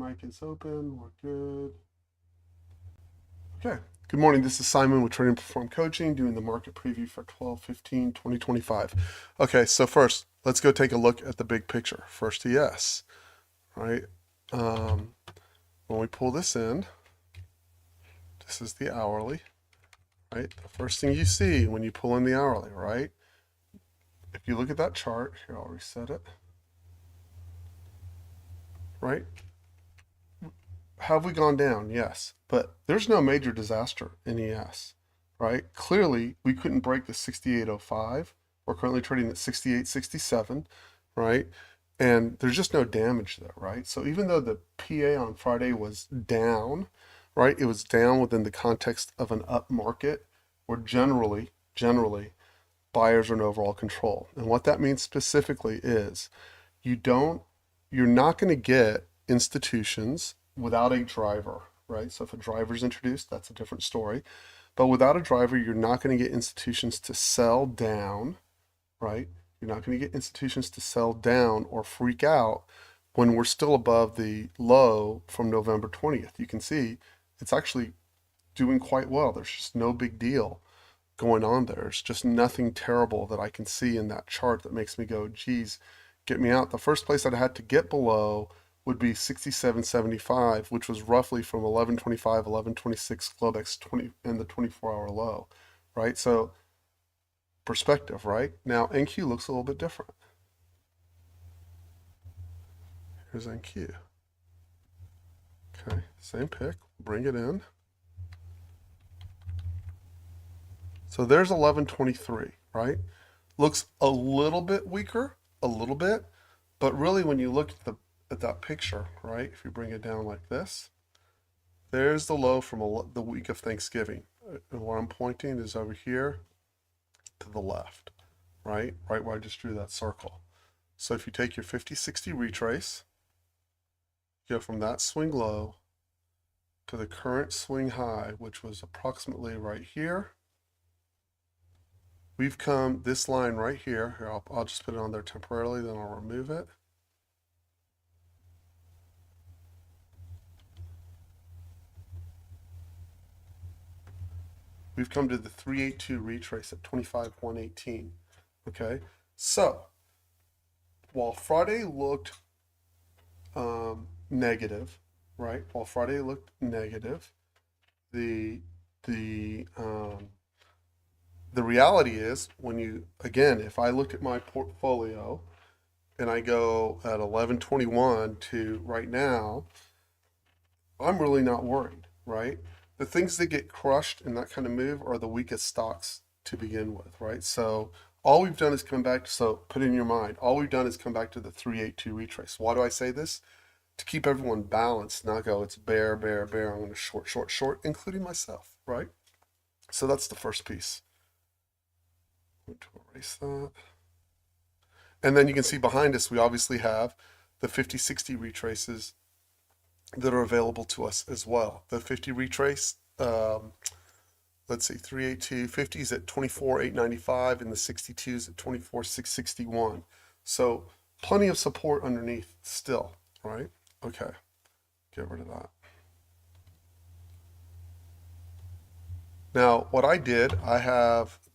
mic is open. We're good. Okay. Good morning. This is Simon with TRADEnPERFORM Coaching doing the market preview for 12/15/2025. Okay, so first, let's go take a look at the big picture. First ES, right? When we pull this in, this is the hourly, right? The first thing you see when you pull in the hourly, right? If you look at that chart, here, I'll reset it, right? Have we gone down? Yes, but there's no major disaster in ES, right? Clearly, we couldn't break the 68.05. We're currently trading at 68.67, right? And there's just no damage there, right? So even though the PA on Friday was down, right, it was down within the context of an up market where generally, buyers are in overall control. And what that means specifically is you don't, you're not going to get institutions without a driver, right? So if a driver is introduced, that's a different story. But without a driver, you're not going to get institutions to sell down, right? You're not going to get institutions to sell down or freak out when we're still above the low from November 20th. You can see it's actually doing quite well. There's just no big deal going on there. It's just nothing terrible that I can see in that chart that makes me go, geez, get me out. The first place I'd had to get below would be 67.75, which was roughly from 11.25, 11.26 Globex 20 and the 24-hour low, right? So perspective, right? Now NQ looks a little bit different. Here's NQ. Okay, same pick, bring it in. So there's 11.23, right? Looks a little bit weaker, a little bit, but really when you look at that picture, right? If you bring it down like this, there's the low from the week of Thanksgiving. And where I'm pointing is over here to the left, right? Right where I just drew that circle. So if you take your 50-60 retrace, go from that swing low to the current swing high, which was approximately right here. We've come this line right here. Here, I'll just put it on there temporarily, then I'll remove it. We've come to the 382 retrace at 25,118. Okay, so while Friday looked negative, right? While Friday looked negative, the reality is when you, again, if I look at my portfolio and I go at 11:21 to right now, I'm really not worried, right? The things that get crushed in that kind of move are the weakest stocks to begin with, right? So all we've done is come back, so put it in your mind, all we've done is come back to the 382 retrace. Why do I say this? To keep everyone balanced, not go, it's bear, bear, bear, I'm going to short, short, short, including myself, right? So that's the first piece. I'm going to erase that. And then you can see behind us, we obviously have the 50-60 retraces that are available to us as well. The 50 retrace, let's see, 382, 50 is at 24,895 and the 62 is at 24,661. So plenty of support underneath still, right? Okay, get rid of that. Now, what I did,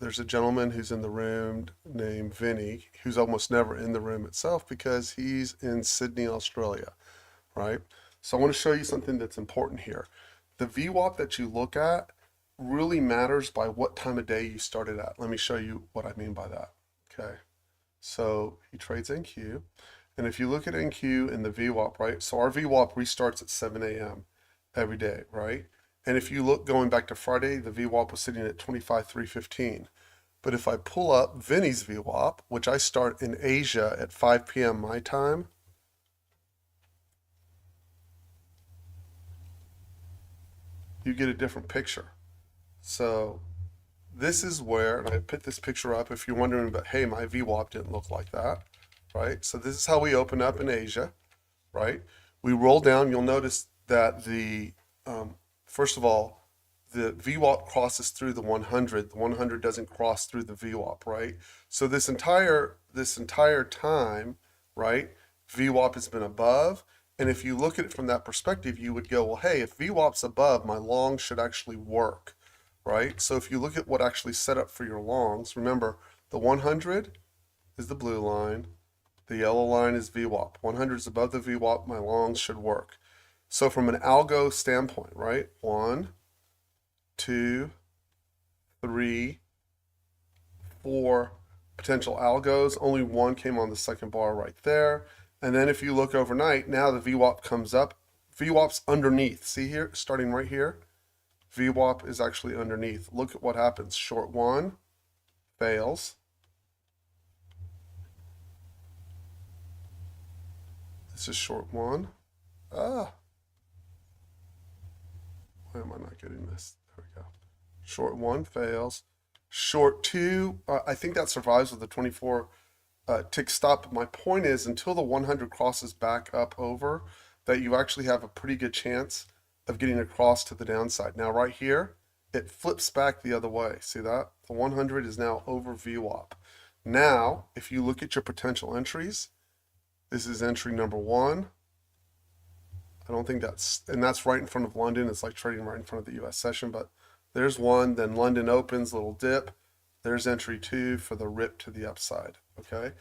there's a gentleman who's in the room named Vinny, who's almost never in the room itself because he's in Sydney, Australia, right? So I want to show you something that's important here. The VWAP that you look at really matters by what time of day you started at. Let me show you what I mean by that. Okay, so he trades NQ, and if you look at NQ and the VWAP, right? So our VWAP restarts at 7 a.m. every day, right? And if you look going back to Friday, the VWAP was sitting at 25,315. But if I pull up Vinny's VWAP, which I start in Asia at 5 p.m. my time, you get a different picture. So this is where, and I put this picture up if you're wondering, but hey, my VWAP didn't look like that, right? So this is how we open up in Asia, right? We roll down, you'll notice that first of all, the VWAP crosses through the 100. The 100 doesn't cross through the VWAP, right? So this entire time, right, VWAP has been above, And if you look at it from that perspective, you would go, well, hey, if VWAP's above, my long should actually work, right? So if you look at what actually set up for your longs, remember the 100 is the blue line, the yellow line is VWAP. 100 is above the VWAP, my longs should work. So from an algo standpoint, right? 1, 2, 3, 4 potential algos. Only one came on the second bar right there. And then if you look overnight, now the VWAP comes up. VWAP's underneath. See here, starting right here? VWAP is actually underneath. Look at what happens. Short one fails. This is short one. Why am I not getting this? There we go. Short one fails. Short two, I think that survives with the 24 tick stop. But my point is, until the 100 crosses back up over, that you actually have a pretty good chance of getting across to the downside. Now right here, it flips back the other way. See that? The 100 is now over VWAP. Now, if you look at your potential entries, this is entry number 1. I don't think and that's right in front of London. It's like trading right in front of the US session, but there's one, then London opens, little dip. There's entry 2 for the rip to the upside, okay?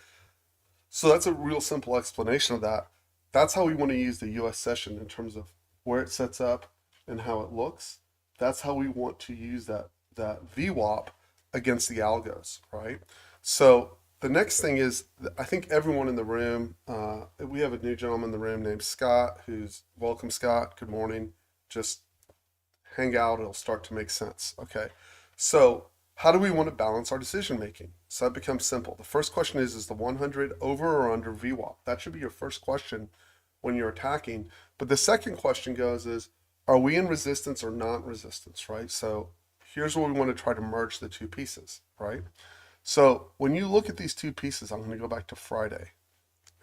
So that's a real simple explanation of that. That's how we want to use the US session in terms of where it sets up and how it looks. That's how we want to use that VWAP against the algos, right? So the next thing is, I think everyone in the room, we have a new gentleman in the room named Scott, welcome Scott, good morning. Just hang out, it'll start to make sense. Okay, so how do we want to balance our decision making? So that becomes simple. The first question is the 100 over or under VWAP? That should be your first question when you're attacking. But the second question is, are we in resistance or non-resistance, right? So here's where we want to try to merge the two pieces, right? So when you look at these two pieces, I'm going to go back to Friday.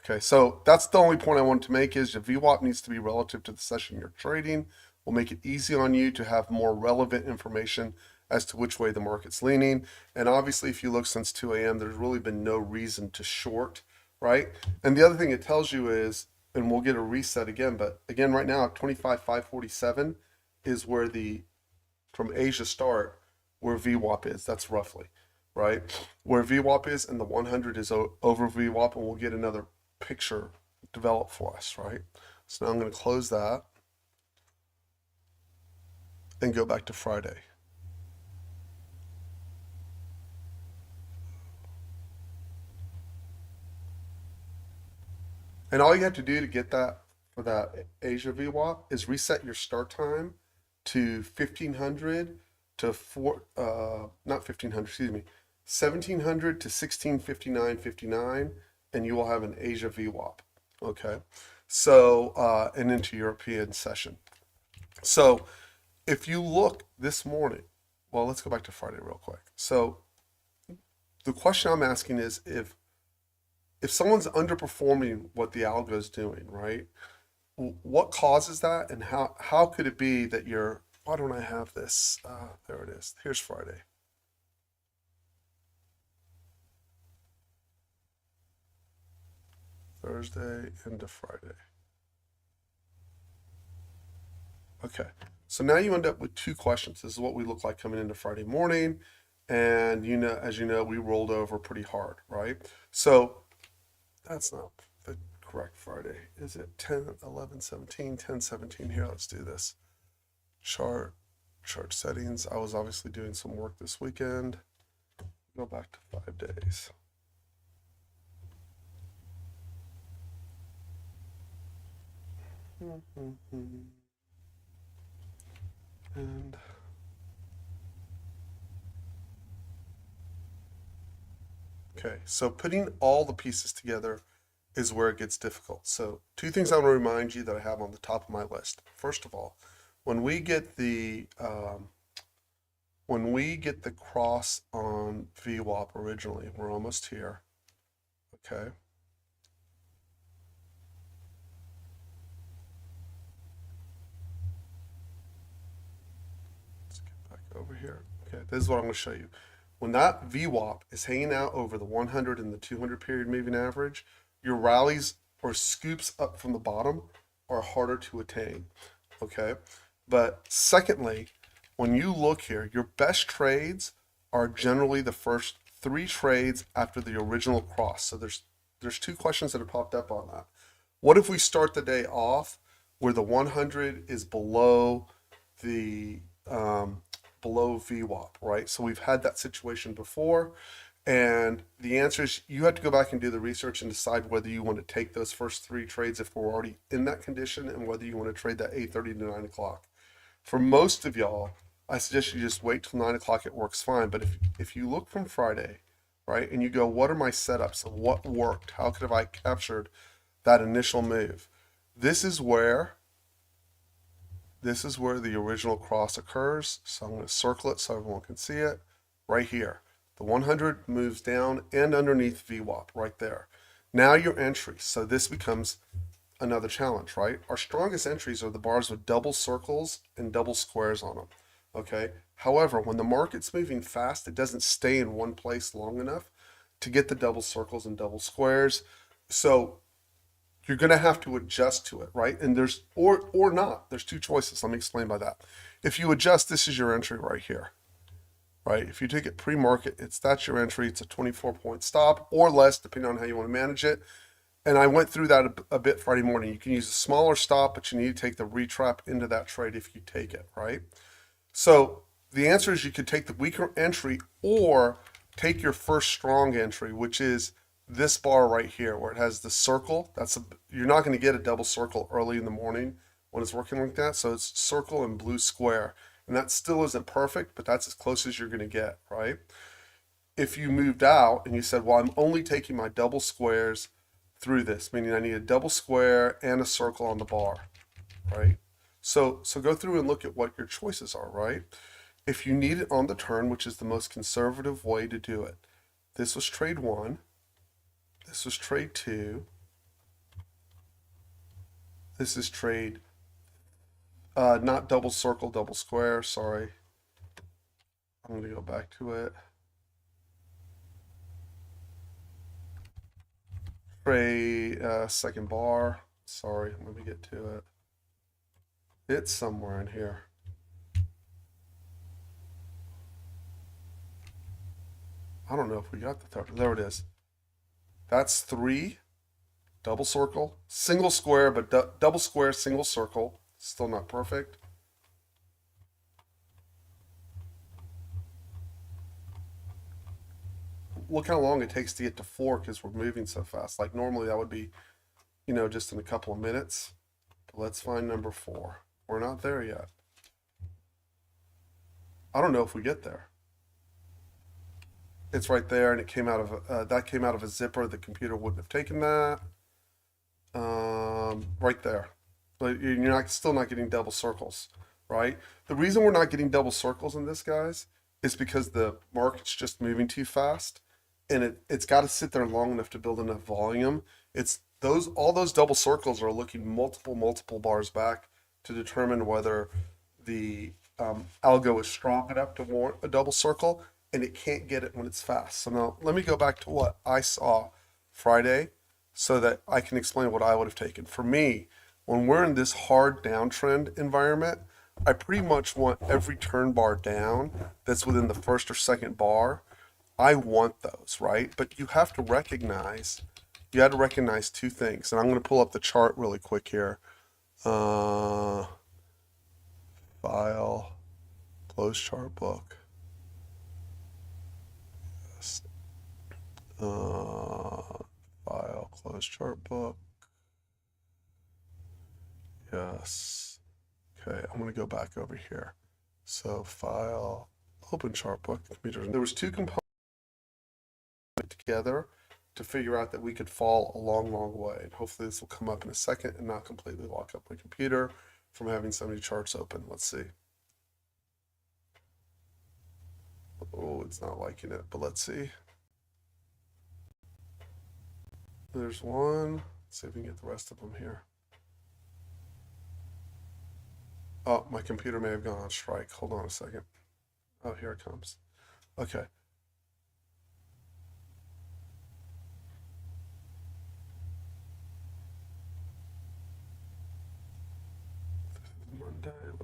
Okay, so that's the only point I wanted to make is your VWAP needs to be relative to the session you're trading. We'll make it easy on you to have more relevant information as to which way the market's leaning. And obviously, if you look since 2 a.m., there's really been no reason to short, right? And the other thing it tells you is, and we'll get a reset again, but again, right now, 25,547 is where from Asia start, where VWAP is. That's roughly, right? Where VWAP is, and the 100 is over VWAP, and we'll get another picture developed for us, right? So now I'm going to close that and go back to Friday. And all you have to do to get that for that Asia VWAP is reset your start time to 1500 to not 1500, excuse me, 1700 to 1659.59, and you will have an Asia VWAP. Okay, so and into European session. So if you look this morning, well, let's go back to Friday real quick. So the question I'm asking is if someone's underperforming what the algo is doing, right? What causes that, and how could it be that why don't I have this? There it is. Here's Friday. Thursday into Friday. Okay, so now you end up with two questions. This is what we look like coming into Friday morning, and as you know, we rolled over pretty hard, right? So that's not the correct Friday. Is it 10, 11, 17, 10, 17? Here, let's do this. Chart settings. I was obviously doing some work this weekend. Go back to 5 days. And okay, so putting all the pieces together is where it gets difficult. So two things I want to remind you that I have on the top of my list. First of all, when we get the cross on VWAP originally, we're almost here. Okay. Let's get back over here. Okay, this is what I'm going to show you. When that VWAP is hanging out over the 100 and the 200 period moving average, your rallies or scoops up from the bottom are harder to attain. Okay. But secondly, when you look here, your best trades are generally the first three trades after the original cross. So there's two questions that have popped up on that. What if we start the day off where the 100 is the below VWAP, right? So we've had that situation before. And the answer is you have to go back and do the research and decide whether you want to take those first three trades if we're already in that condition and whether you want to trade that 8:30 to 9 o'clock. For most of y'all, I suggest you just wait till 9 o'clock. It works fine. But if you look from Friday, right, and you go, what are my setups and what worked? How could have I captured that initial move? This is where the original cross occurs. So I'm going to circle it so everyone can see it right here. The 100 moves down and underneath VWAP right there. Now your entries. So this becomes another challenge, right? Our strongest entries are the bars with double circles and double squares on them. Okay. However, when the market's moving fast, it doesn't stay in one place long enough to get the double circles and double squares. So you're going to have to adjust to it, right? And there's or not. There's two choices. Let me explain by that. If you adjust, this is your entry right here. Right? If you take it pre-market, that's your entry. It's a 24-point stop or less, depending on how you want to manage it. And I went through that a bit Friday morning. You can use a smaller stop, but you need to take the retrap into that trade if you take it, right? So the answer is you could take the weaker entry or take your first strong entry, which is this bar right here where it has the circle. You're not going to get a double circle early in the morning when it's working like that. So it's circle and blue square. And that still isn't perfect, but that's as close as you're going to get, right? If you moved out and you said, well, I'm only taking my double squares through this, meaning I need a double square and a circle on the bar, right? So go through and look at what your choices are, right? If you need it on the turn, which is the most conservative way to do it, this was trade one, this was trade two, this is trade, not double circle, double square, sorry. I'm going to go back to it. Trade second bar. Sorry, let me get to it. It's somewhere in here. I don't know if we got the third. There it is. That's three. Double circle. Single square, but double square, single circle. Still not perfect. Look how long it takes to get to four because we're moving so fast. Like normally that would be, just in a couple of minutes. But let's find number four. We're not there yet. I don't know if we get there. It's right there, and it came out of that came out of a zipper. The computer wouldn't have taken that. Right there, but you're still not getting double circles, right? The reason we're not getting double circles in this, guys, is because the market's just moving too fast, and it's got to sit there long enough to build enough volume. All those double circles are looking multiple bars back to determine whether the algo is strong enough to warrant a double circle, and it can't get it when it's fast. So now let me go back to what I saw Friday so that I can explain what I would have taken. For me, when we're in this hard downtrend environment, I pretty much want every turn bar down that's within the first or second bar. I want those, right? But you have to recognize two things. And I'm going to pull up the chart really quick here. File, close chart book. Yes. File, close chart book. Yes. Okay, I'm going to go back over here. So file, open chart book, computer. There was two components together to figure out that we could fall a long way. And hopefully this will come up in a second and not completely lock up my computer from having so many charts open. Let's see. Oh, it's not liking it, but let's see. There's one. Let's see if we can get the rest of them here. Oh, my computer may have gone on strike. Hold on a second. Oh, here it comes. Okay.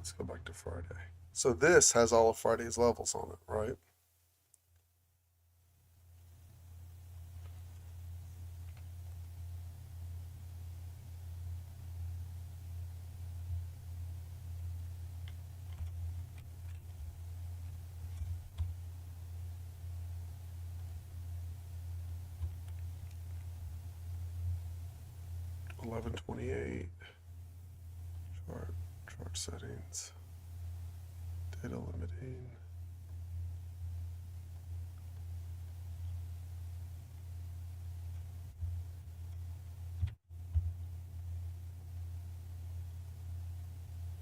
let's go back to Friday. So this has all of Friday's levels on it, right? $11.28. Chart settings. Data limiting.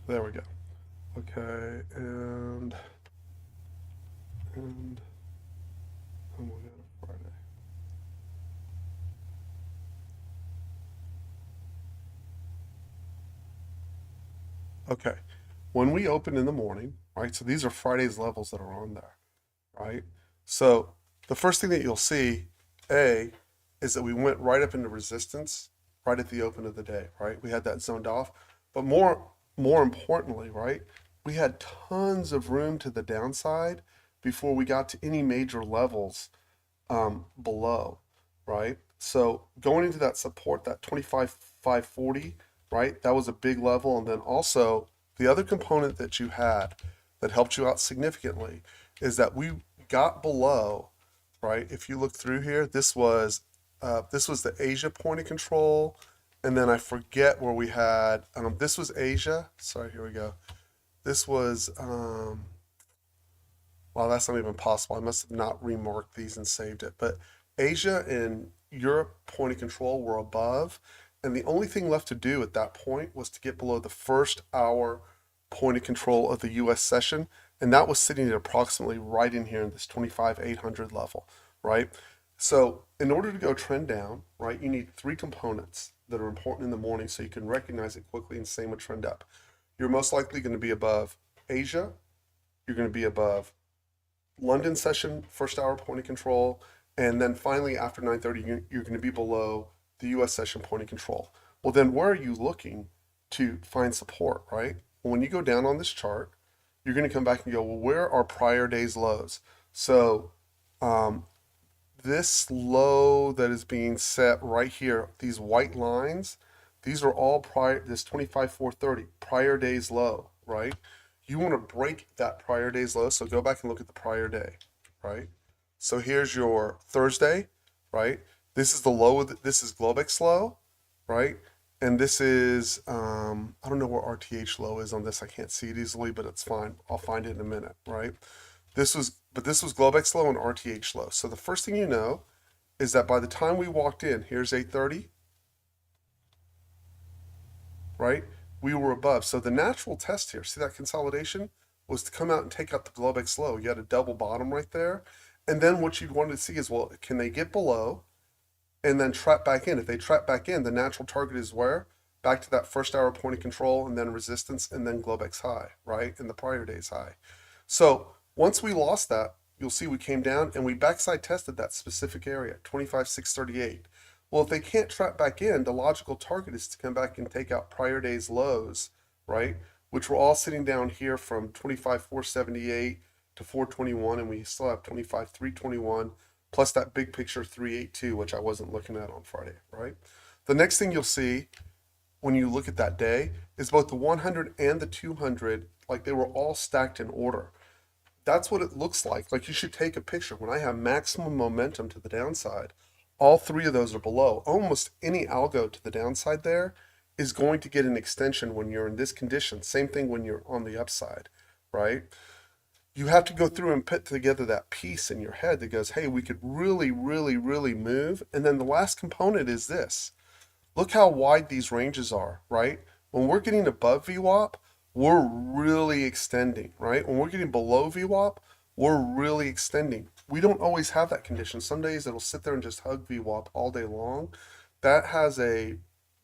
There we go. Okay, and I'm going to Friday. Okay, when we open in the morning, right? So these are Friday's levels that are on there, right? So the first thing that you'll see, A, is that we went right up into resistance right at the open of the day, right? We had that zoned off, but more importantly, right? We had tons of room to the downside before we got to any major levels below, right? So going into that support, that 25,540, right? That was a big level. And then also the other component that you had that helped you out significantly is that we got below, right? If you look through here, this was the Asia point of control, and then I forget where we had this was Asia. Sorry, here we go. This was well, that's not even possible. I must have not remarked these and saved it. But Asia and Europe point of control were above, and the only thing left to do at that point was to get below the first hour point of control of the US session, and that was sitting at approximately right in here in this 25,800 level, right? So in order to go trend down, right, you need three components that are important in the morning so you can recognize it quickly, and same with trend up. You're most likely going to be above Asia, you're going to be above London session, first hour point of control, and then finally after 9:30, you're going to be below the US session point of control. Well, then where are you looking to find support, right? Well, when you go down on this chart, you're going to come back and go, well, where are prior day's lows? So um, this low that is being set right here, these white lines, these are all prior, this 25,430, prior day's low, right? You want to break that prior day's low, so go back and look at the prior day, right? So here's your Thursday, right? This is the low, this is Globex low, right? And this is, I don't know where RTH low is on this. I can't see it easily, but it's fine. I'll find it in a minute, right? This was Globex low and RTH low. So the first thing you know is that by the time we walked in, here's 8:30, right? We were above. So the natural test here, see that consolidation, was to come out and take out the Globex low. You had a double bottom right there. And then what you'd want to see is, well, can they get below and then trap back in? If they trap back in, the natural target is where? Back to that first hour point of control, and then resistance, and then Globex high, right? And the prior day's high. So once we lost that, you'll see we came down and we backside tested that specific area, 25,638. Well, if they can't trap back in, the logical target is to come back and take out prior day's lows, right? Which were all sitting down here from 25,478 to 421, and we still have 25,321 plus that big picture 382, which I wasn't looking at on Friday, right? The next thing you'll see when you look at that day is both the 100 and the 200, like they were all stacked in order. That's what it looks like. Like you should take a picture. When I have maximum momentum to the downside, all three of those are below. Almost any algo to the downside there is going to get an extension when you're in this condition. Same thing when you're on the upside, right? You have to go through and put together that piece in your head that goes, hey, we could really, really, really move. And then the last component is this. Look how wide these ranges are, right? When we're getting above VWAP, we're really extending, right? When we're getting below VWAP, we're really extending. We don't always have that condition. Some days it'll sit there and just hug VWAP all day long. That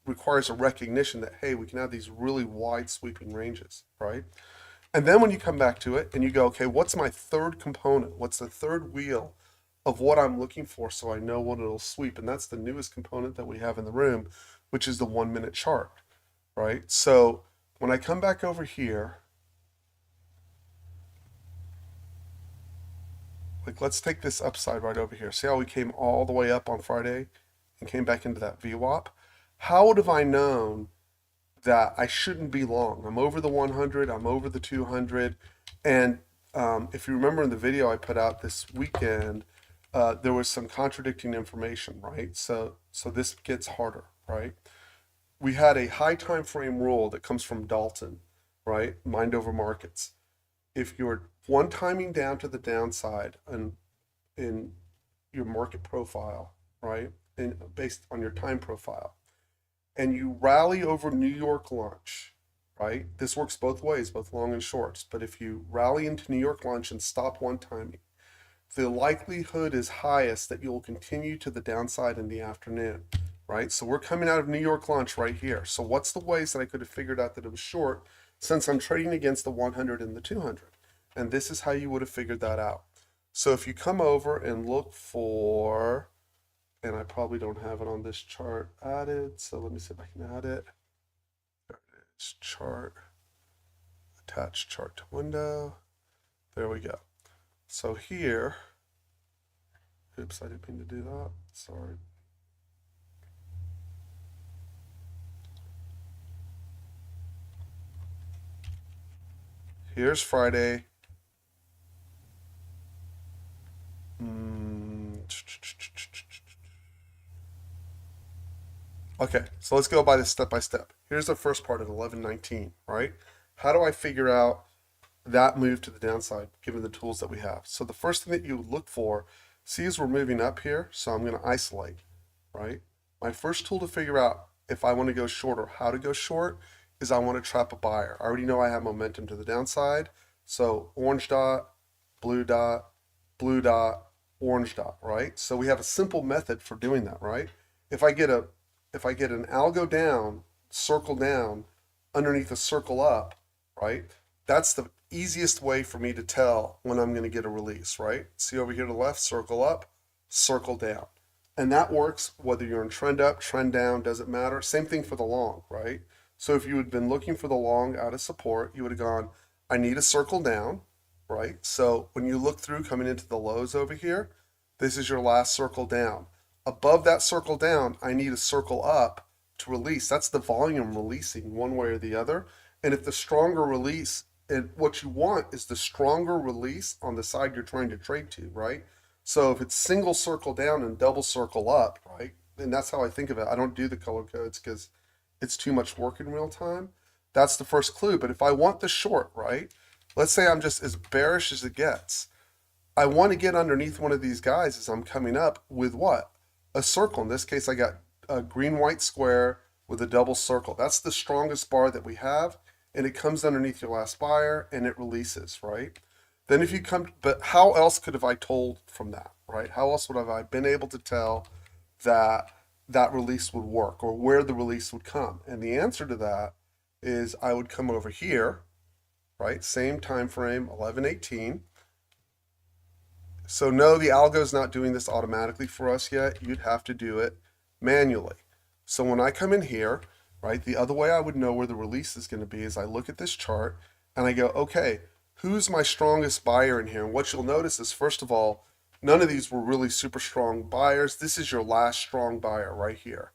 requires a recognition that, hey, we can have these really wide sweeping ranges, right? And then when you come back to it and you go, okay, what's my third component? What's the third wheel of what I'm looking for so I know what it'll sweep? And that's the newest component that we have in the room, which is the 1 minute chart, right? So when I come back over here, Like, let's take this upside right over here. See how we came all the way up on Friday and came back into that VWAP? How would have I known that I shouldn't be long? I'm over the 100, I'm over the 200. And if you remember in the video I put out this weekend, there was some contradicting information, right? So this gets harder, right? We had a high time frame rule that comes from Dalton, right? Mind over markets. If you're one timing down to the downside and in your market profile, right? And based on your time profile, and you rally over New York lunch, right? This works both ways, both long and shorts. But if you rally into New York lunch and stop one timing, the likelihood is highest that you'll continue to the downside in the afternoon, right? So we're coming out of New York lunch right here. So what's the ways that I could have figured out that it was short since I'm trading against the 100 and the 200? And this is how you would have figured that out. So if you come over and look for, and I probably don't have it on this chart added, so let me see if I can add it. There it is, chart, attach chart to window. There we go. So here, oops, I didn't mean to do that, sorry. Here's Friday. Okay, so let's go by this step by step. Here's the first part at 11:19, right? How do I figure out that move to the downside given the tools that we have? So the first thing that you look for, see as we're moving up here, so I'm going to isolate, right? My first tool to figure out if I want to go short or how to go short is I want to trap a buyer. I already know I have momentum to the downside, so orange dot, blue dot, blue dot, orange dot, right? So we have a simple method for doing that, right? If I get an algo down, circle down, underneath a circle up, right? That's the easiest way for me to tell when I'm going to get a release, right? See over here to the left, circle up, circle down. And that works whether you're in trend up, trend down, doesn't matter. Same thing for the long, right? So if you had been looking for the long out of support, you would have gone, I need a circle down, right? So when you look through coming into the lows over here, this is your last circle down. Above that circle down, I need a circle up to release. That's the volume releasing one way or the other. And if the stronger release, and what you want is the stronger release on the side you're trying to trade to, right? So if it's single circle down and double circle up, right? And that's how I think of it. I don't do the color codes because it's too much work in real time. That's the first clue. But if I want the short, right? Let's say I'm just as bearish as it gets. I want to get underneath one of these guys as I'm coming up with what? A circle. In this case, I got a green white square with a double circle. That's the strongest bar that we have, and it comes underneath your last buyer and it releases, right? Then if you come, but how else could have I told from that, right? How else would have I been able to tell that that release would work or where the release would come? And the answer to that is I would come over here, right? Same time frame, 11:18. So no, the algo's not doing this automatically for us yet. You'd have to do it manually. So when I come in here, right, the other way I would know where the release is going to be is I look at this chart and I go, okay, who's my strongest buyer in here? And what you'll notice is, first of all, none of these were really super strong buyers. This is your last strong buyer right here.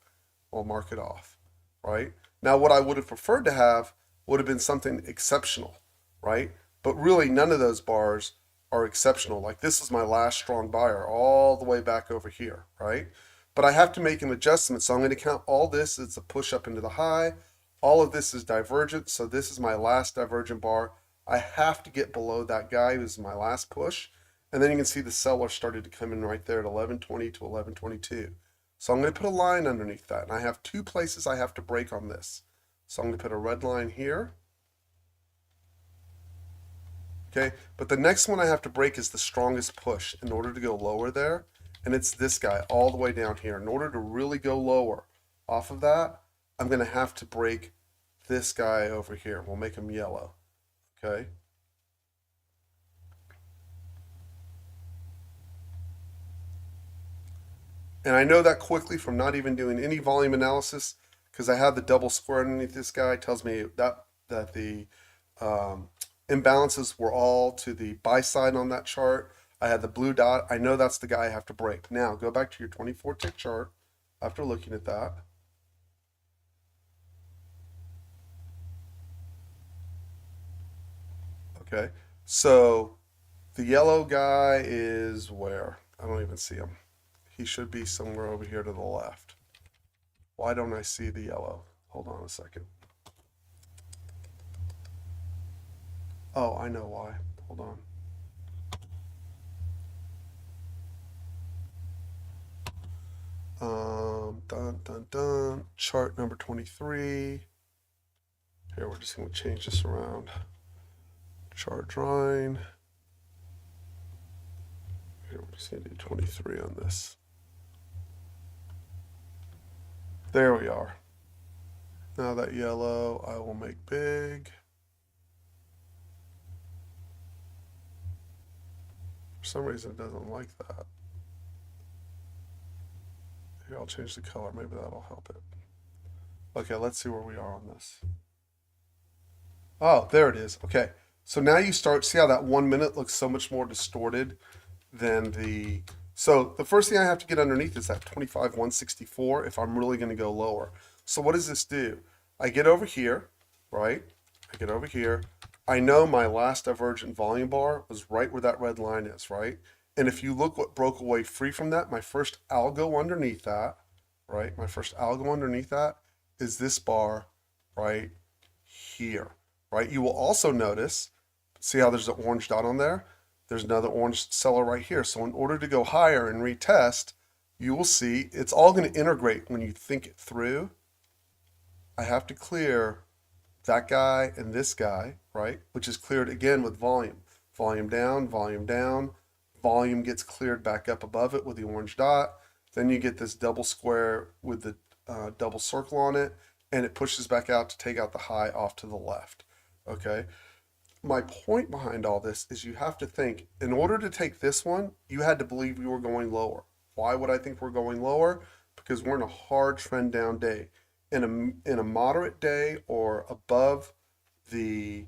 I'll mark it off, right? Now, what I would have preferred to have would have been something exceptional, right? But really, none of those bars are exceptional. Like this is my last strong buyer all the way back over here, right? But I have to make an adjustment. So I'm going to count all this as a push up into the high. All of this is divergent. So this is my last divergent bar. I have to get below that guy who's my last push. And then you can see the seller started to come in right there at 11:20 to 11:22. So I'm going to put a line underneath that. And I have two places I have to break on this. So I'm going to put a red line here. Okay, but the next one I have to break is the strongest push in order to go lower there. And it's this guy all the way down here. In order to really go lower off of that, I'm going to have to break this guy over here. We'll make him yellow. Okay. And I know that quickly from not even doing any volume analysis because I have the double square underneath this guy. It tells me that the imbalances were all to the buy side on that chart. I had the blue dot. I know that's the guy I have to break. Now go back to your 24 tick chart after looking at that. Okay, so the yellow guy is where? I don't even see him. He should be somewhere over here to the left. Why don't I see the yellow? Hold on a second. Oh, I know why. Hold on. Dun dun dun. Chart number 23. Here, we're just going to change this around. Chart drawing. Here, we're just going to do 23 on this. There we are. Now that yellow I will make big. For some reason it doesn't like that. Here, I'll change the color. Maybe that'll help it. Okay, let's see where we are on this. Oh, there it is. Okay. So now you start, see how that 1 minute looks so much more distorted than the, so the first thing I have to get underneath is that 25,164 if I'm really going to go lower. So what does this do? I get over here, right? I get over here. I know my last divergent volume bar was right where that red line is, right? And if you look what broke away free from that, my first algo underneath that, right? My first algo underneath that is this bar right here, right? You will also notice, see how there's an orange dot on there? There's another orange seller right here. So in order to go higher and retest, you will see it's all going to integrate when you think it through. I have to clear that guy and this guy, right? Which is cleared again with volume. Volume down, volume down. Volume gets cleared back up above it with the orange dot. Then you get this double square with the double circle on it, and it pushes back out to take out the high off to the left. Okay. My point behind all this is you have to think, in order to take this one, you had to believe we were going lower. Why would I think we're going lower? Because we're in a hard trend down day. In a moderate day or above the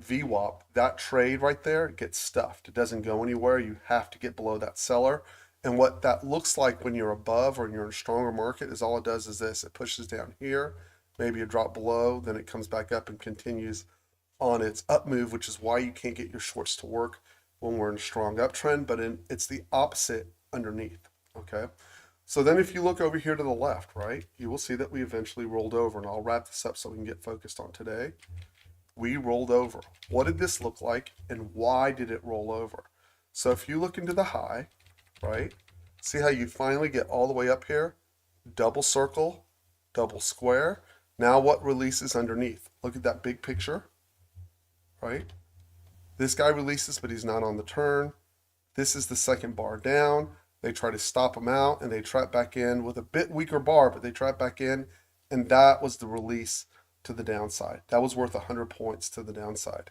VWAP, that trade right there gets stuffed. It doesn't go anywhere. You have to get below that seller. And what that looks like when you're above or you're in a stronger market is all it does is this. It pushes down here, maybe a drop below, then it comes back up and continues on its up move, which is why you can't get your shorts to work when we're in a strong uptrend, but it's the opposite underneath, okay? So then if you look over here to the left, right, you will see that we eventually rolled over, and I'll wrap this up so we can get focused on today. We rolled over. What did this look like, and why did it roll over? So if you look into the high, right, see how you finally get all the way up here, double circle, double square. Now what releases underneath? Look at that big picture, right? This guy releases, but he's not on the turn. This is the second bar down. They try to stop him out, and they trap back in with a bit weaker bar, but they trap back in, and that was the release to the downside. That was worth 100 points to the downside.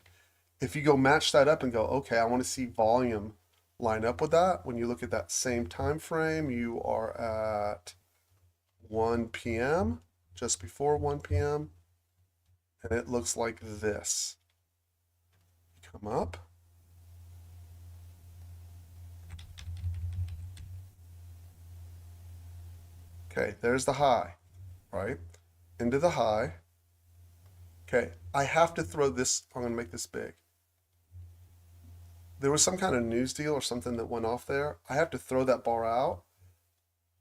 If you go match that up and go, okay, I want to see volume line up with that. When you look at that same time frame, you are at 1 p.m., just before 1 p.m., and it looks like this. Come up. Okay, there's the high, right? Into the high. Okay, I have to throw this, I'm going to make this big. There was some kind of news deal or something that went off there. I have to throw that bar out,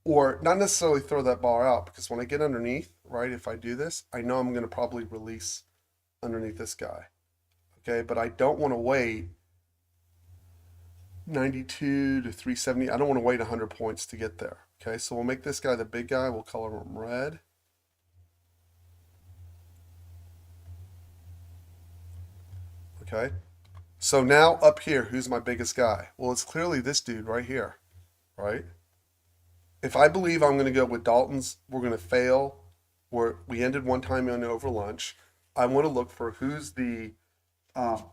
or not necessarily throw that bar out, because when I get underneath, right, if I do this, I know I'm going to probably release underneath this guy. Okay, but I don't want to wait 92 to 370. I don't want to wait 100 points to get there. Okay, so we'll make this guy the big guy. We'll color him red. Okay, so now up here, who's my biggest guy? Well, it's clearly this dude right here, right? If I believe I'm going to go with Dalton's, we're going to fail. We ended one time on over lunch. I want to look for who's the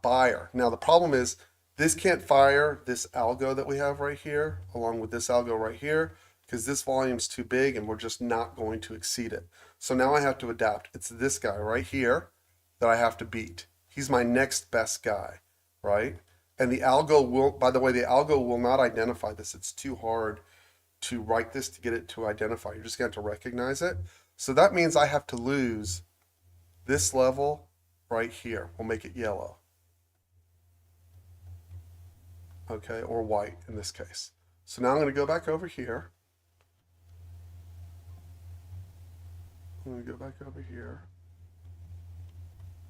buyer. Now, the problem is this can't fire this algo that we have right here, along with this algo right here, because this volume's too big and we're just not going to exceed it. So now I have to adapt. It's this guy right here that I have to beat. He's my next best guy, right? And the algo will, by the way, the algo will not identify this. It's too hard to write this to get it to identify. You're just going to have to recognize it. So that means I have to lose this level right here. We'll make it yellow. Okay, or white in this case. So now I'm going to go back over here. I'm going to go back over here.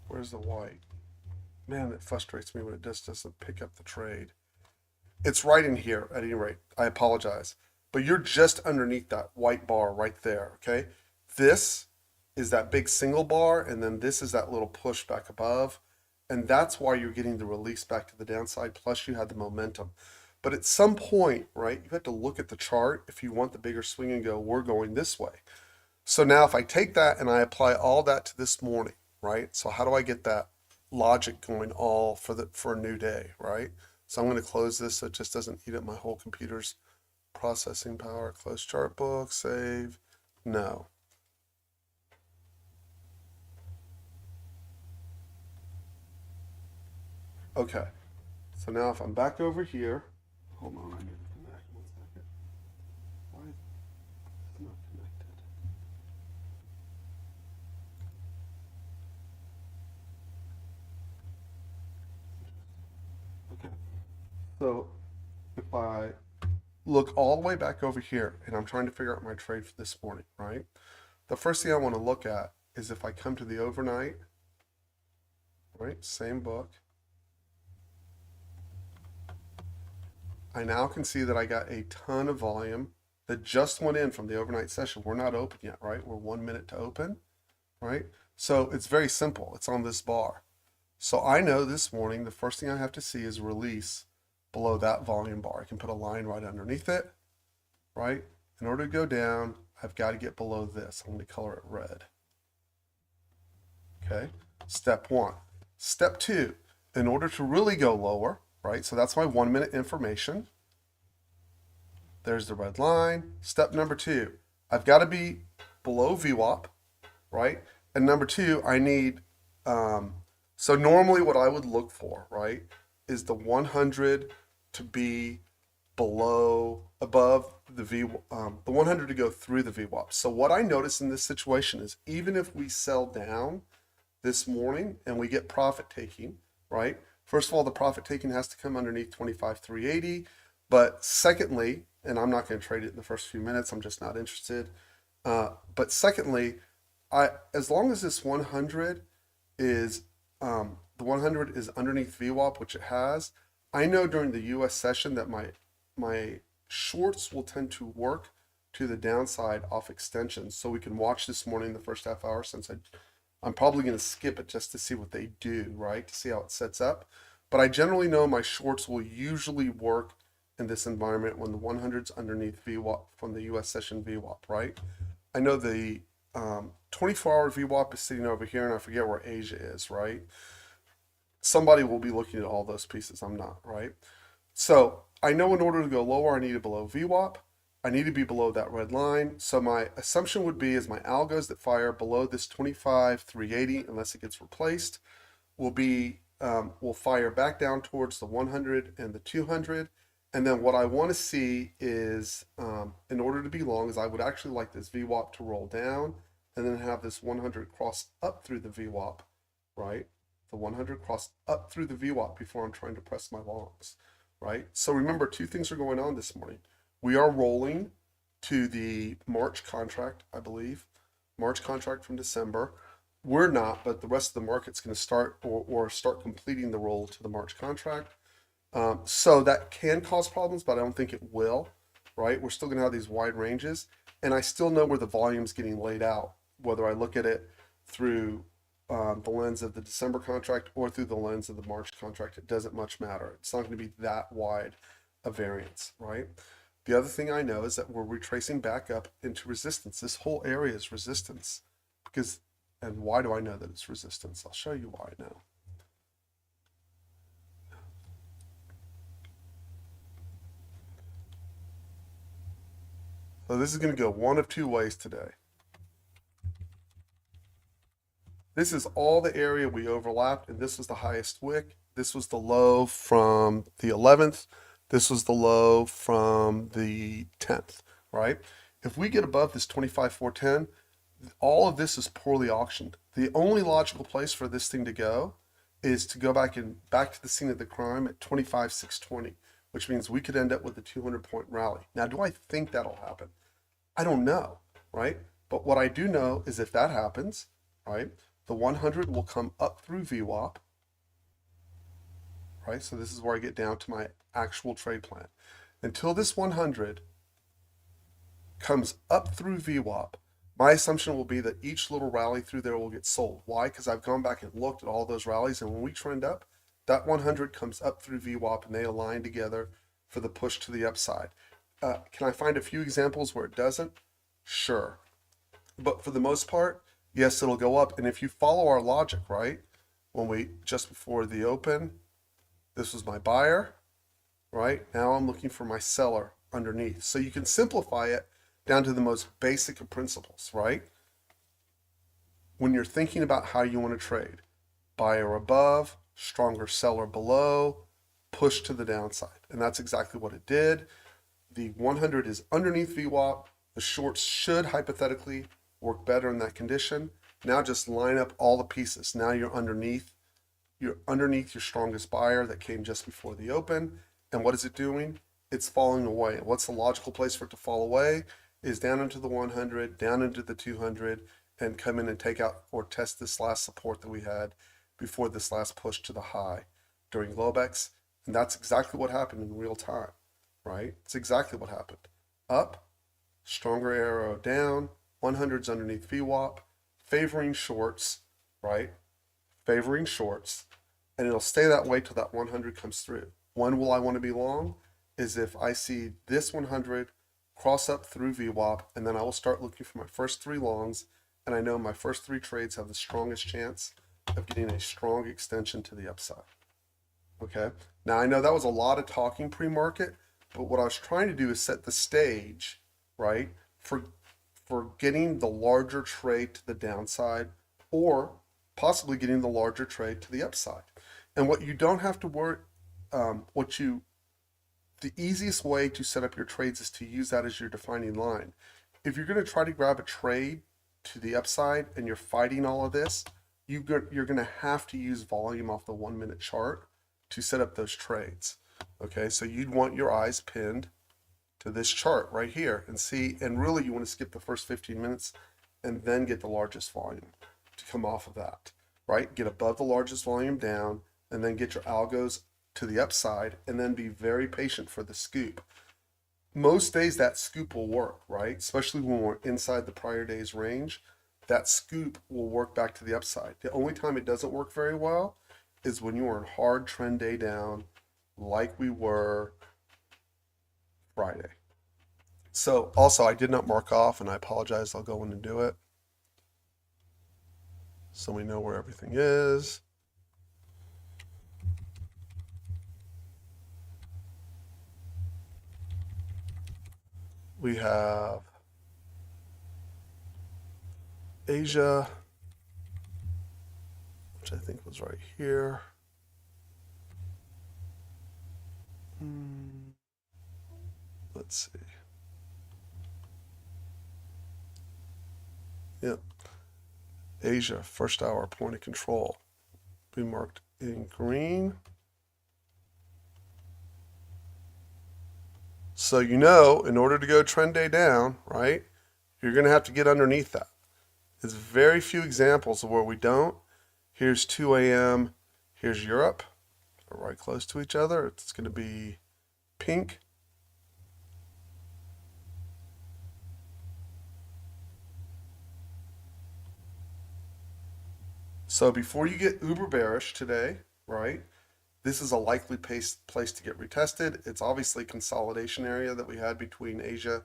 Where's the white? Man, it frustrates me when it just doesn't pick up the trade. It's right in here at any rate. I apologize. But you're just underneath that white bar right there, okay? This is that big single bar, and then this is that little push back above. And that's why you're getting the release back to the downside, plus you had the momentum. But at some point, right, you have to look at the chart if you want the bigger swing and go, we're going this way. So now if I take that and I apply all that to this morning, right? So how do I get that logic going all for a new day, right? So I'm going to close this so it just doesn't eat up my whole computer's processing power. Close chart book, save, no. Okay, so now if I'm back over here, hold on, I need to connect 1 second. Why is it not connected? Okay, so if I look all the way back over here and I'm trying to figure out my trade for this morning, right? The first thing I want to look at is if I come to the overnight, right? Same book. I now can see that I got a ton of volume that just went in from the overnight session. We're not open yet, right? We're 1 minute to open, right? So it's very simple. It's on this bar. So I know this morning, the first thing I have to see is release below that volume bar. I can put a line right underneath it, right? In order to go down, I've got to get below this. I'm going to color it red. Okay, step one. Step two, in order to really go lower, right? So that's my 1 minute information. There's the red line. Step number two, I've got to be below VWAP, right? And number two, I need, so normally what I would look for, right, is the 100 to be above the the 100 to go through the VWAP. So what I notice in this situation is even if we sell down this morning and we get profit taking, right? First of all, the profit taking has to come underneath 25,380. But secondly, and I'm not going to trade it in the first few minutes, I'm just not interested. But secondly, as long as this 100 is the 100 is underneath VWAP, which it has, I know during the US session that my shorts will tend to work to the downside off extensions. So we can watch this morning the first half hour, since I'm probably going to skip it just to see what they do, right? To see how it sets up. But I generally know my shorts will usually work in this environment when the 100's underneath VWAP from the US session VWAP, right? I know the 24-hour VWAP is sitting over here, and I forget where Asia is, right? Somebody will be looking at all those pieces. I'm not, right? So I know in order to go lower, I need it below VWAP. I need to be below that red line. So my assumption would be is my algos that fire below this 25,380, unless it gets replaced, will fire back down towards the 100 and the 200. And then what I want to see is, in order to be long, is I would actually like this VWAP to roll down and then have this 100 cross up through the VWAP, right? The 100 cross up through the VWAP before I'm trying to press my longs, right? So remember, two things are going on this morning. We are rolling to the March contract, I believe, March contract from December. We're not, but the rest of the market's going to start or start completing the roll to the March contract. So that can cause problems, but I don't think it will, right? We're still going to have these wide ranges, and I still know where the volume's getting laid out, whether I look at it through the lens of the December contract or through the lens of the March contract. It doesn't much matter. It's not going to be that wide a variance, right? The other thing I know is that we're retracing back up into resistance. This whole area is resistance and why do I know that it's resistance? I'll show you why now. So this is going to go one of two ways today. This is all the area we overlapped, and this was the highest wick. This was the low from the 11th. This was the low from the 10th, right? If we get above this 25,410, all of this is poorly auctioned. The only logical place for this thing to go is to go back to the scene of the crime at 25,620, which means we could end up with a 200-point rally. Now, do I think that'll happen? I don't know, right? But what I do know is if that happens, right, the 100 will come up through VWAP, right? So this is where I get down to my actual trade plan. Until this 100 comes up through VWAP, my assumption will be that each little rally through there will get sold. Why? Because I've gone back and looked at all those rallies, and when we trend up, that 100 comes up through VWAP and they align together for the push to the upside. Can I find a few examples where it doesn't? Sure. But for the most part, yes, it'll go up. And if you follow our logic, right? When we, just before the open, this was my buyer, right? Now I'm looking for my seller underneath. So you can simplify it down to the most basic of principles, right? When you're thinking about how you want to trade, buyer above, stronger seller below, push to the downside. And that's exactly what it did. The 100 is underneath VWAP. The shorts should hypothetically work better in that condition. Now just line up all the pieces. Now you're underneath your strongest buyer that came just before the open. And what is it doing? It's falling away. What's the logical place for it to fall away? Is down into the 100, down into the 200, and come in and take out or test this last support that we had before this last push to the high during Globex. And that's exactly what happened in real time, right? It's exactly what happened. Up, stronger arrow down, 100's underneath VWAP, favoring shorts, right? Favoring shorts, and it'll stay that way till that 100 comes through. When will I want to be long? Is if I see this 100 cross up through VWAP, and then I will start looking for my first three longs, and I know my first three trades have the strongest chance of getting a strong extension to the upside. Okay, now I know that was a lot of talking pre-market, but what I was trying to do is set the stage, right, for getting the larger trade to the downside, or possibly getting the larger trade to the upside. And what you don't have to worry, the easiest way to set up your trades is to use that as your defining line. If you're going to try to grab a trade to the upside and you're fighting all of this, you're going to have to use volume off the 1 minute chart to set up those trades. Okay, so you'd want your eyes pinned to this chart right here and see, and really you want to skip the first 15 minutes and then get the largest volume to come off of that, right? Get above the largest volume down and then get your algos to the upside and then be very patient for the scoop. Most days that scoop will work, right? Especially when we're inside the prior day's range, that scoop will work back to the upside. The only time it doesn't work very well is when you are in hard trend day down like we were Friday. So also I did not mark off, and I apologize. I'll go in and do it so we know where everything is. We have Asia, which I think was right here. Let's see. Yep. Asia, first hour, point of control. We marked in green. So you know, in order to go trend day down, right, you're going to have to get underneath that. There's very few examples of where we don't. Here's 2 a.m. Here's Europe. They're right close to each other. It's going to be pink. So before you get uber bearish today, right, this is a likely place to get retested. It's obviously a consolidation area that we had between Asia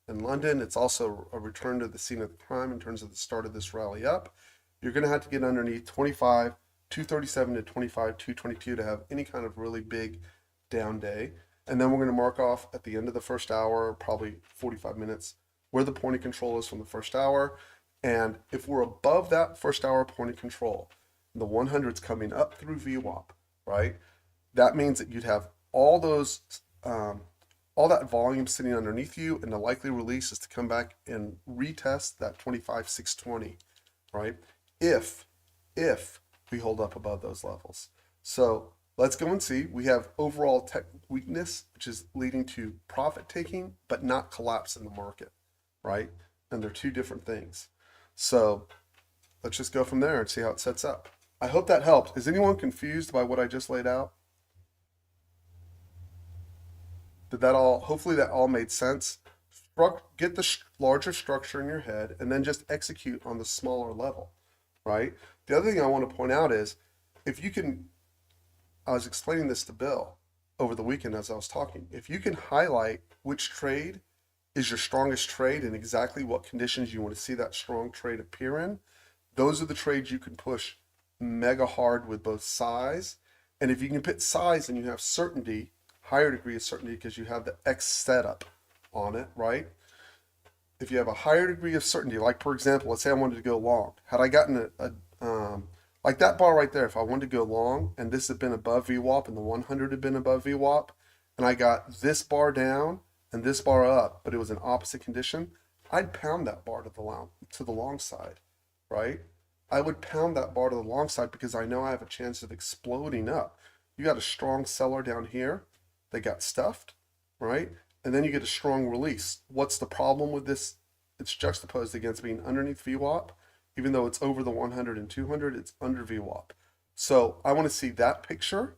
and London. It's also a return to the scene of the crime in terms of the start of this rally up. You're going to have to get underneath 25, 237 to 25, 222 to have any kind of really big down day. And then we're going to mark off at the end of the first hour, probably 45 minutes, where the point of control is from the first hour. And if we're above that first hour point of control, the 100's coming up through VWAP, right? That means that you'd have all those, all that volume sitting underneath you, and the likely release is to come back and retest that 25,620, right? If, if we hold up above those levels. So let's go and see. We have overall tech weakness, which is leading to profit taking, but not collapse in the market, right? And they're two different things. So let's just go from there and see how it sets up. I hope that helped. Is anyone confused by what I just laid out? Did that all, hopefully that all made sense. Get the larger structure in your head and then just execute on the smaller level, right? The other thing I want to point out is if you can, I was explaining this to Bill over the weekend as I was talking, if you can highlight which trade is your strongest trade and exactly what conditions you want to see that strong trade appear in, those are the trades you can push mega hard with both size. And if you can put size and you have certainty, higher degree of certainty because you have the X setup on it, right? If you have a higher degree of certainty, like for example, let's say I wanted to go long. Had I gotten like that bar right there, if I wanted to go long and this had been above VWAP and the 100 had been above VWAP, and I got this bar down and this bar up, but it was an opposite condition, I'd pound that bar to the long side, right? I would pound that bar to the long side because I know I have a chance of exploding up. You got a strong seller down here. They got stuffed, right? And then you get a strong release. What's the problem with this? It's juxtaposed against being underneath VWAP. Even though it's over the 100 and 200, it's under VWAP. So I want to see that picture,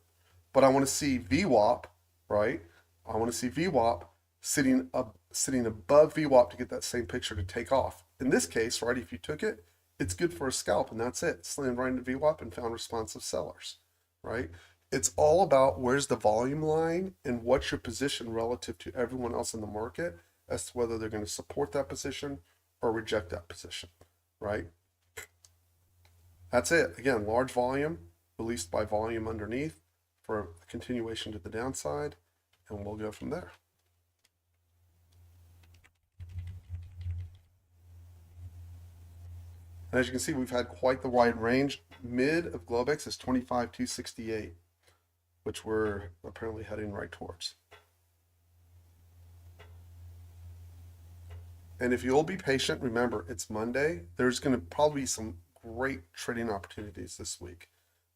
but I want to see VWAP, right? I want to see VWAP sitting above VWAP to get that same picture to take off. In this case, right, if you took it, it's good for a scalp and that's it. Slammed right into VWAP and found responsive sellers, right? It's all about where's the volume line and what's your position relative to everyone else in the market as to whether they're going to support that position or reject that position, right? That's it. Again, large volume released by volume underneath for a continuation to the downside, and we'll go from there. And as you can see, we've had quite the wide range. Mid of Globex is 25,268, which we're apparently heading right towards. And if you'll be patient, remember, it's Monday. There's going to probably be some great trading opportunities this week,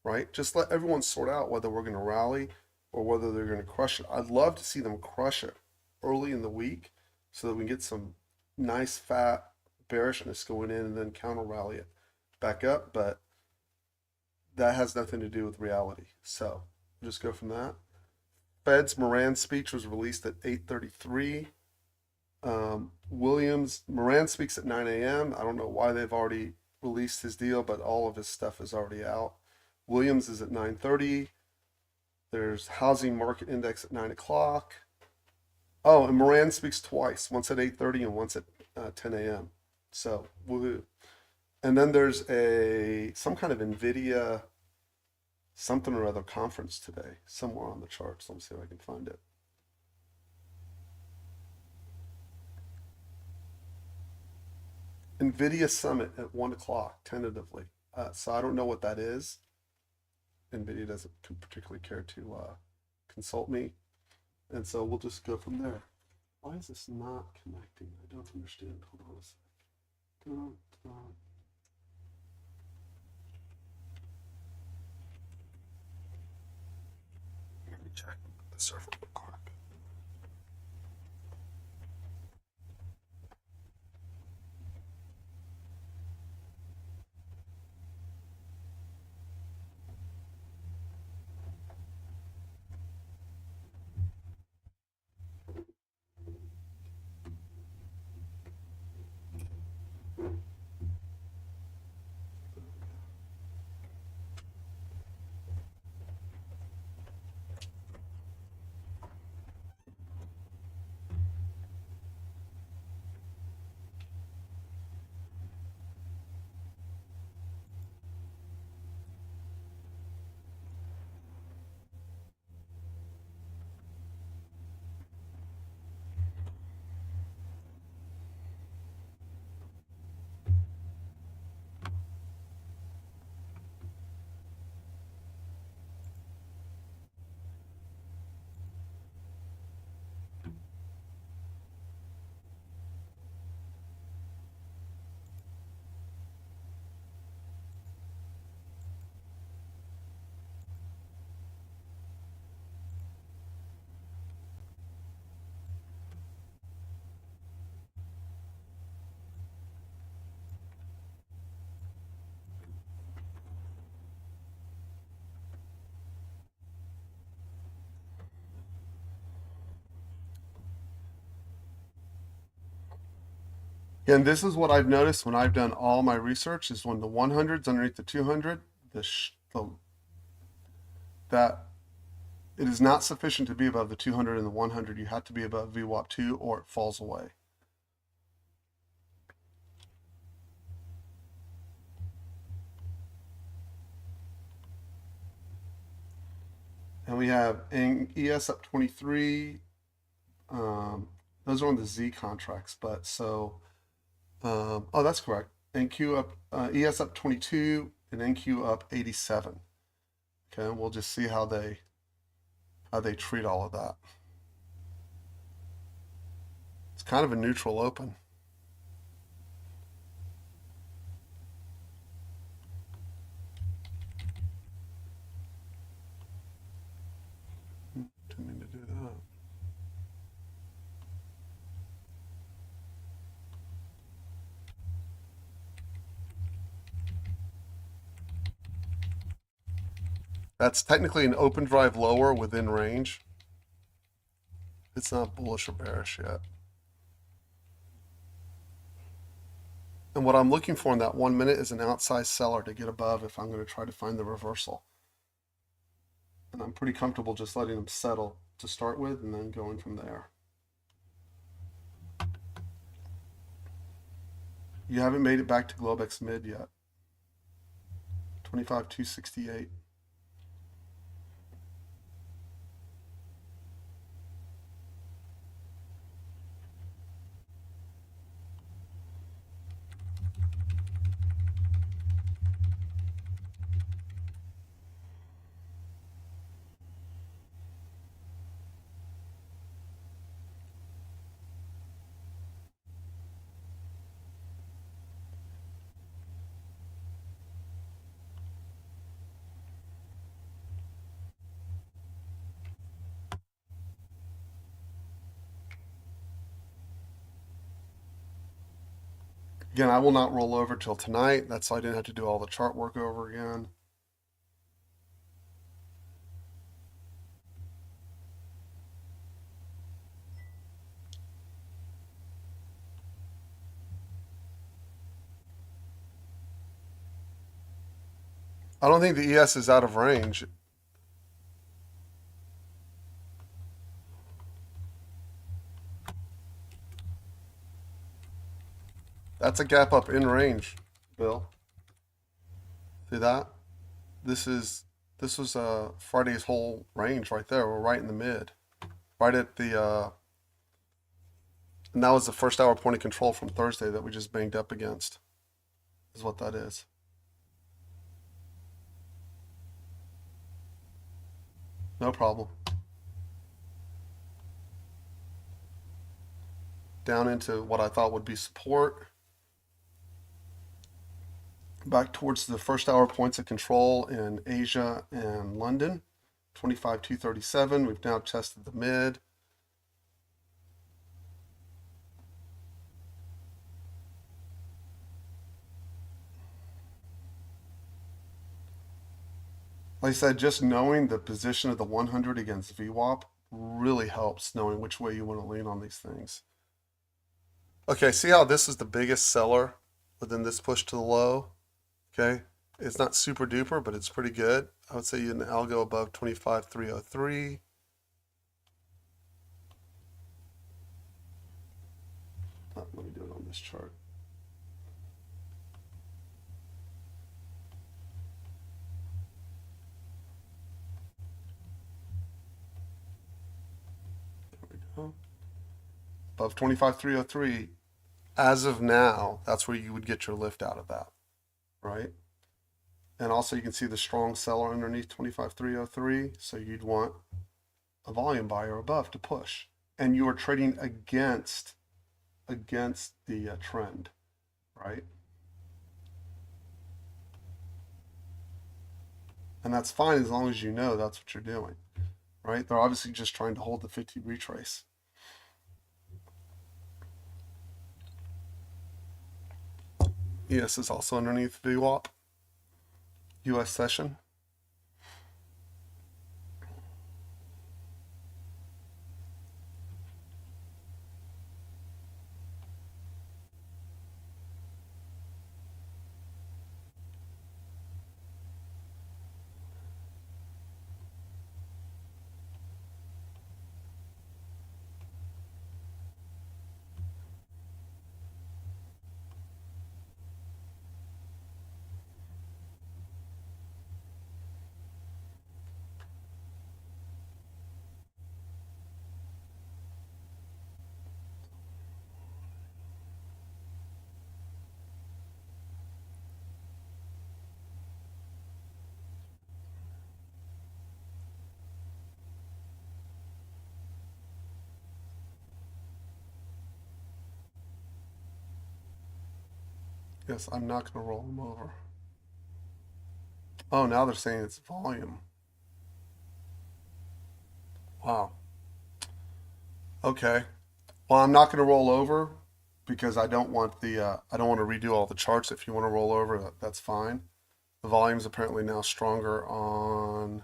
right? Just let everyone sort out whether we're going to rally or whether they're going to crush it. I'd love to see them crush it early in the week so that we can get some nice fat bearishness going in and then counter rally it back up. But that has nothing to do with reality. So we'll just go from that. Fed's Moran speech was released at 8:33. Moran speaks at 9 a.m. I don't know why they've already released his deal, but all of his stuff is already out. Williams is at 9:30. There's housing market index at 9 o'clock. Oh, and Moran speaks twice, once at 8:30 and once at 10 a.m. So, woohoo. And then there's some kind of NVIDIA something or other conference today, somewhere on the charts. Let me see if I can find it. NVIDIA Summit at 1 o'clock, tentatively. So I don't know what that is. NVIDIA doesn't particularly care to consult me. And so we'll just go from there. Why is this not connecting? I don't understand. Hold on a sec. Let me check the server real quick. And this is what I've noticed when I've done all my research is when the 100's underneath the 200, that it is not sufficient to be above the 200 and the 100. You have to be above VWAP 2 or it falls away. And we have ES up 23. Those are on the Z contracts, but so, oh, that's correct. NQ up, ES up 22 and NQ up 87. Okay, and we'll just see how they treat all of that. It's kind of a neutral open. Didn't mean to do that. That's technically an open drive lower within range. It's not bullish or bearish yet. And what I'm looking for in that 1 minute is an outsized seller to get above if I'm going to try to find the reversal. And I'm pretty comfortable just letting them settle to start with and then going from there. You haven't made it back to Globex mid yet. 25,268. Again, I will not roll over till tonight. That's why I didn't have to do all the chart work over again. I don't think the ES is out of range. That's a gap up in range, Bill. See that? This was Friday's whole range right there. We're right in the mid. Right at the and that was the first hour point of control from Thursday that we just banged up against. Is what that is. No problem. Down into what I thought would be support. Back towards the first hour points of control in Asia and London. 25,237. We've now tested the mid. Like I said, just knowing the position of the 100 against VWAP really helps knowing which way you want to lean on these things. Okay, see how this is the biggest seller within this push to the low? Okay, it's not super duper, but it's pretty good. I would say in the algo above 25,303. Let me do it on this chart. There we go. Above 25,303. As of now, that's where you would get your lift out of that, right? And also you can see the strong seller underneath 25,303. So you'd want a volume buyer above to push. And you are trading against the trend, right? And that's fine as long as you know that's what you're doing, right? They're obviously just trying to hold the 50 retrace. ES is also underneath VWAP. US session. Yes, I'm not going to roll them over. Oh, now they're saying it's volume. Wow. Okay. Well, I'm not going to roll over because I don't want I don't want to redo all the charts. If you want to roll over, that's fine. The volume's apparently now stronger on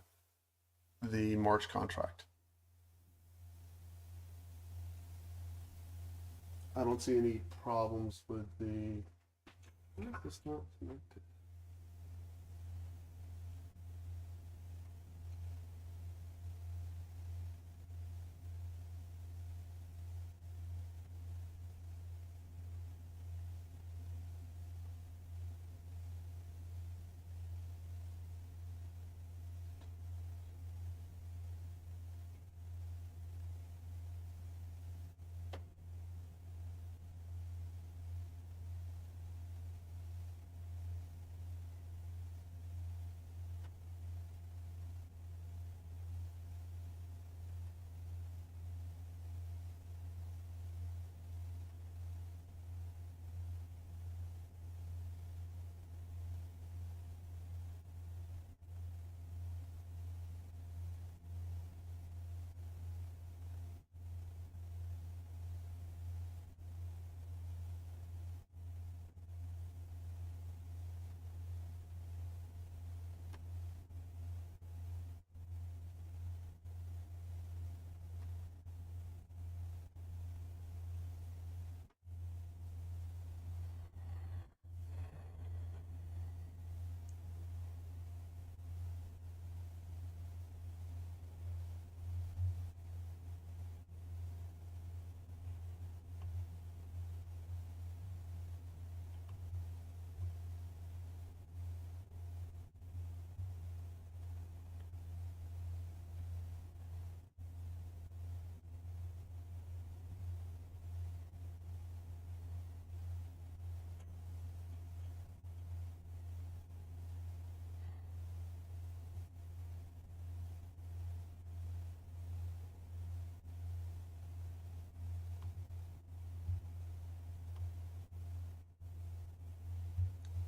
the March contract. I don't see any problems with the. Why is this not connected?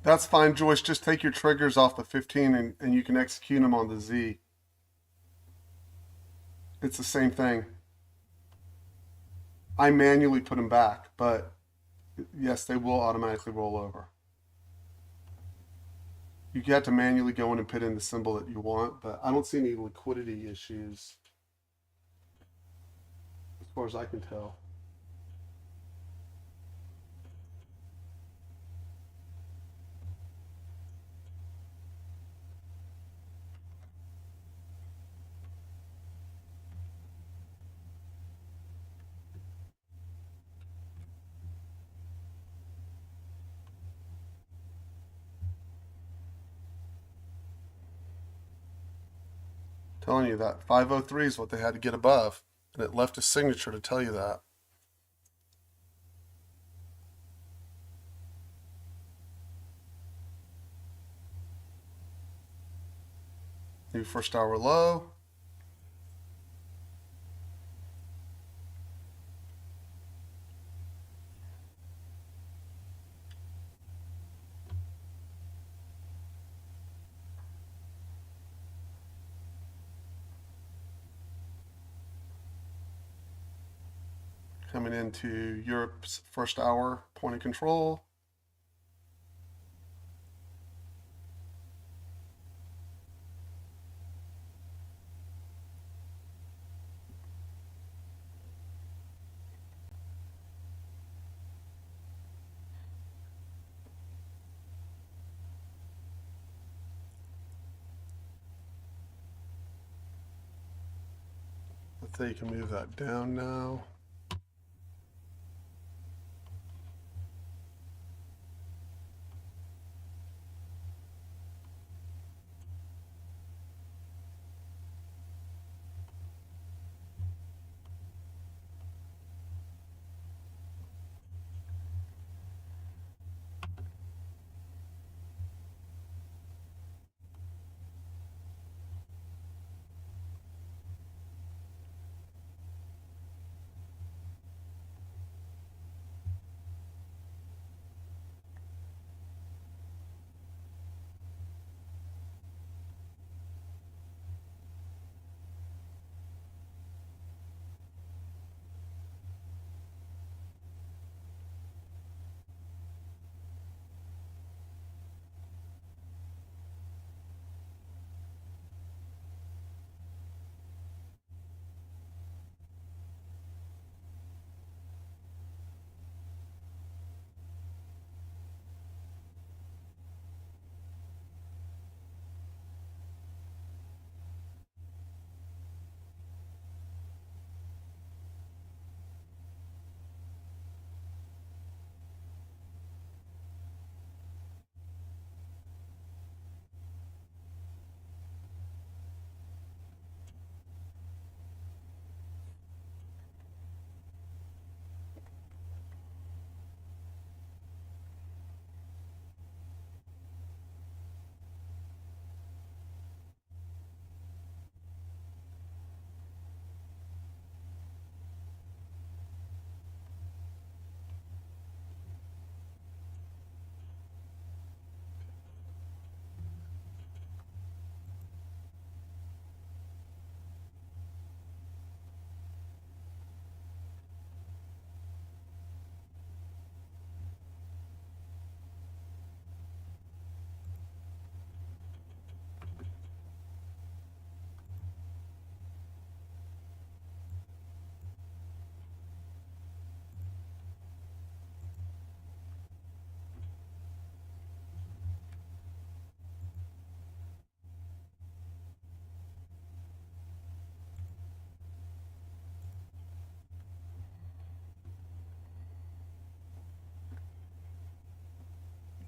That's fine, Joyce. Just take your triggers off the 15 and you can execute them on the Z. It's the same thing. I manually put them back, but yes, they will automatically roll over. You have to manually go in and put in the symbol that you want, but I don't see any liquidity issues as far as I can tell. Telling you that 503 is what they had to get above, and it left a signature to tell you that. New first hour low. Coming into Europe's first hour point of control. Let's say you can move that down now.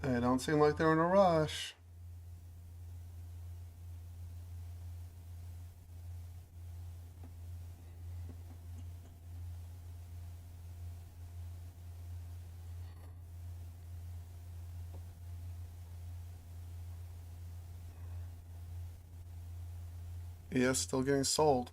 They don't seem like they're in a rush. ES still getting sold.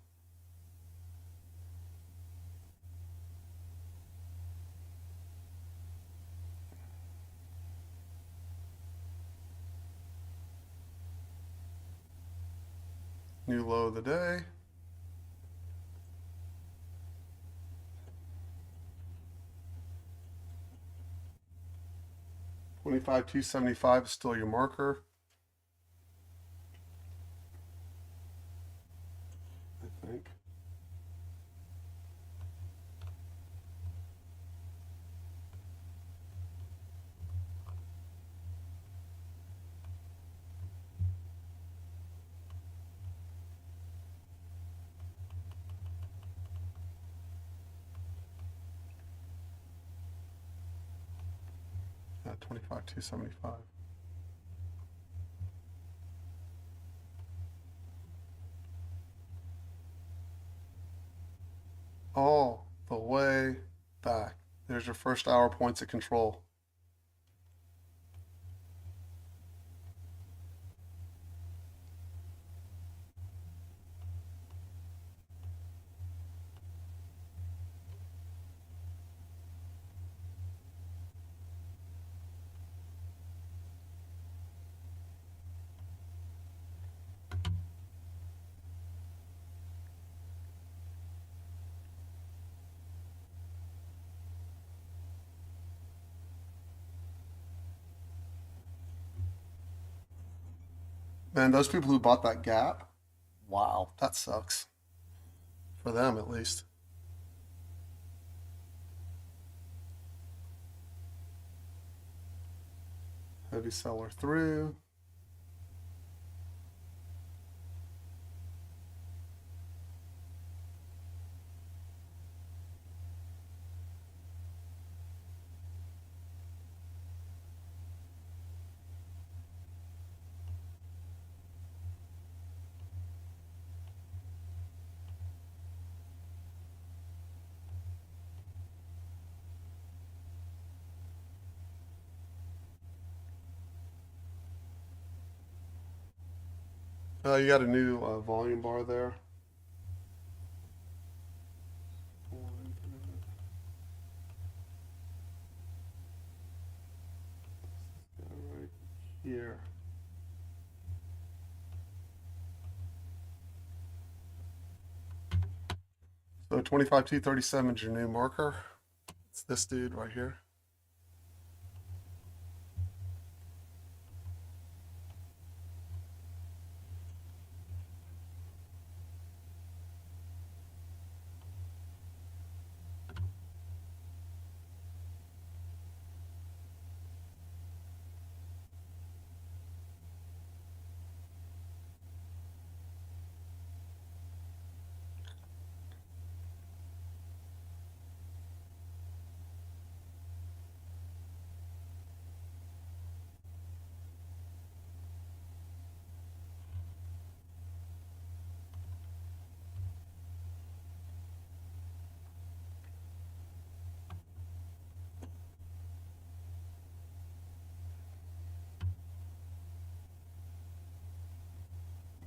New low of the day. $25,275 is still your marker. I think. Yeah, 25,275. All the way back. There's your first hour points of control. Man, those people who bought that gap, wow, that sucks. For them, at least. Heavy seller through. You got a new volume bar there. Right here. So 25,237 is your new marker. It's this dude right here.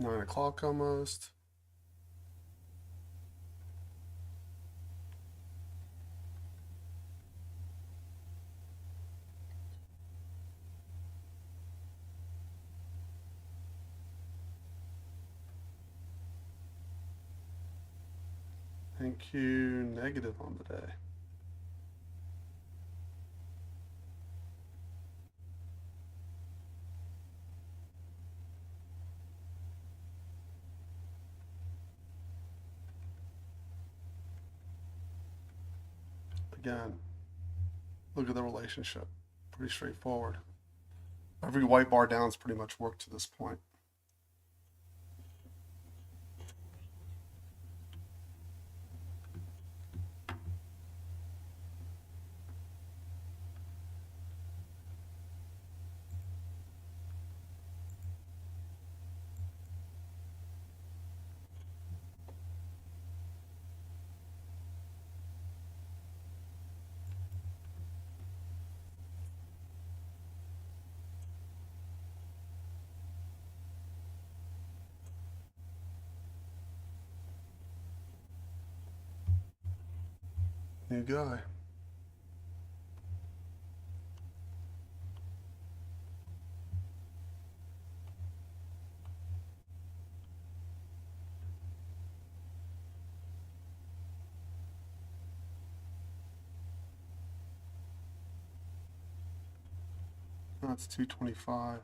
Nine o'clock almost. Thank you. Negative on the day. Again, look at the relationship. Pretty straightforward. Every white bar down's pretty much worked to this point. New guy. That's 225.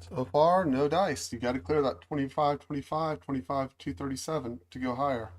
So far, no dice. You got to clear that 25, 25, 25, 237 to go higher.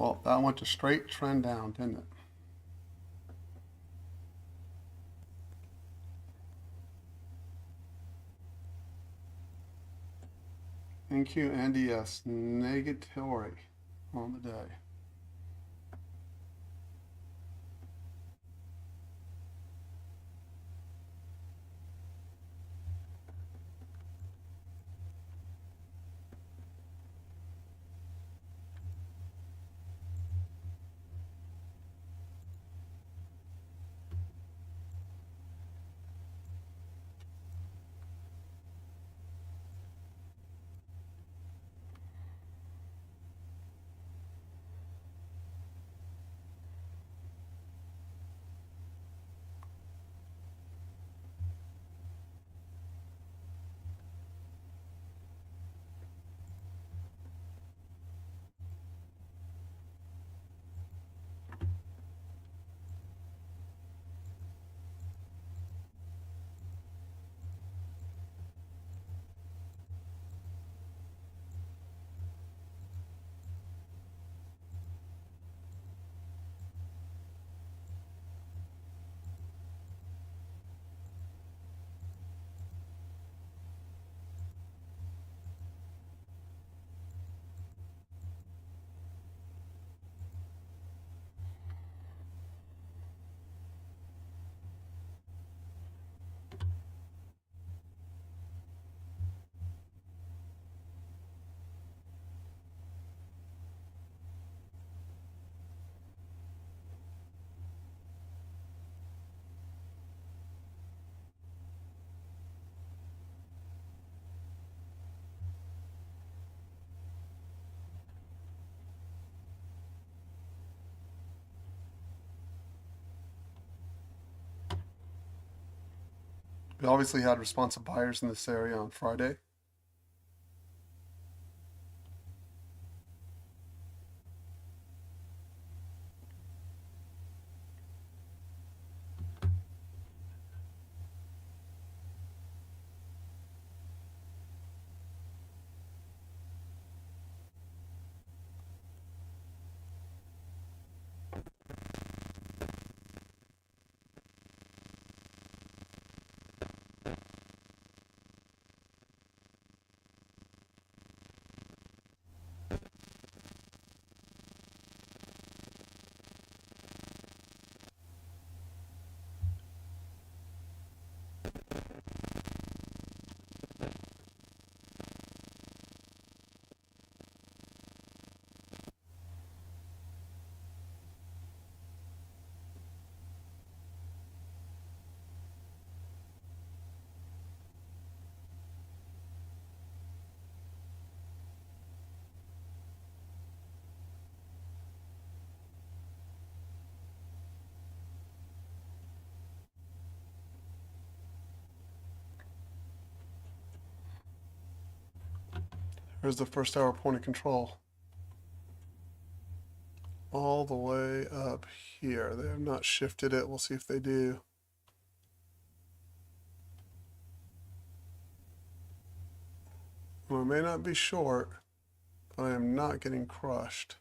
Well, that went a straight trend down, didn't it? NQ and DS negatory on the day. We obviously had responsive buyers in this area on Friday. Here's the first hour point of control. All the way up here. They have not shifted it. We'll see if they do. Well, I may not be short, but I am not getting crushed.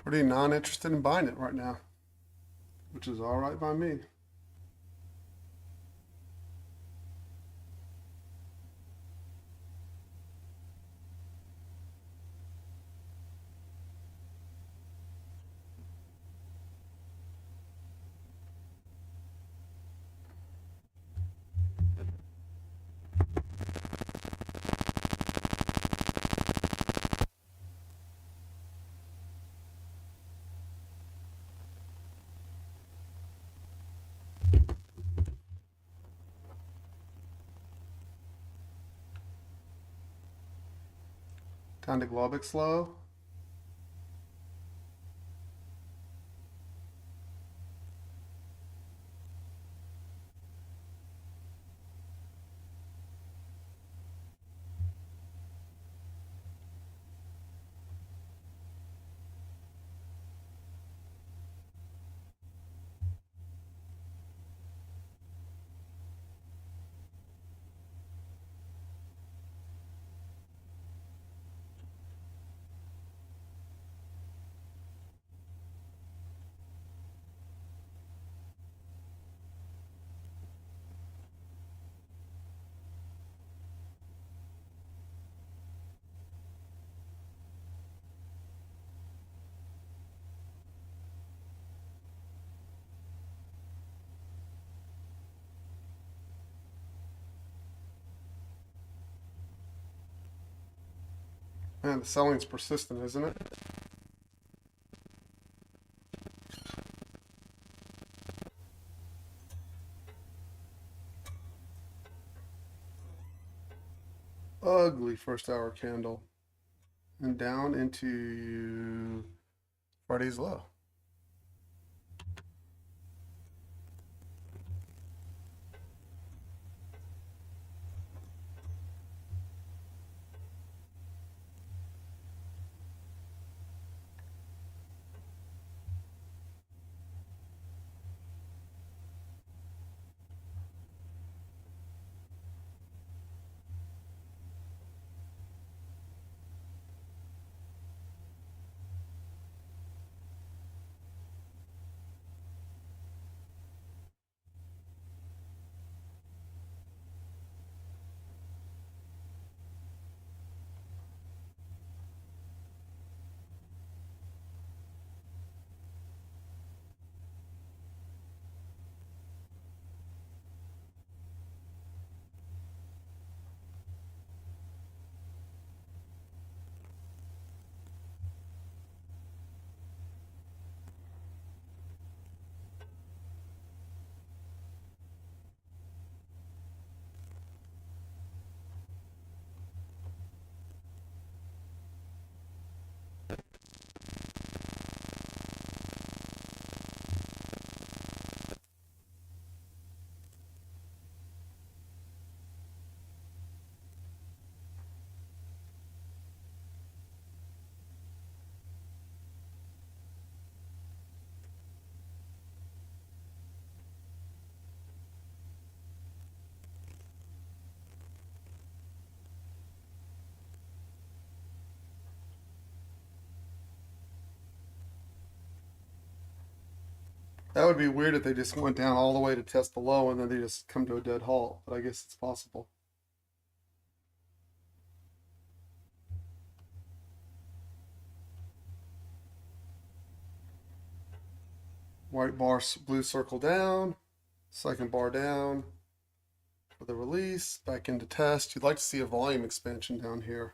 Pretty non-interested in buying it right now, which is all right by me. Down to Globex slow. Man, the selling's persistent, isn't it? Ugly first hour candle. And down into Friday's low. That would be weird if they just went down all the way to test the low and then they just come to a dead halt, but I guess it's possible. White bar, blue circle down, second bar down for the release, back into test. You'd like to see a volume expansion down here.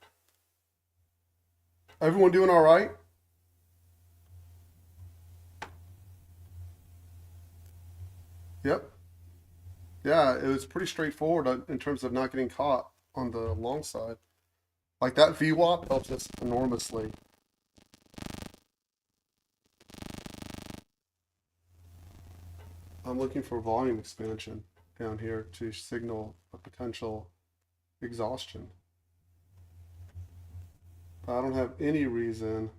Everyone doing all right? Yep. Yeah, it was pretty straightforward in terms of not getting caught on the long side. Like that VWAP helps us enormously. I'm looking for volume expansion down here to signal a potential exhaustion. But I don't have any reason.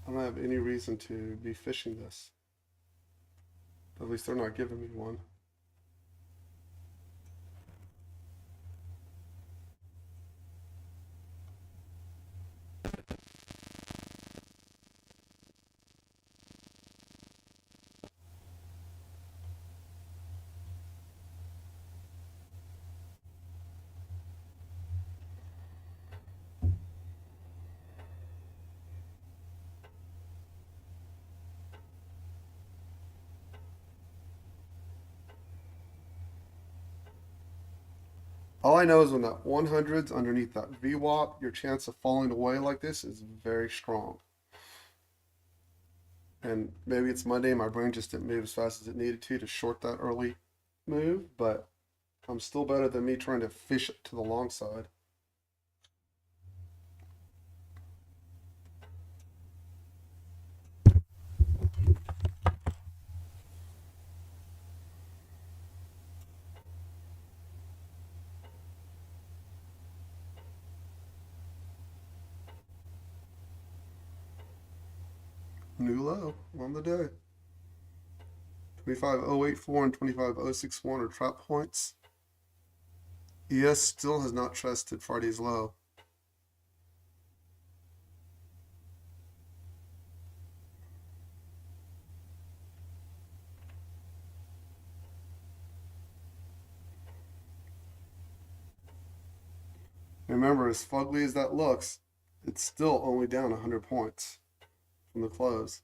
I don't have any reason to be fishing this. At least they're not giving me one. All I know is when that 100's underneath that VWAP, your chance of falling away like this is very strong. And maybe it's Monday, my brain just didn't move as fast as it needed to short that early move, but I'm still better than me trying to fish it to the long side. New low on the day. 25,084 and 25,061 are trap points. ES still has not tested Friday's low. Remember, as fugly as that looks, it's still only down 100 points from the close.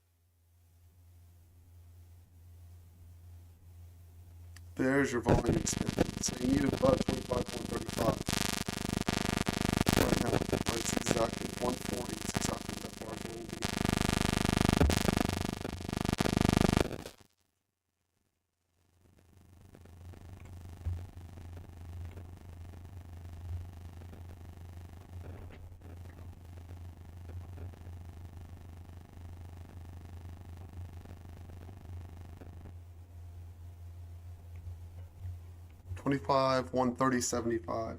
There's your volume extension. So you need about 25.35. Right now, it's exactly 140. It's exactly that bar going to be. 25, 130, 75.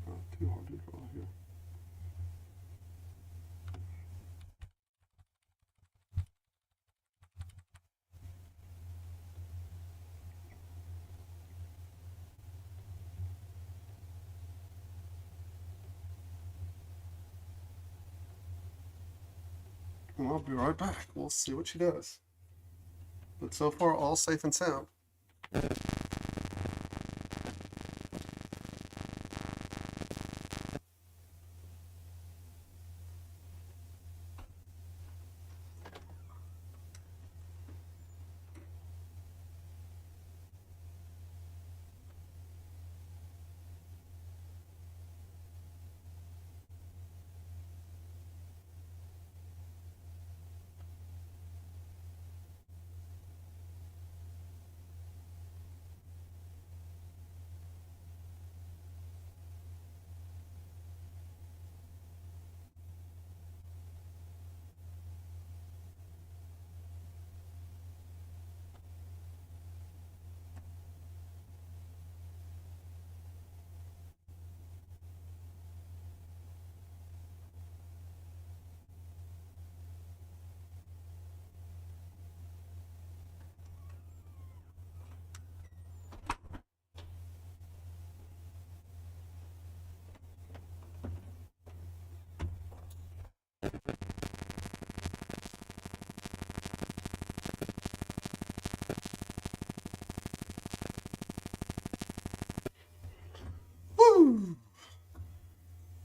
Not too hard to draw here. And I'll be right back. We'll see what she does. But so far, all safe and sound.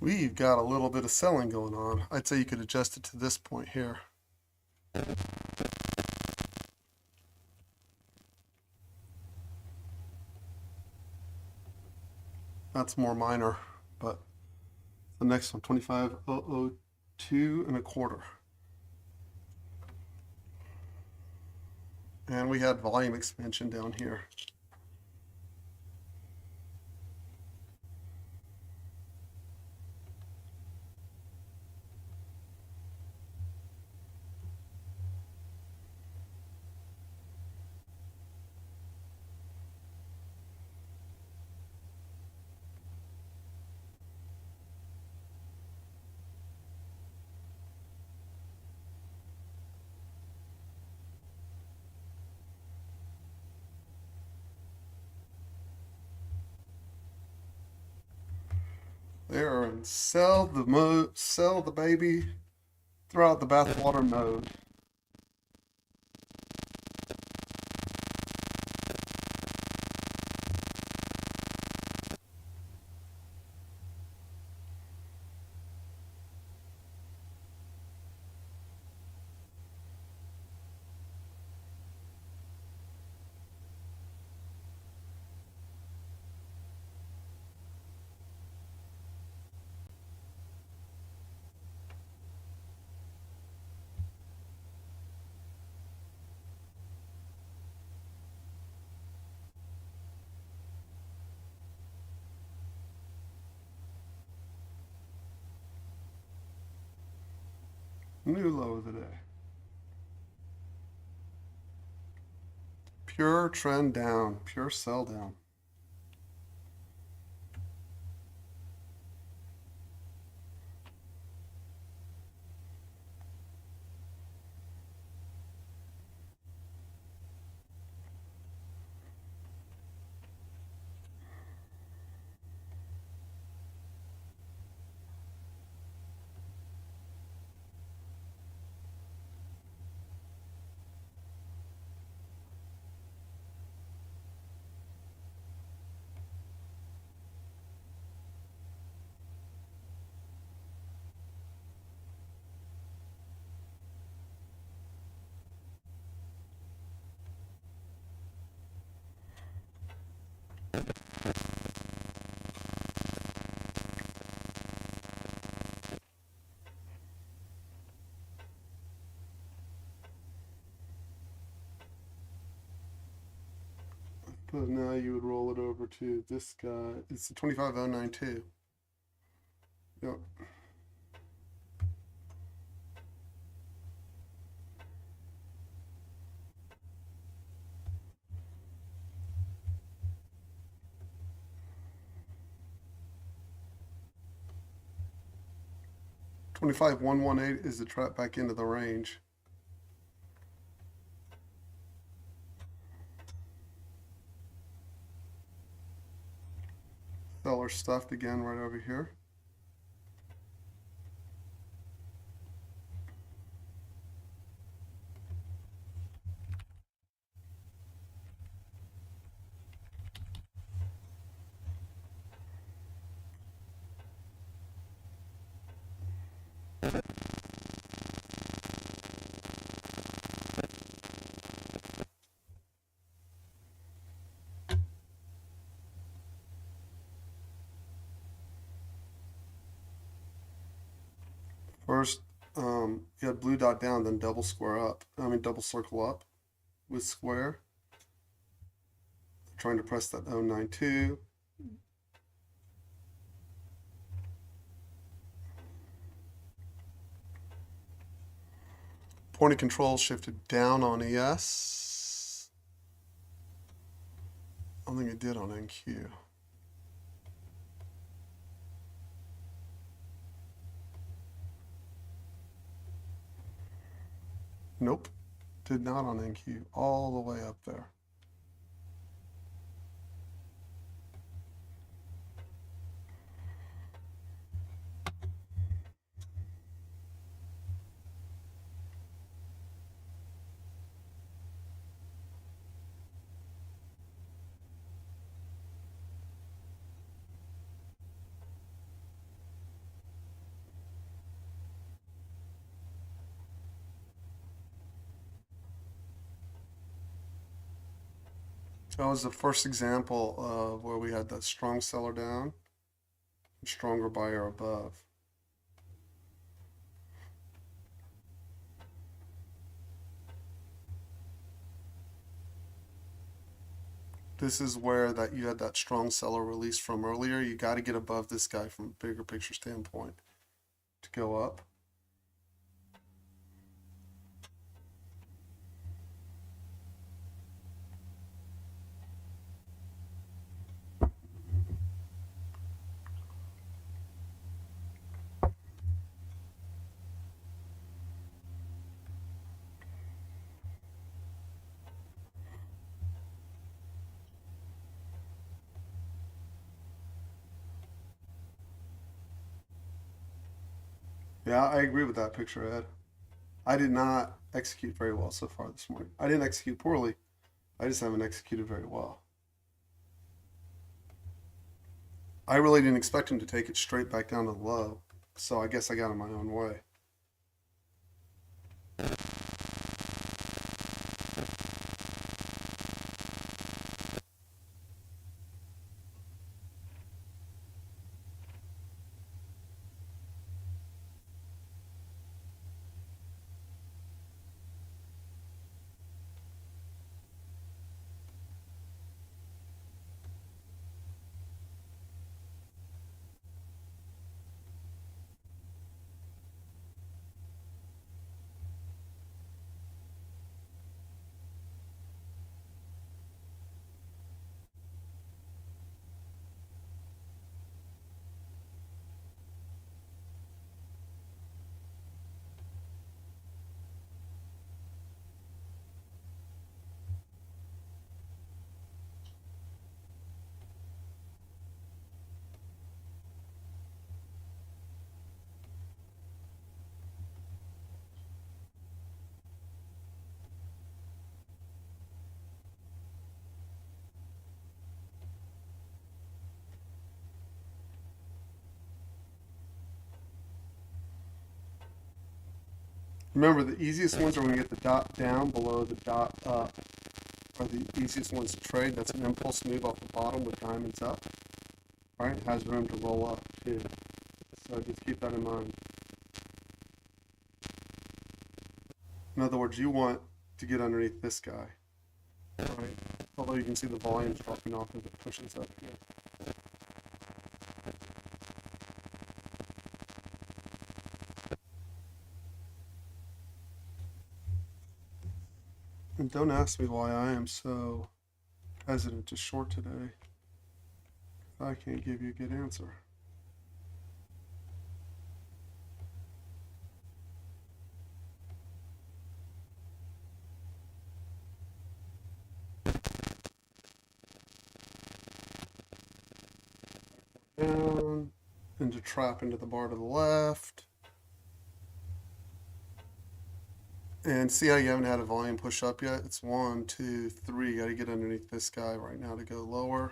we've got a little bit of selling going on. I'd say you could adjust it to this point here. That's more minor, but the next one, 25,002 and a quarter. And we had volume expansion down here. They're in sell the mode, sell the baby, throw out the bathwater mode. New low of the day. Pure trend down, pure sell down. But now you would roll it over to this guy. It's the 25092. Yep. $25,118 is the trap back into the range. Seller stuffed again right over here. First, you had blue dot down, then double square up. Double circle up with square. Trying to press that 092. Point of control shifted down on ES. I don't think it did on NQ. Nope, did not on NQ, all the way up there. That was the first example of where we had that strong seller down and stronger buyer above. This is where that you had that strong seller release from earlier. You got to get above this guy from a bigger picture standpoint to go up. Yeah, I agree with that picture, Ed. I did not execute very well so far this morning. I didn't execute poorly. I just haven't executed very well. I really didn't expect him to take it straight back down to the low, so I guess I got in my own way. Remember, the easiest ones are when we get the dot down below the dot up are the easiest ones to trade. That's an impulse move off the bottom with diamonds up. All right, it has room to roll up too. So just keep that in mind. In other words, you want to get underneath this guy. Right. Although you can see the volume's dropping off as it pushes up here. And don't ask me why I am so hesitant to short today. I can't give you a good answer. Down, into trap into the bar to the left. And see how you haven't had a volume push up yet? It's 1, 2, 3. Got to get underneath this guy right now to go lower.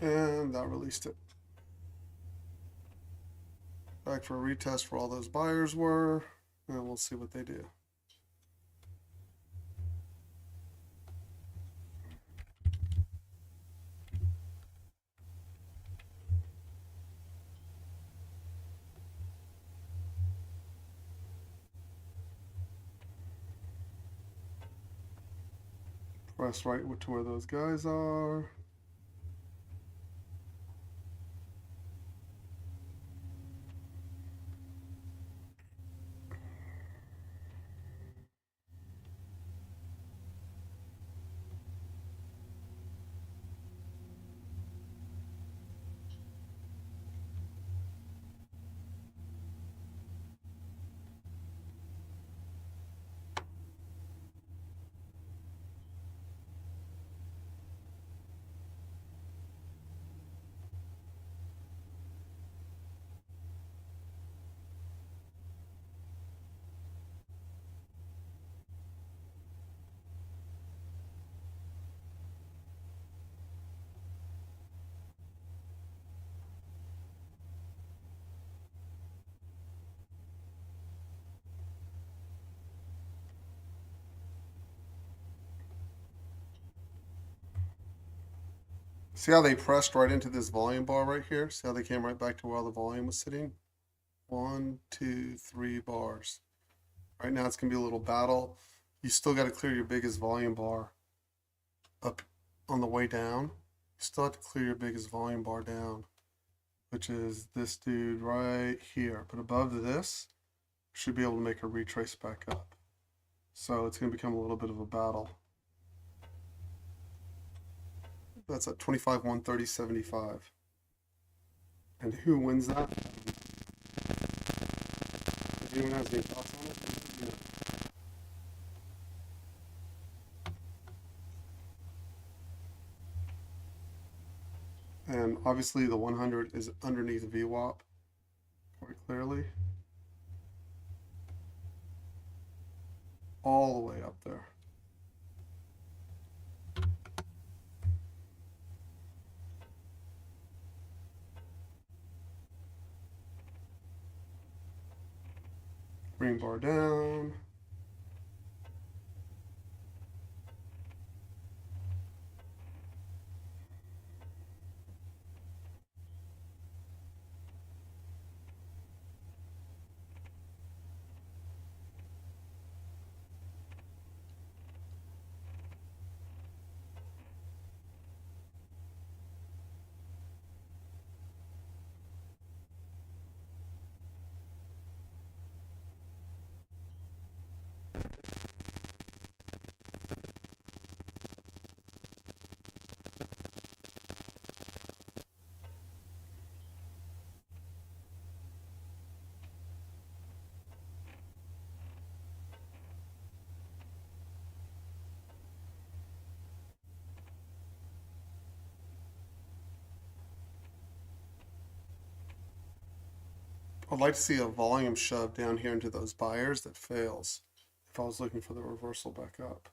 And that released it. Back for a retest where all those buyers were, and we'll see what they do. Press right to where those guys are. See how they pressed right into this volume bar right here? See how they came right back to where the volume was sitting? 1, 2, 3 bars. Right now it's going to be a little battle. You still got to clear your biggest volume bar up on the way down. You still have to clear your biggest volume bar down, which is this dude right here. But above this, you should be able to make a retrace back up. So it's going to become a little bit of a battle. That's at 25, 130, 75. And who wins that? If anyone has any thoughts on it? And obviously the 100 is underneath VWAP quite clearly. All the way up there. Green bar down. I'd like to see a volume shove down here into those buyers that fails if I was looking for the reversal back up.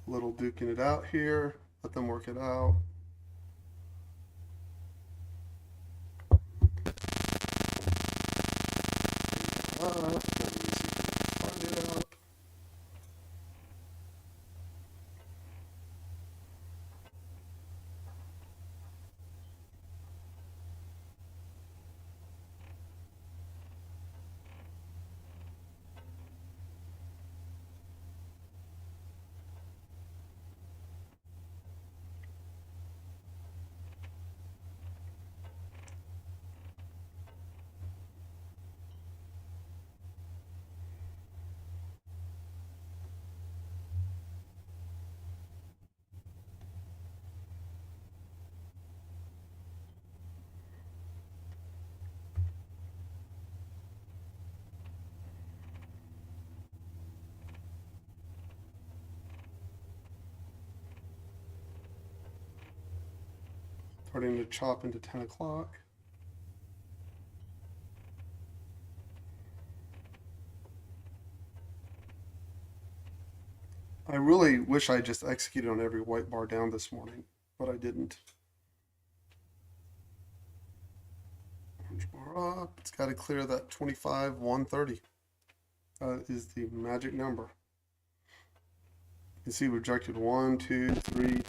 A little duking it out here. Let them work it out. Find it out. Starting to chop into 10 o'clock. I really wish I just executed on every white bar down this morning, but I didn't. Orange bar up. It's got to clear that 25, 130. That is the magic number. You can see we rejected 1, 2, 3 times.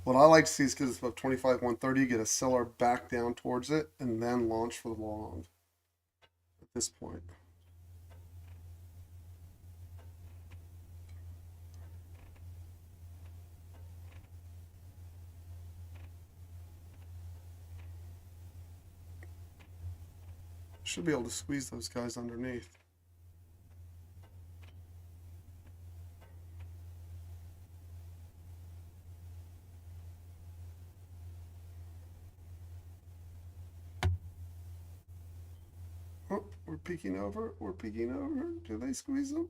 What I like to see is because it's above 25, 130, get a seller back down towards it and then launch for the long at this point. Should be able to squeeze those guys underneath. Oh, we're peeking over. We're peeking over. Do they squeeze them?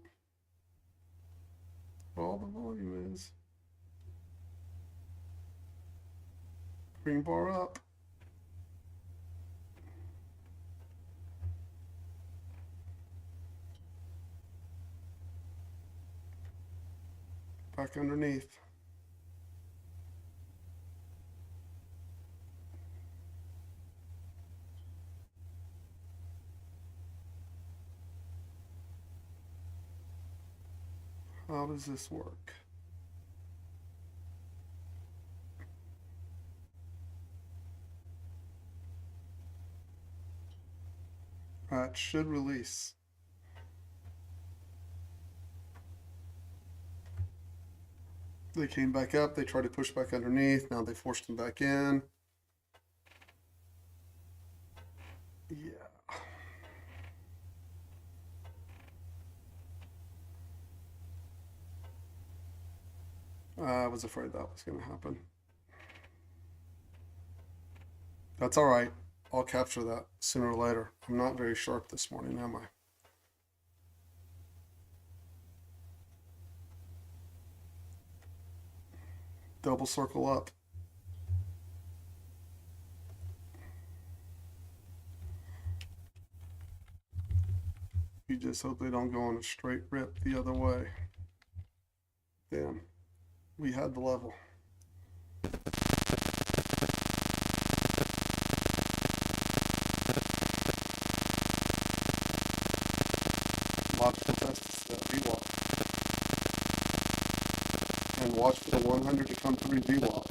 All the volume is. Green bar up. Back underneath. How does this work? That should release. They came back up. They tried to push back underneath. Now they forced them back in. Yeah. I was afraid that was going to happen. That's all right. I'll capture that sooner or later. I'm not very sharp this morning, am I? Double circle up. You just hope they don't go on a straight rip the other way. Damn, we had the level. Watch the test VWAP. And watch for the 100 to come through VWAP.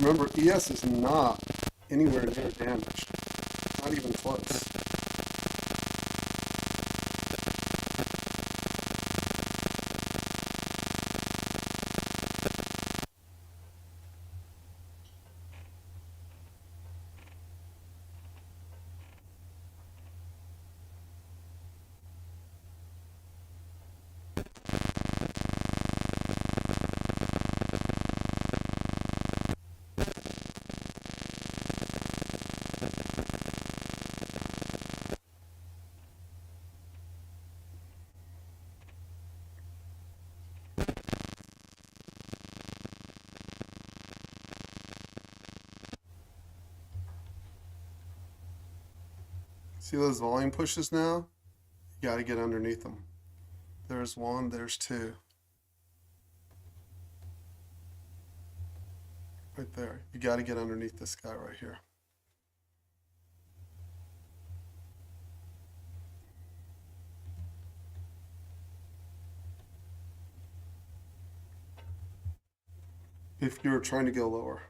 Remember, ES is not anywhere near damaged. Not even close. See those volume pushes now? You got to get underneath them. There's one, there's two. Right there. You got to get underneath this guy right here. If you're trying to go lower.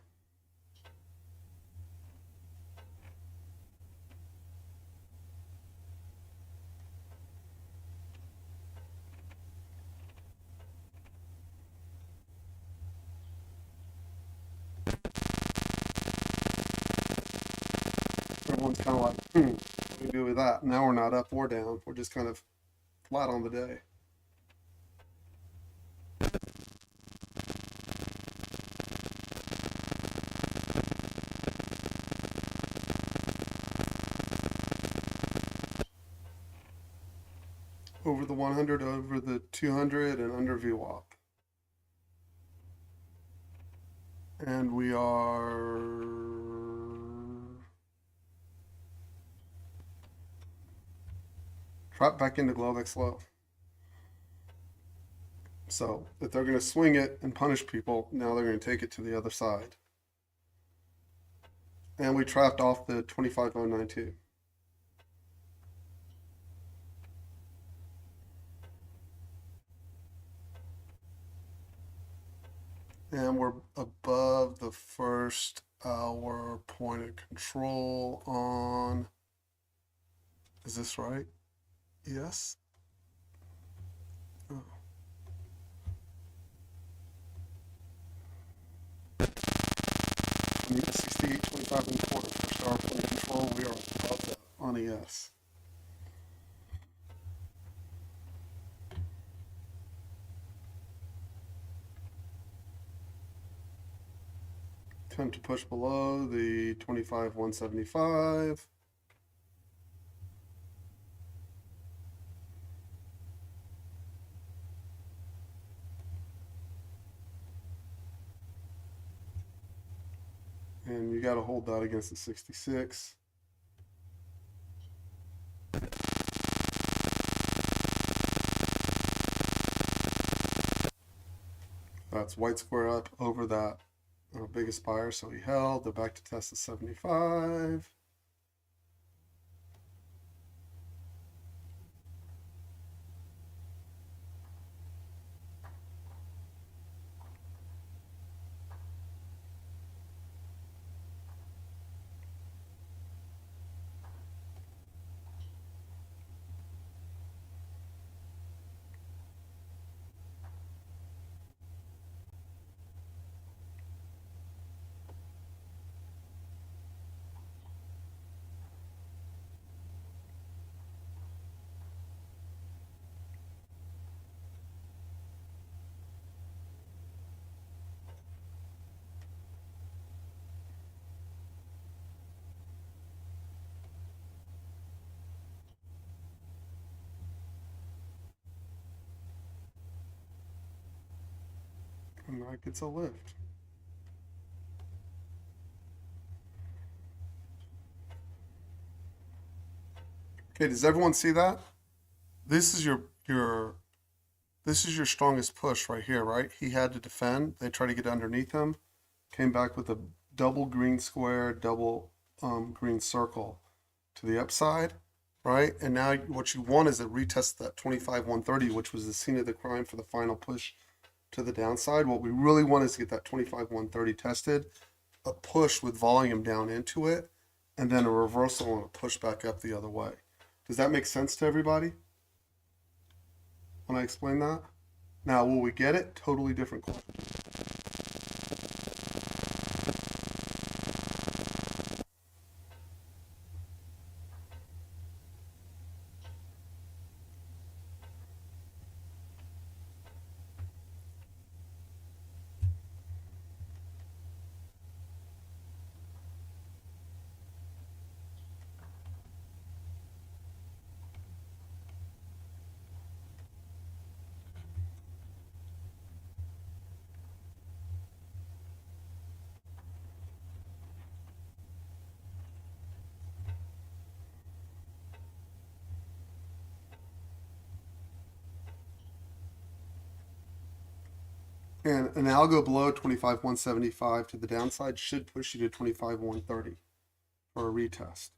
Everyone's kind of like, what do we do with that? Now we're not up or down. We're just kind of flat on the day. Over the 100, over the 200, and under VWAP. And we are dropped back into Globex low. So if they're going to swing it and punish people, now they're going to take it to the other side. And we trapped off the 25092. And we're above the first hour point of control on, is this right? Yes. Oh. I need a 68.25 and a quarter, first hour point of control. we are above that on ES. Attempt to push below the 25,175. And you got to hold that against the 66. That's white square up over that biggest buyer, so he held. They're back to test the 75. And that gets a lift. Okay, does everyone see that? This is your this is your strongest push right here, right? He had to defend. They tried to get underneath him. Came back with a double green square, double green circle to the upside, right? And now what you want is to retest that 25,130, which was the scene of the crime for the final push to the downside. What we really want is to get that 25,130 tested, a push with volume down into it, and then a reversal and a push back up the other way. Does that make sense to everybody when I explain that? Now, will we get it? Totally different question. And an algo below 25,175 to the downside should push you to 25,130 for a retest.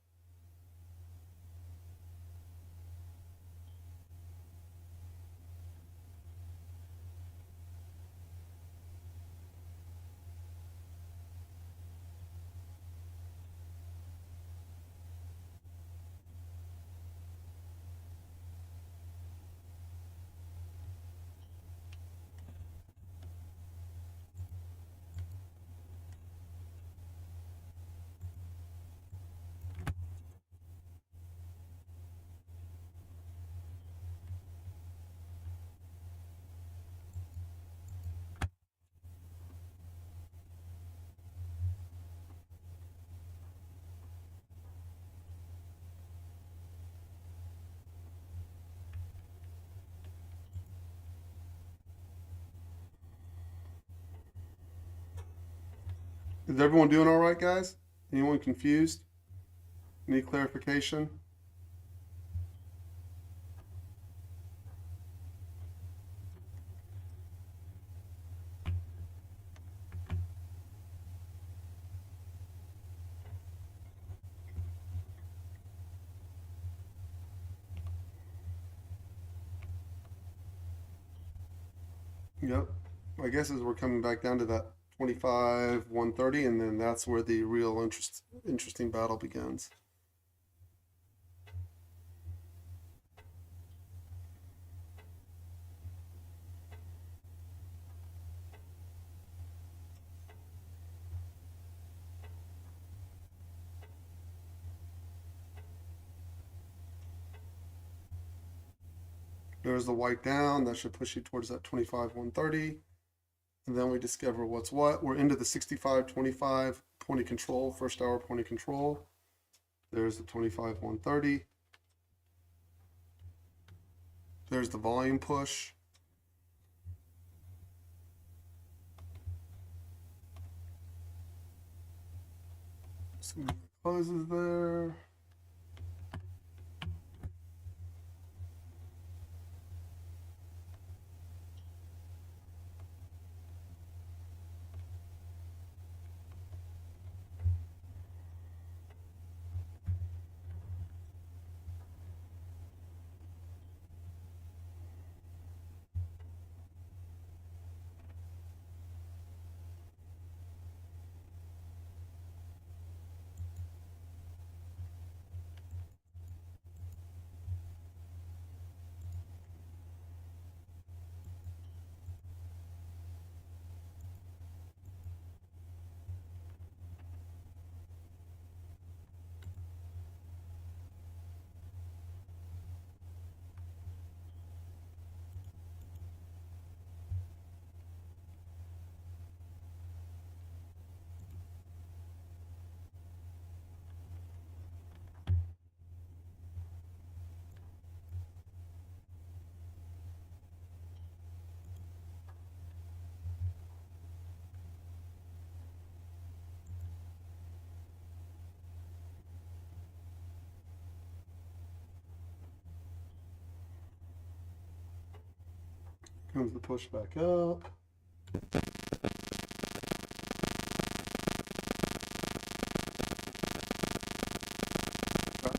Is everyone doing all right, guys? Anyone confused? Any clarification? Yep. I guess as we're coming back down to that 25,130, and then that's where the real interesting battle begins. There's the white down. That should push you towards that 25-130. And then we discover what's what. We're into the 65-25 point of control, first hour point of control. There's the 25-130. There's the volume push. Some closes there. Comes the push back up.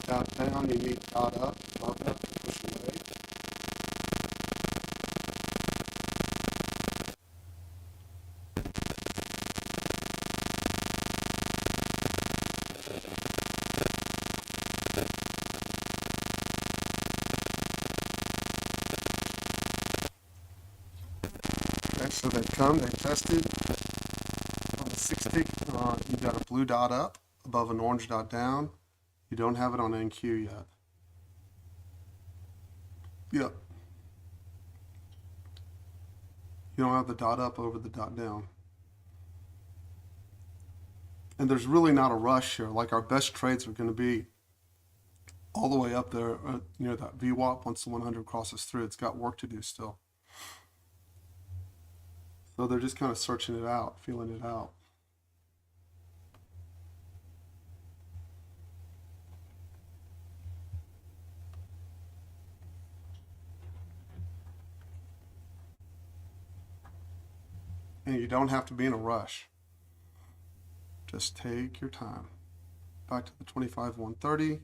Dot down, you need dot up to push away. Okay, so they come, they tested on the 6 tick. You got a blue dot up above an orange dot down. You don't have it on NQ yet. Yep. You don't have the dot up over the dot down. And there's really not a rush here. Like our best trades are going to be all the way up there near that VWAP once the 100 crosses through. It's got work to do still. So they're just kind of searching it out, feeling it out. And you don't have to be in a rush. Just take your time. Back to the 25-130.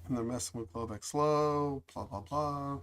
And they're messing with Globex slow, blah, blah, blah.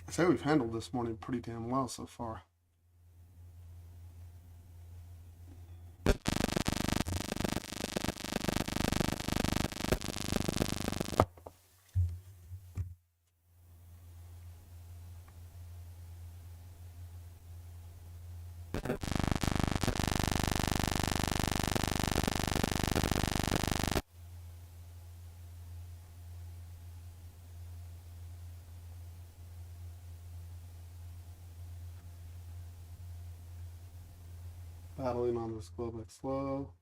I say we've handled this morning pretty damn well so far. Battling on this Globex slow.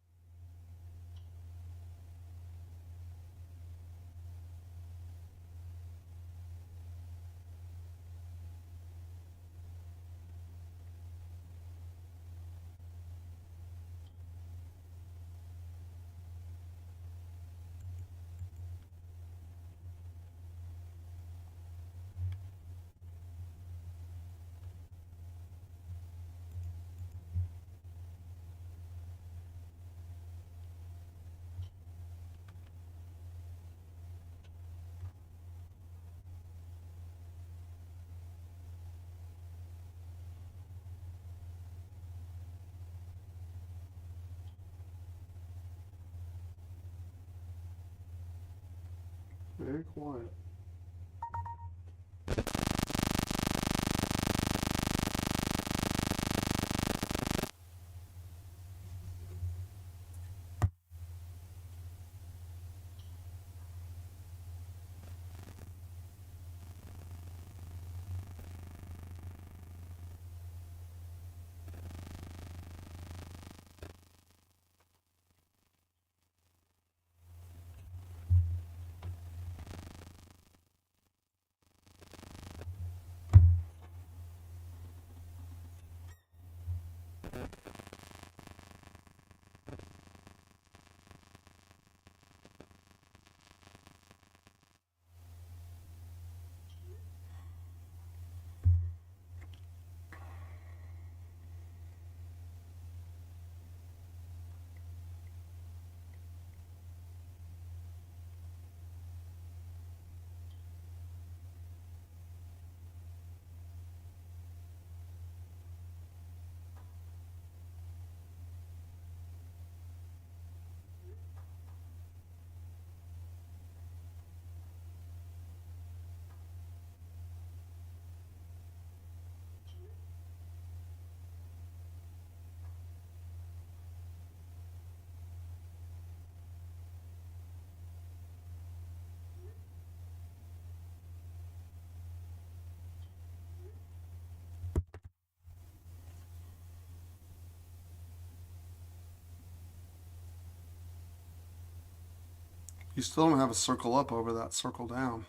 very quiet. You still don't have a circle up over that circle down.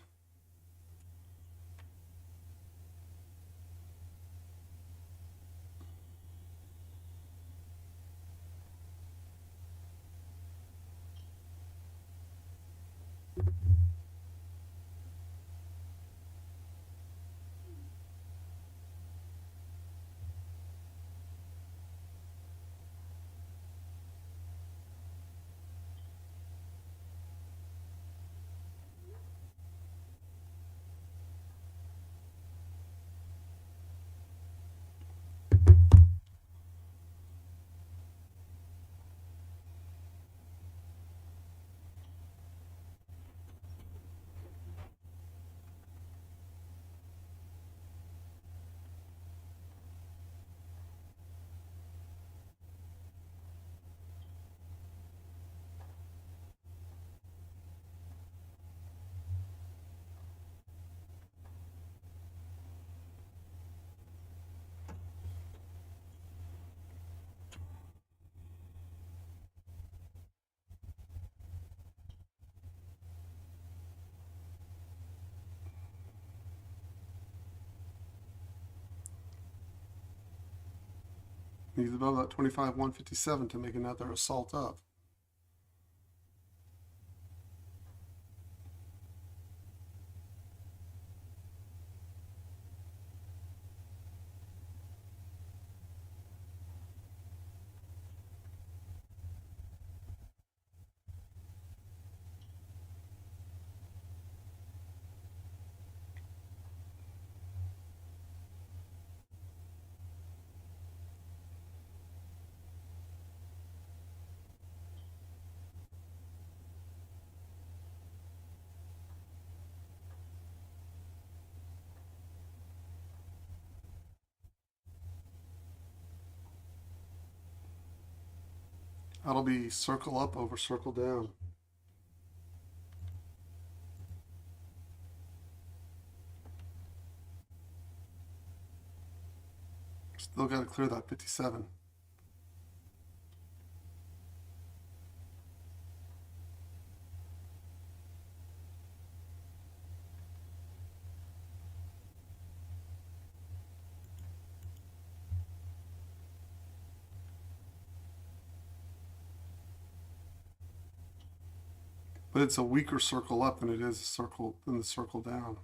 He's above that 25,157 to make another assault up. That'll be circle up over circle down. Still got to clear that 57. But it's a weaker circle up than it is the circle down.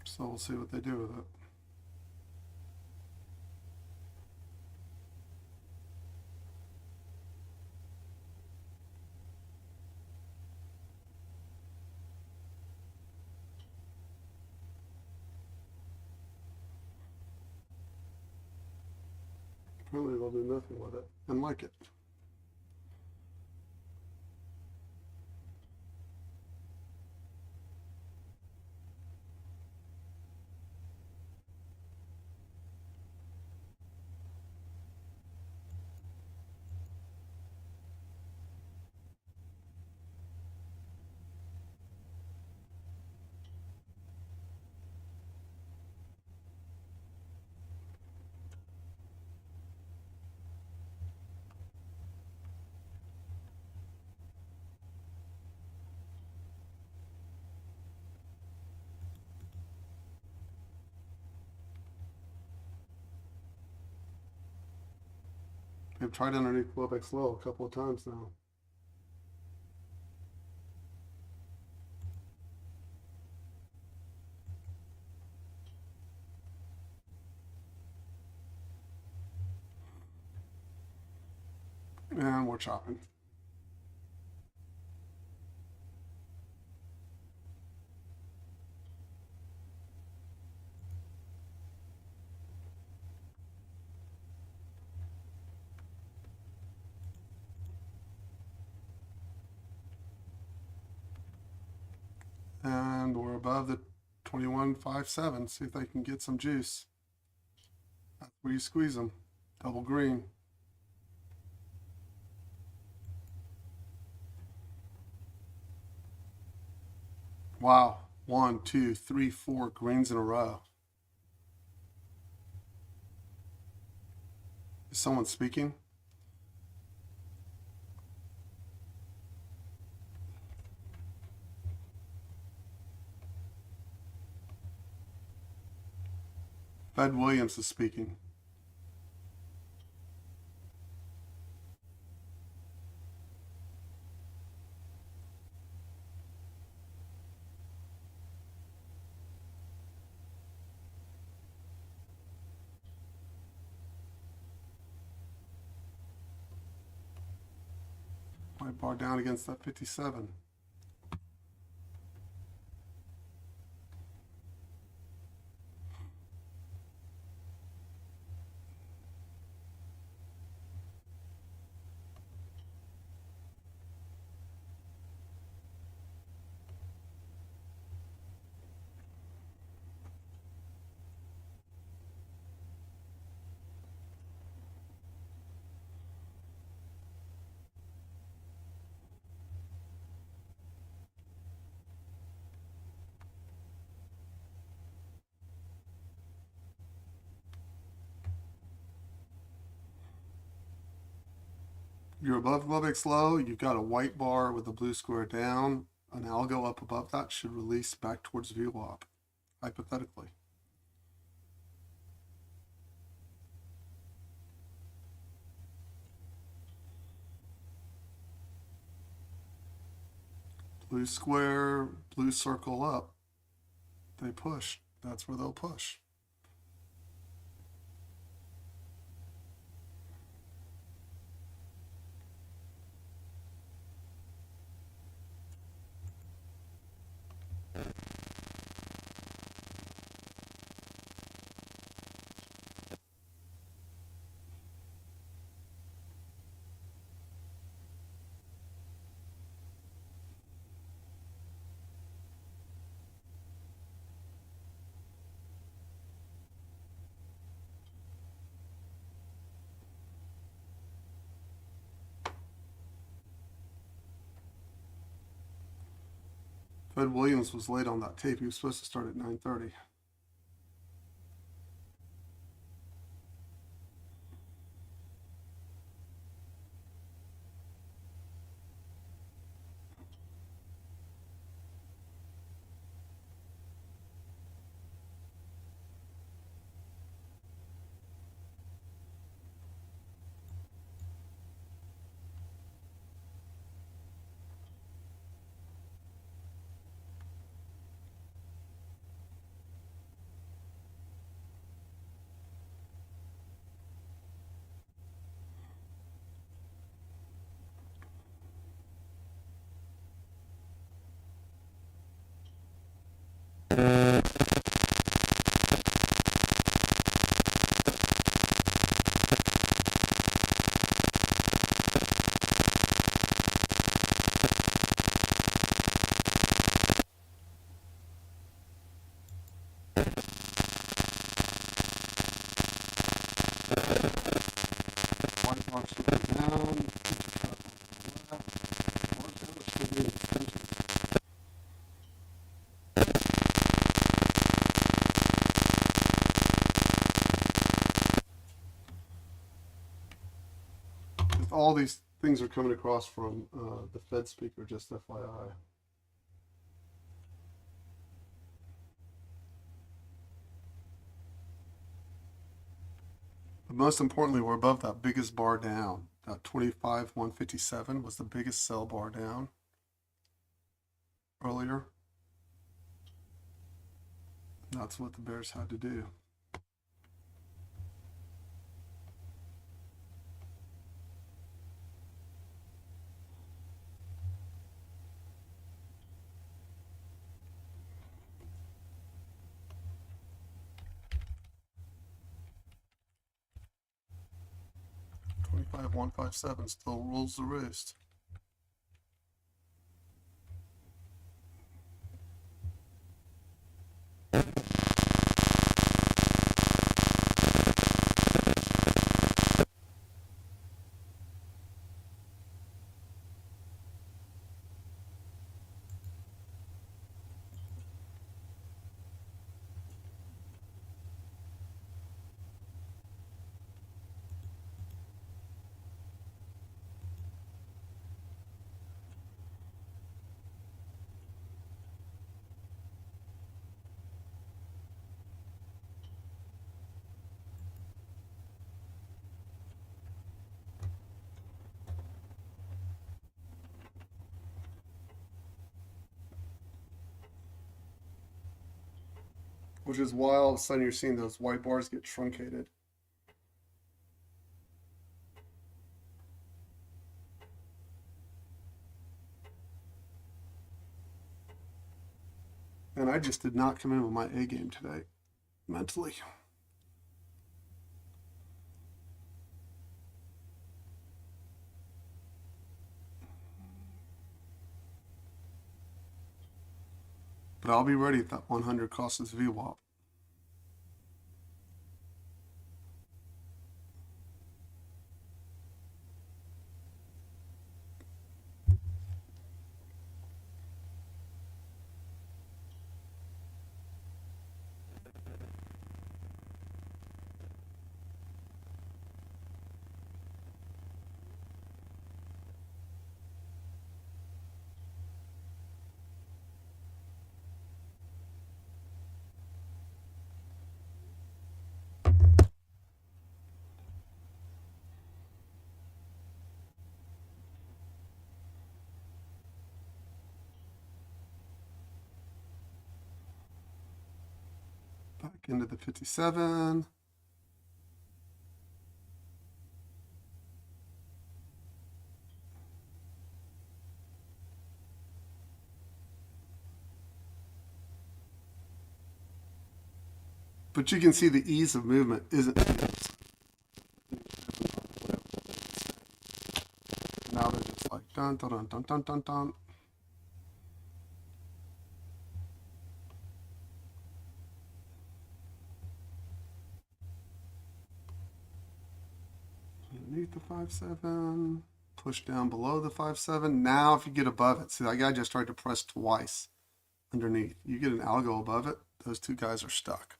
So we'll see what they do with it. Apparently they'll do nothing with it and like it. They've tried underneath Lobeck's low a couple of times now. And we're chopping. And we're above the 21.57. See if they can get some juice. That's where you squeeze them. Double green. Wow. 1, 2, 3, 4 greens in a row. Is someone speaking? Fed Williams is speaking. White bar down against that 57. You're above Lobeck's low. You've got a white bar with a blue square down. An algo up above that should release back towards VWAP, hypothetically. Blue square, blue circle up. They push. That's where they'll push. Fed Williams was late on that tape. He was supposed to start at 9:30. all these things are coming across from the Fed speaker, just FYI. But most importantly, we're above that biggest bar down. That 25,157 was the biggest sell bar down earlier. And that's what the bears had to do. Five one five seven still rules the roost. Which is why all of a sudden you're seeing those white bars get truncated. And I just did not come in with my A game today, mentally. But I'll be ready if that 100 crosses VWAP. Back into the 57. But you can see the ease of movement isn't. Now they're just like dun dun dun dun dun dun dun. Underneath the 5.7, push down below the 5.7. Now if you get above it, see that guy just tried to press twice underneath. You get an algo above it, those two guys are stuck.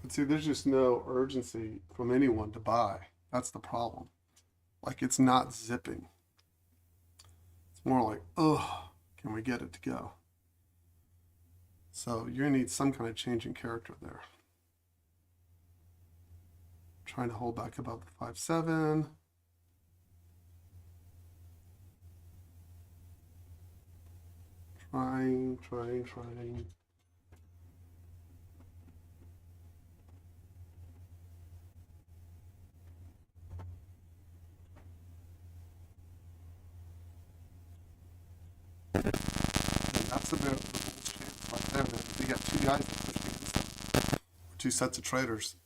But see, there's just no urgency from anyone to buy. That's the problem. Like it's not zipping. It's more like, oh, can we get it to go? So you're gonna need some kind of change in character there. Trying to hold back above the 5.7. Trying. that's the bullshit right there, man. They got two guys that push against them. Two sets of traders.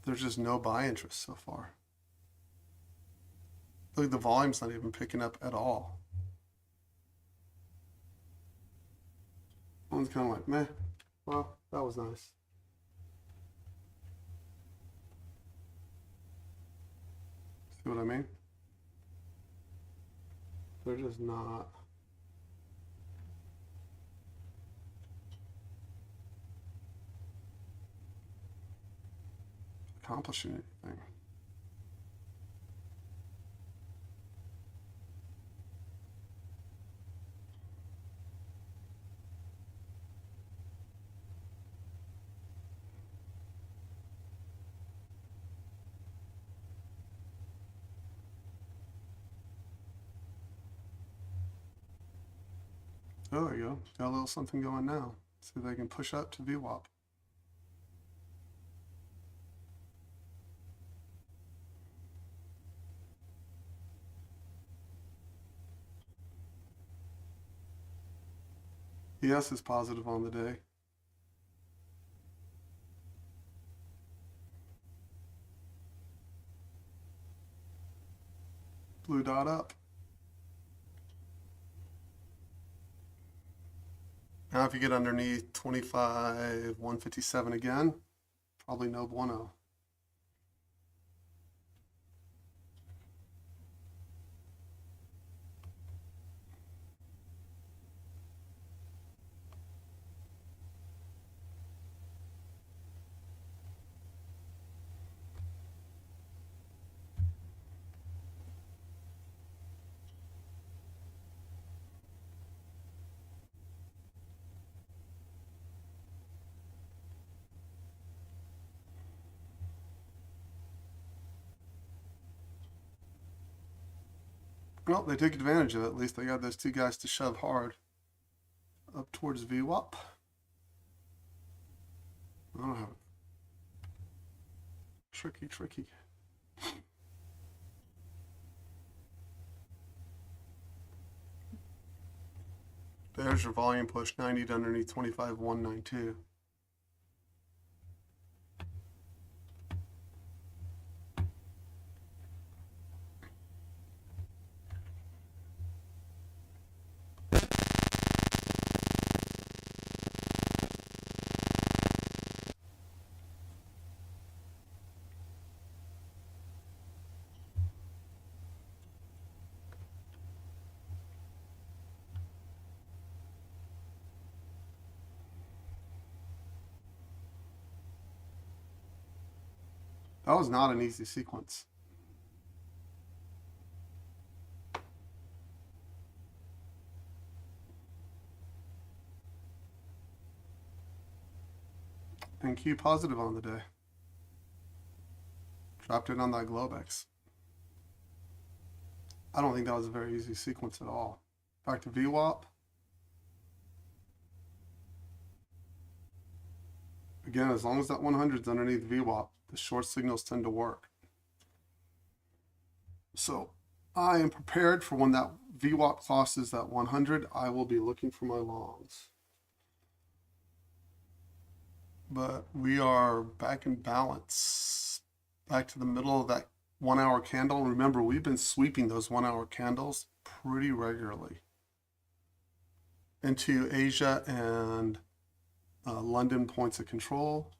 There's just no buy interest so far. Look, the volume's not even picking up at all. One's kind of like, meh. Well, that was nice. See what I mean? They're just not accomplishing anything. Oh, there you go. Got a little something going now. See if they can push up to VWAP. ES is positive on the day. Blue dot up. Now if you get underneath 25, 157 again, probably no bueno. Well, they took advantage of it. At least they got those two guys to shove hard up towards VWAP. I don't have it. Tricky. There's your volume push, 90 to underneath 25, 192. That was not an easy sequence. And Q positive on the day. Dropped it on that Globex. I don't think that was a very easy sequence at all. Back to VWAP. Again, as long as that 100 is underneath VWAP, the short signals tend to work. So I am prepared for when that VWAP crosses that 100, I will be looking for my longs. But we are back in balance, back to the middle of that 1 hour candle. Remember, we've been sweeping those 1 hour candles pretty regularly into Asia and London points of control.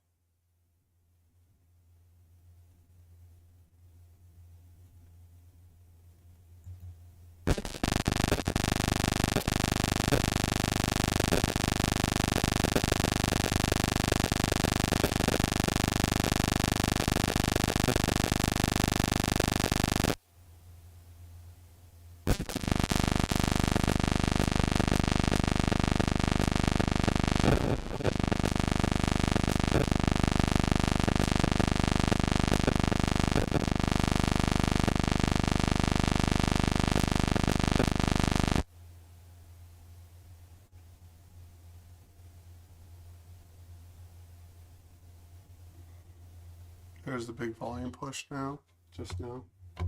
There's the big volume push now, just now, in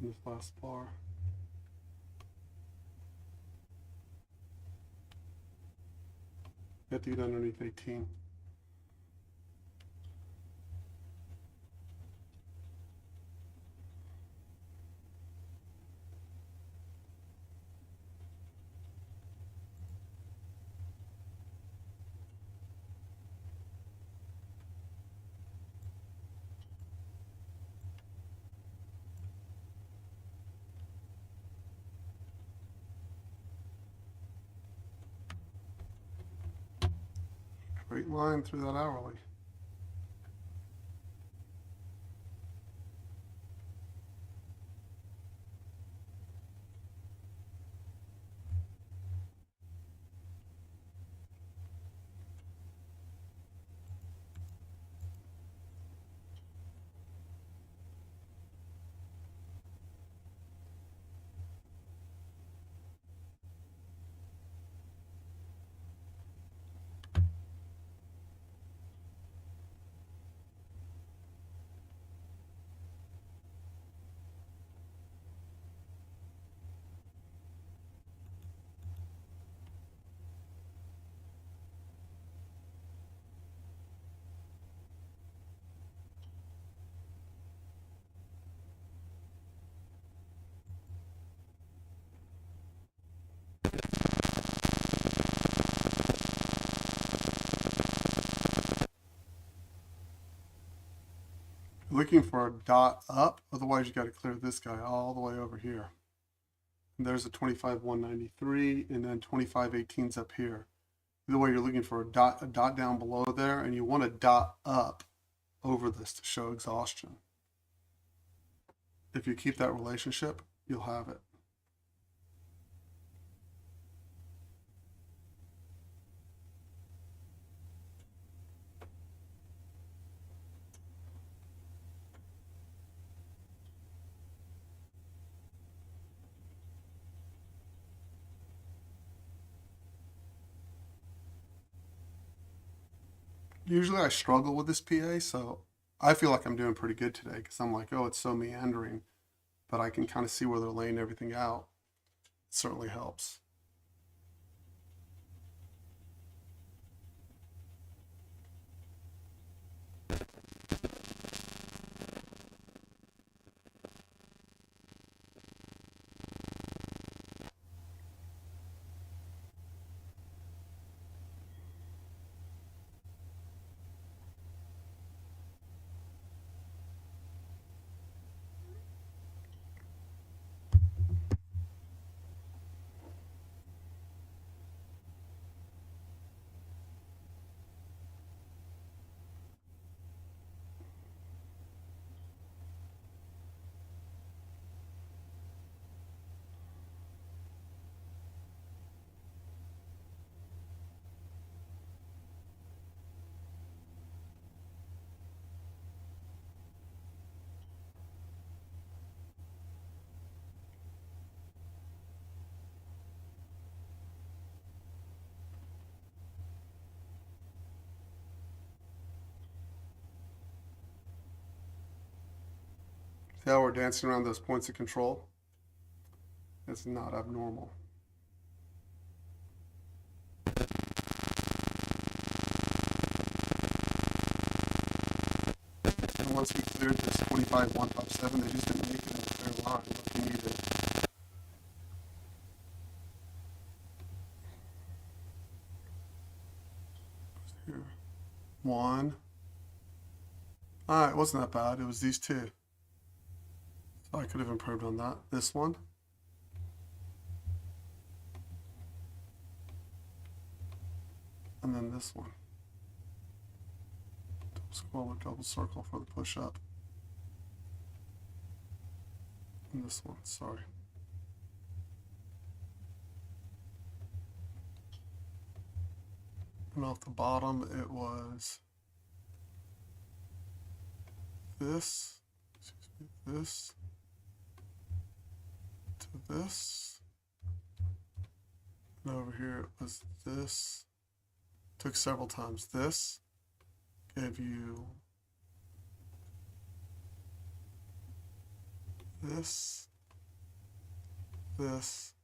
this last bar. have to get underneath 18. Straight line through that hourly. Looking for a dot up, otherwise you got to clear this guy all the way over here. And there's a 25,193, and then 25,18's up here. Either way, you're looking for a dot down below there, and you want a dot up over this to show exhaustion. If you keep that relationship, you'll have it. Usually I struggle with this PA, so I feel like I'm doing pretty good today because I'm like, oh, it's so meandering, but I can kind of see where they're laying everything out. It certainly helps. See how we're dancing around those points of control? It's not abnormal. And once we cleared this 25,157, they just didn't make it in a clear line like we needed. Here. One. Alright, it wasn't that bad. It was these two. So I could have improved on that. This one. And then this one. Double square, double circle for the push up. And this one, sorry. And off the bottom, it was this, this, to this, and over here it was this. Took several times. This gave you this, this,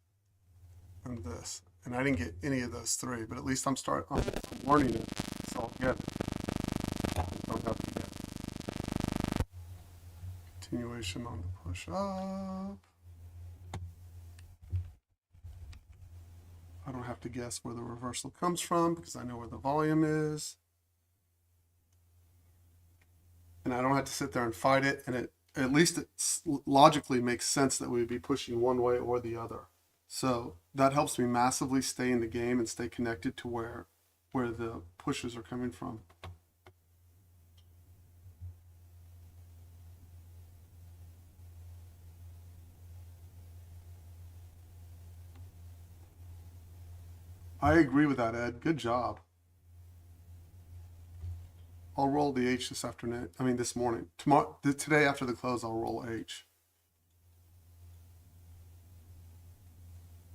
and this. And I didn't get any of those three, but at least I'm learning it, so I'll get it. Don't have to get continuation on the push up. I don't have to guess where the reversal comes from because I know where the volume is. And I don't have to sit there and fight it. And at least it logically makes sense that we would be pushing one way or the other. So that helps me massively stay in the game and stay connected to where the pushes are coming from. I agree with that, Ed. Good job. I'll roll the H this afternoon. I mean, this morning. Today after the close, I'll roll H.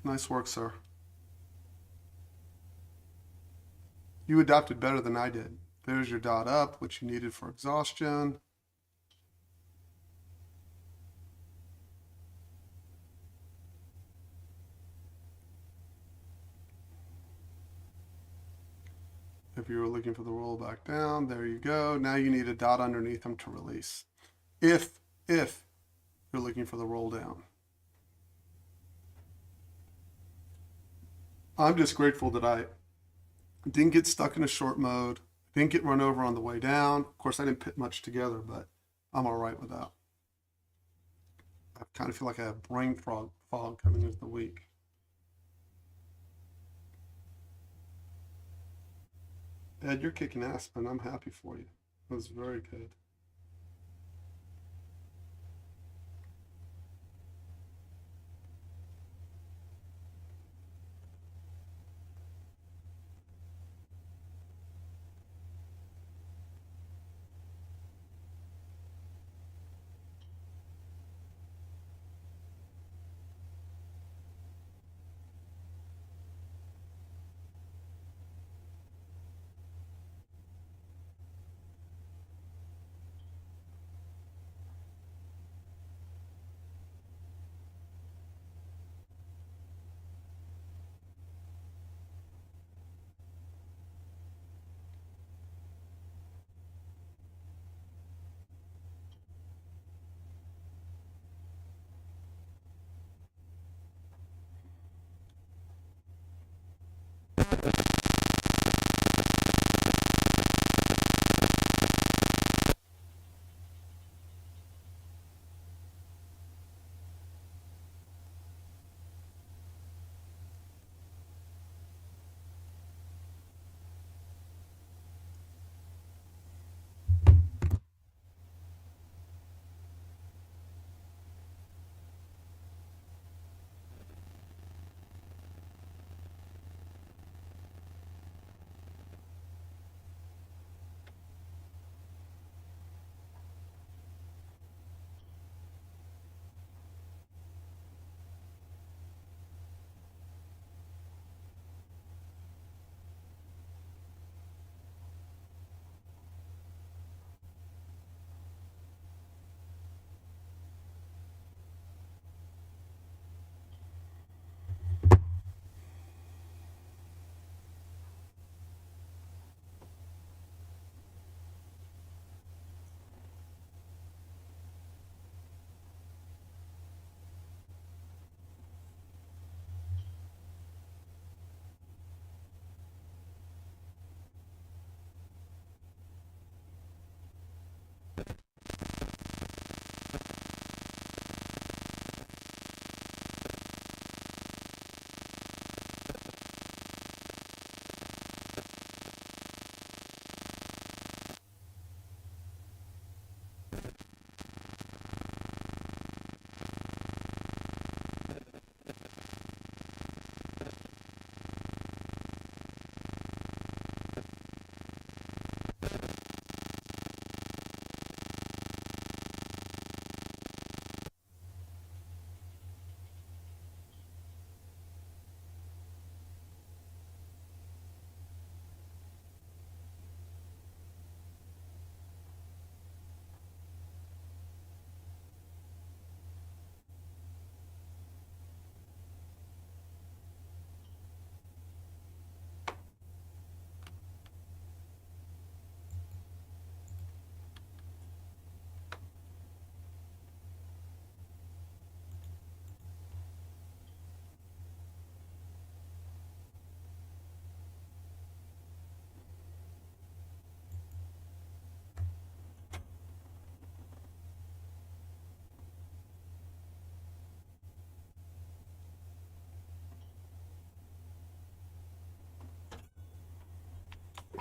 Nice work, sir. You adapted better than I did. There's your dot up, which you needed for exhaustion. If you were looking for the roll back down, there you go. Now you need a dot underneath them to release. If you're looking for the roll down. I'm just grateful that I didn't get stuck in a short mode, didn't get run over on the way down. Of course, I didn't pit much together, but I'm all right with that. I kind of feel like I have brain fog coming into the week. Ed, you're kicking ass, man. I'm happy for you. That was very good.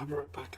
I'll be right back.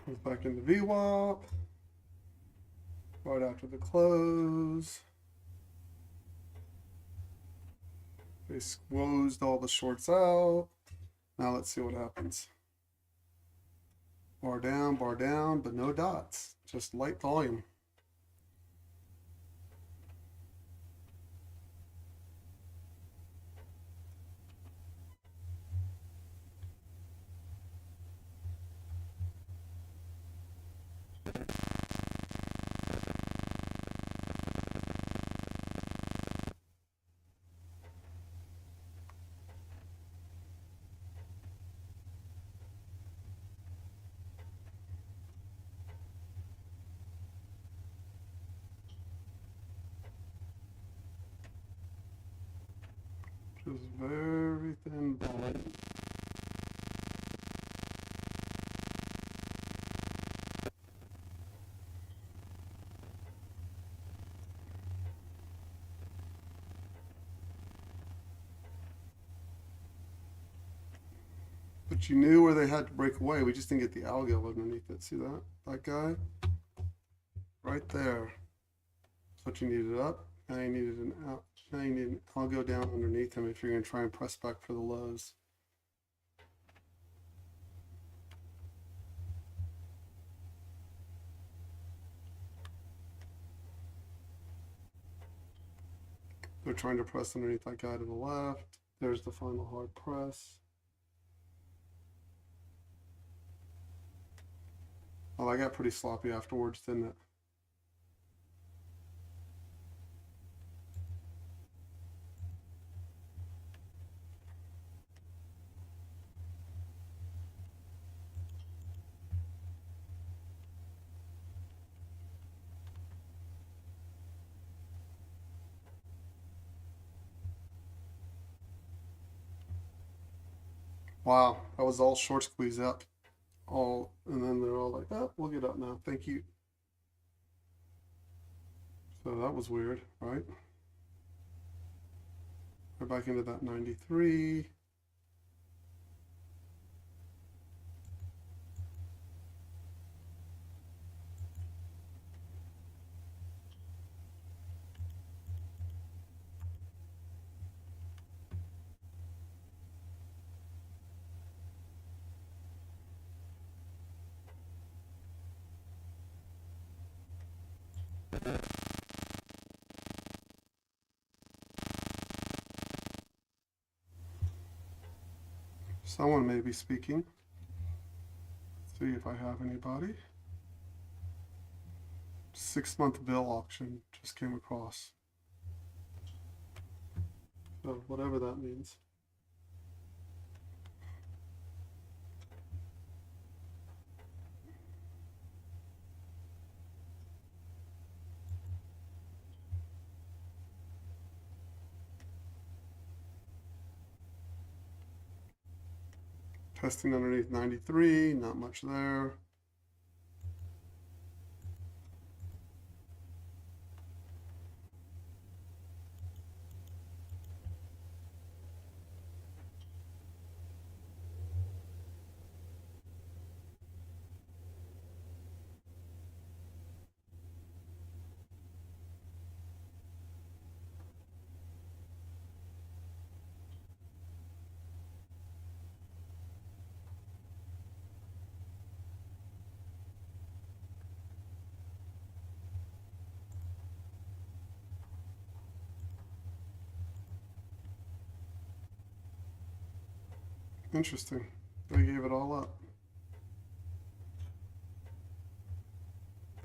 Comes back into VWAP right after the close. They squoozed all the shorts out. Now let's see what happens. Bar down, but no dots. Just light volume. Just very thin volume. But you knew where they had to break away. We just didn't get the algo underneath it. See that? That guy? Right there. That's what you needed up. Now you needed an out. Now you need an algo down underneath him if you're going to try and press back for the lows. They're trying to press underneath that guy to the left. There's the final hard press. Oh, I got pretty sloppy afterwards, didn't it? Wow, that was all short squeeze up. All, and then they're all like, oh, we'll get up now. Thank you. So that was weird, right? We're back into that 93. Someone may be speaking. Let's see if I have anybody. 6-month bill auction just came across. So whatever that means. Testing underneath 93, not much there. Interesting. They gave it all up.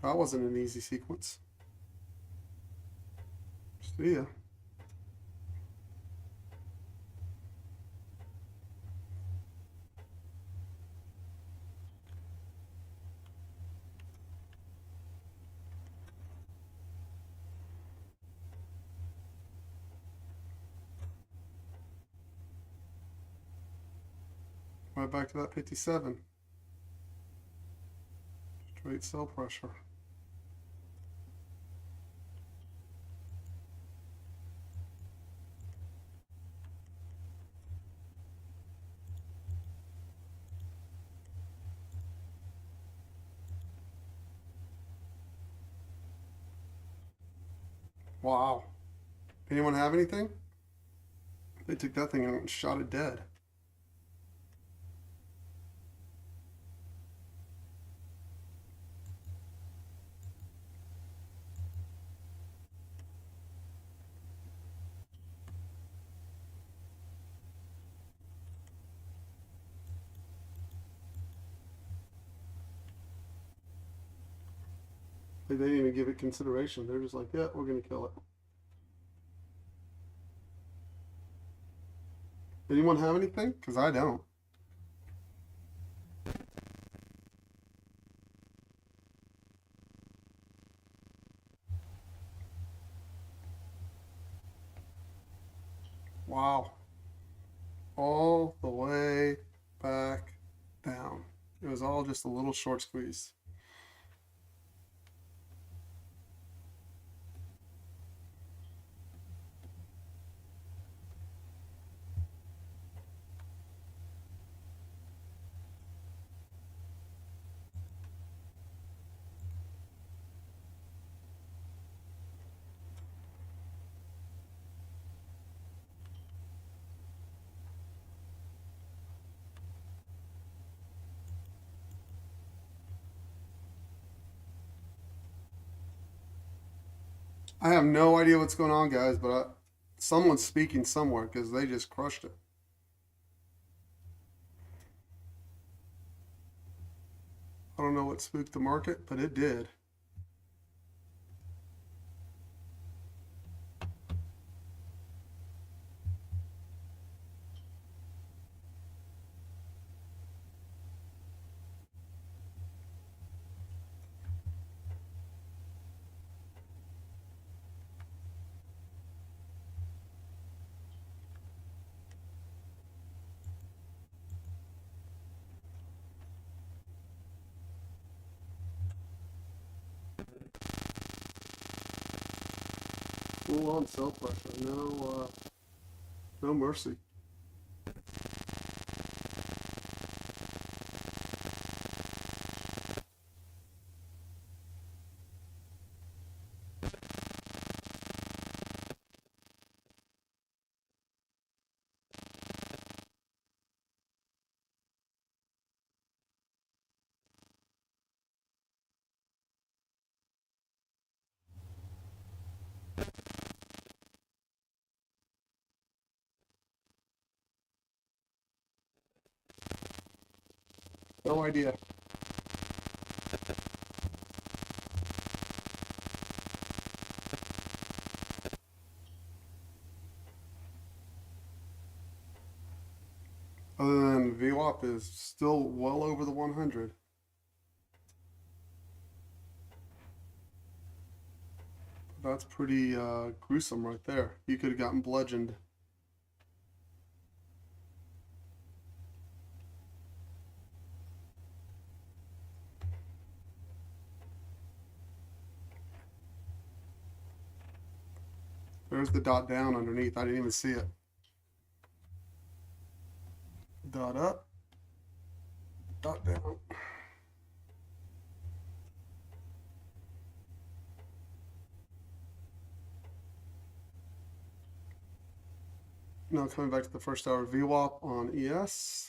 That wasn't an easy sequence. See ya. Right back to that 57. Straight sell pressure. Wow. Anyone have anything? They took that thing and shot it dead. Like they didn't even give it consideration. They're just like, yeah, we're gonna kill it. Anyone have anything? Because I don't. Wow. All the way back down. It was all just a little short squeeze. I have no idea what's going on, guys, but someone's speaking somewhere because they just crushed it. I don't know what spooked the market, but it did. Full on sell pressure. No mercy. No idea. Other than VWAP is still well over the 100. That's pretty gruesome right there. You could have gotten bludgeoned. There's the dot down underneath. I didn't even see it. Dot up, dot down. Now coming back to the first hour VWAP on ES.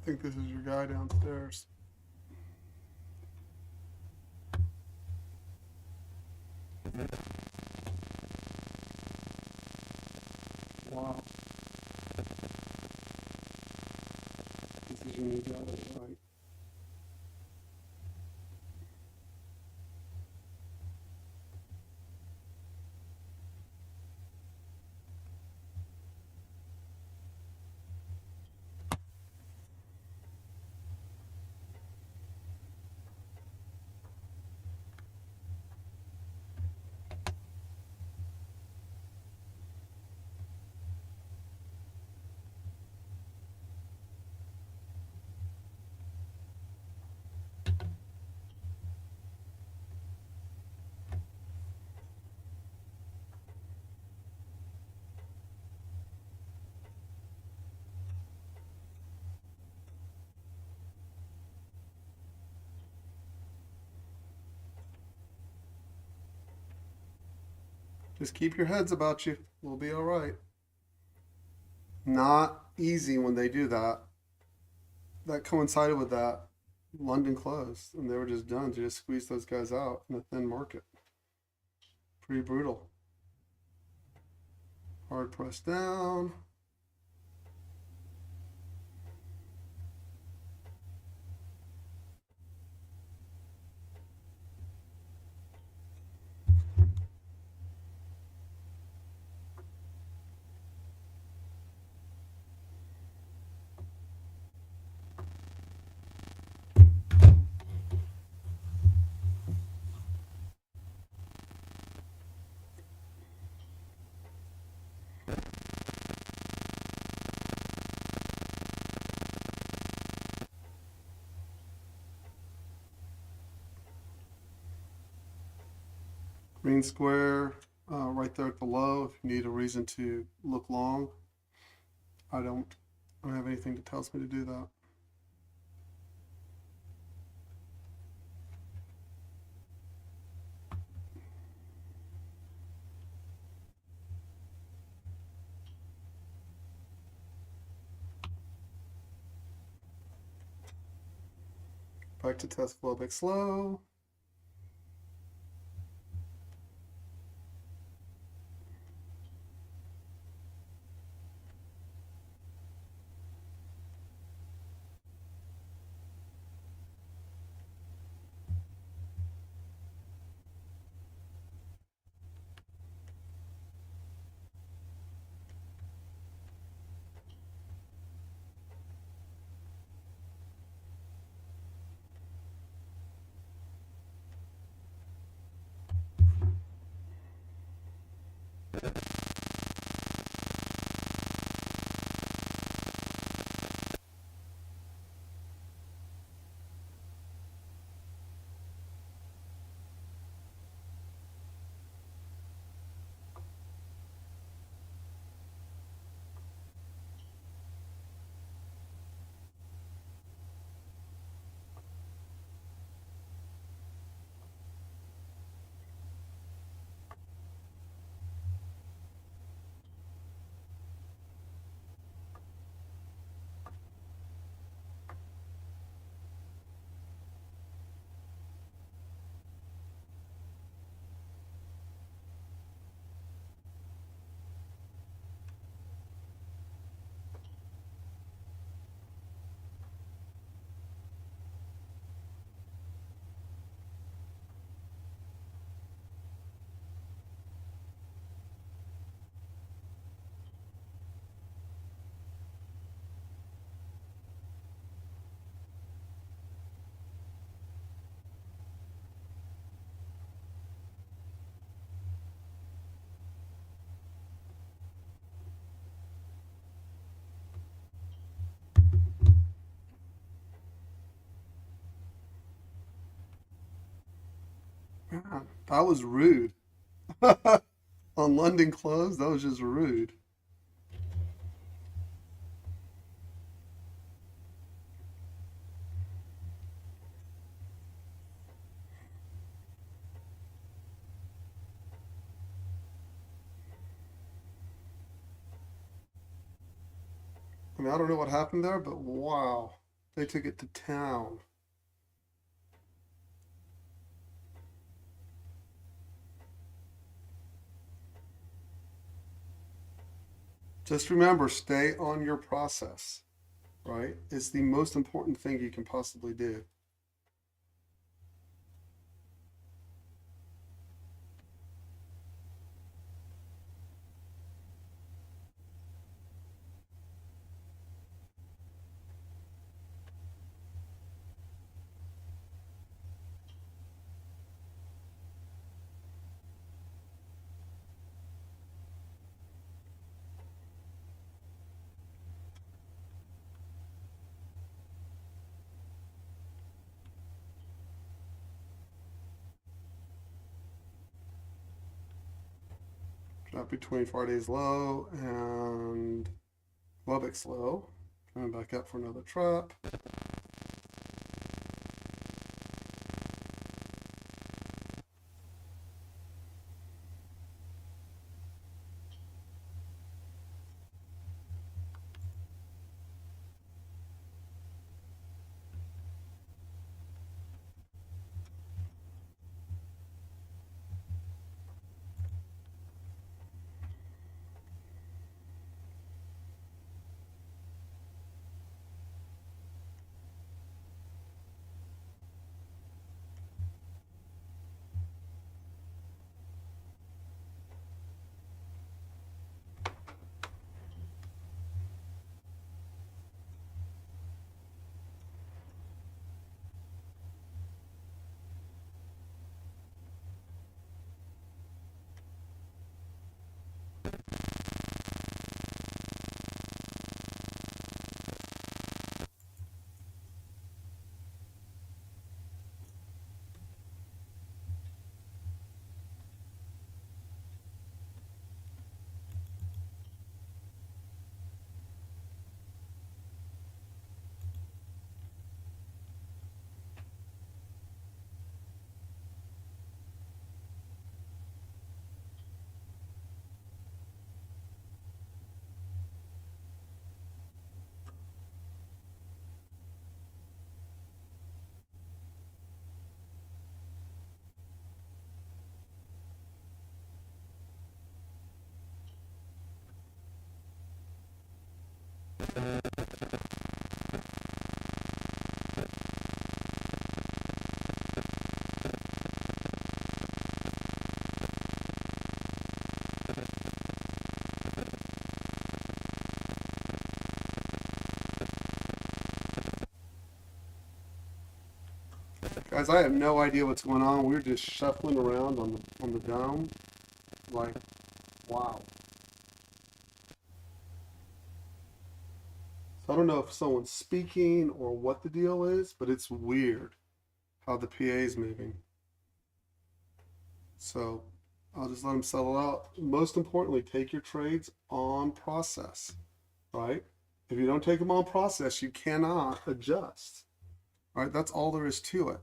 I think this is your guy downstairs. Wow. This is your new guy, right? Just keep your heads about you. We'll be all right. Not easy when they do that. That coincided with that. London closed, and they were just done to just squeeze those guys out in a thin market. Pretty brutal. Hard press down. Green square right there at the low if you need a reason to look long. I don't have anything that tells me to do that. Back to test phobic slow. Man, that was rude. On London close, that was just rude. I mean, I don't know what happened there, but wow. They took it to town. Just remember, stay on your process, right? It's the most important thing you can possibly do. Drop between Friday's low and Lubbock's low. Coming back up for another trap. Guys, I have no idea what's going on. We're just shuffling around on the dome. Like, wow. So I don't know if someone's speaking or what the deal is, but it's weird how the PA is moving. So I'll just let them settle out. Most importantly, take your trades on process, right? If you don't take them on process, you cannot adjust, right? That's all there is to it.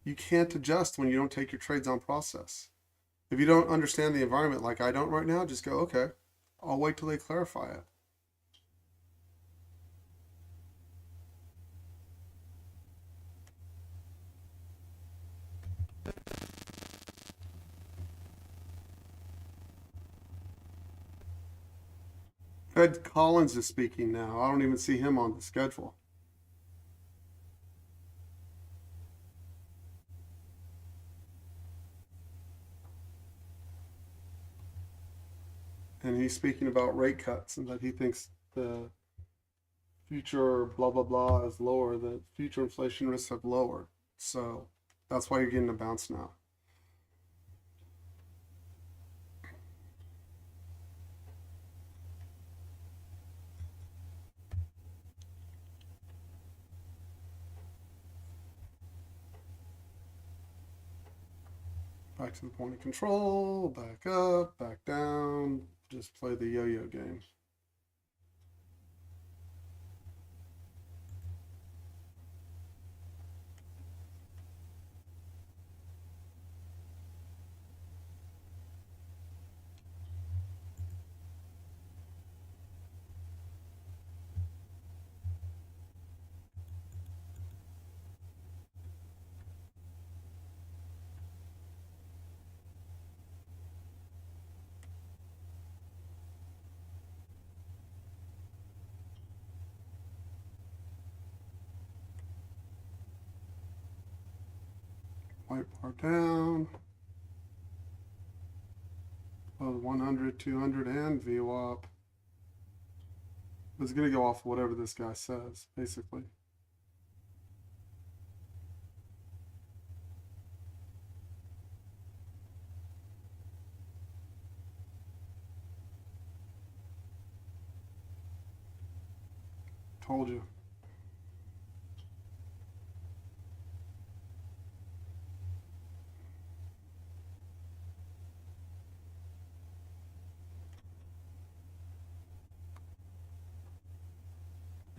You can't adjust when you don't take your trades on process. If you don't understand the environment like I don't right now, just go, okay, I'll wait till they clarify it. Ed Collins is speaking now. I don't even see him on the schedule. And he's speaking about rate cuts and that he thinks the future blah blah blah is lower, the future inflation risks have lowered. So that's why you're getting a bounce now. Back to the point of control, back up, back down, just play the yo-yo game. White bar down. Oh, 100, 200, and VWAP. It's going to go off whatever this guy says, basically. Told you.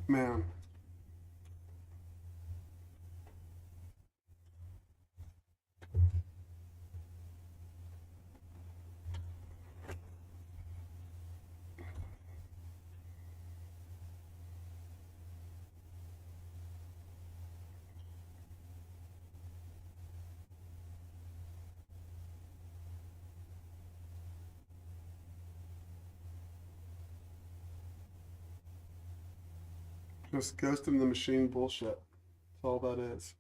Man. Just ghost in the machine bullshit. That's all that is.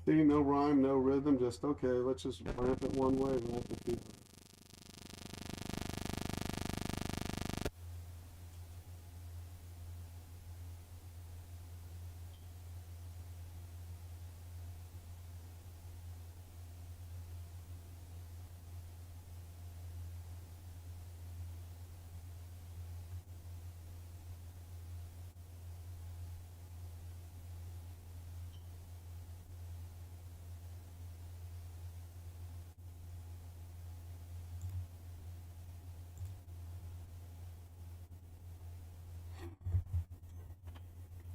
See, no rhyme, no rhythm, just okay, let's just ramp it one way, ramp it the other.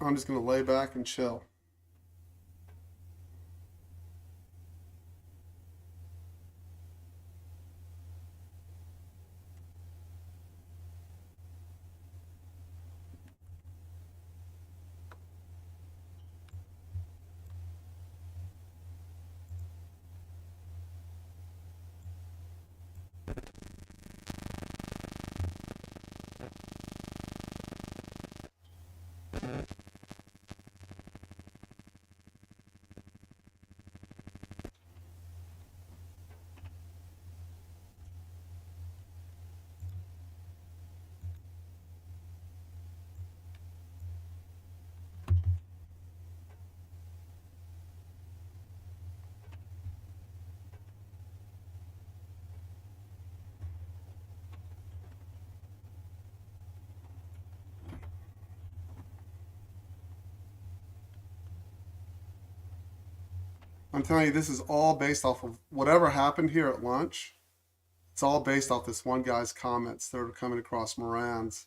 I'm just going to lay back and chill. I'm telling you, this is all based off of whatever happened here at lunch. It's all based off this one guy's comments that are coming across Moran's.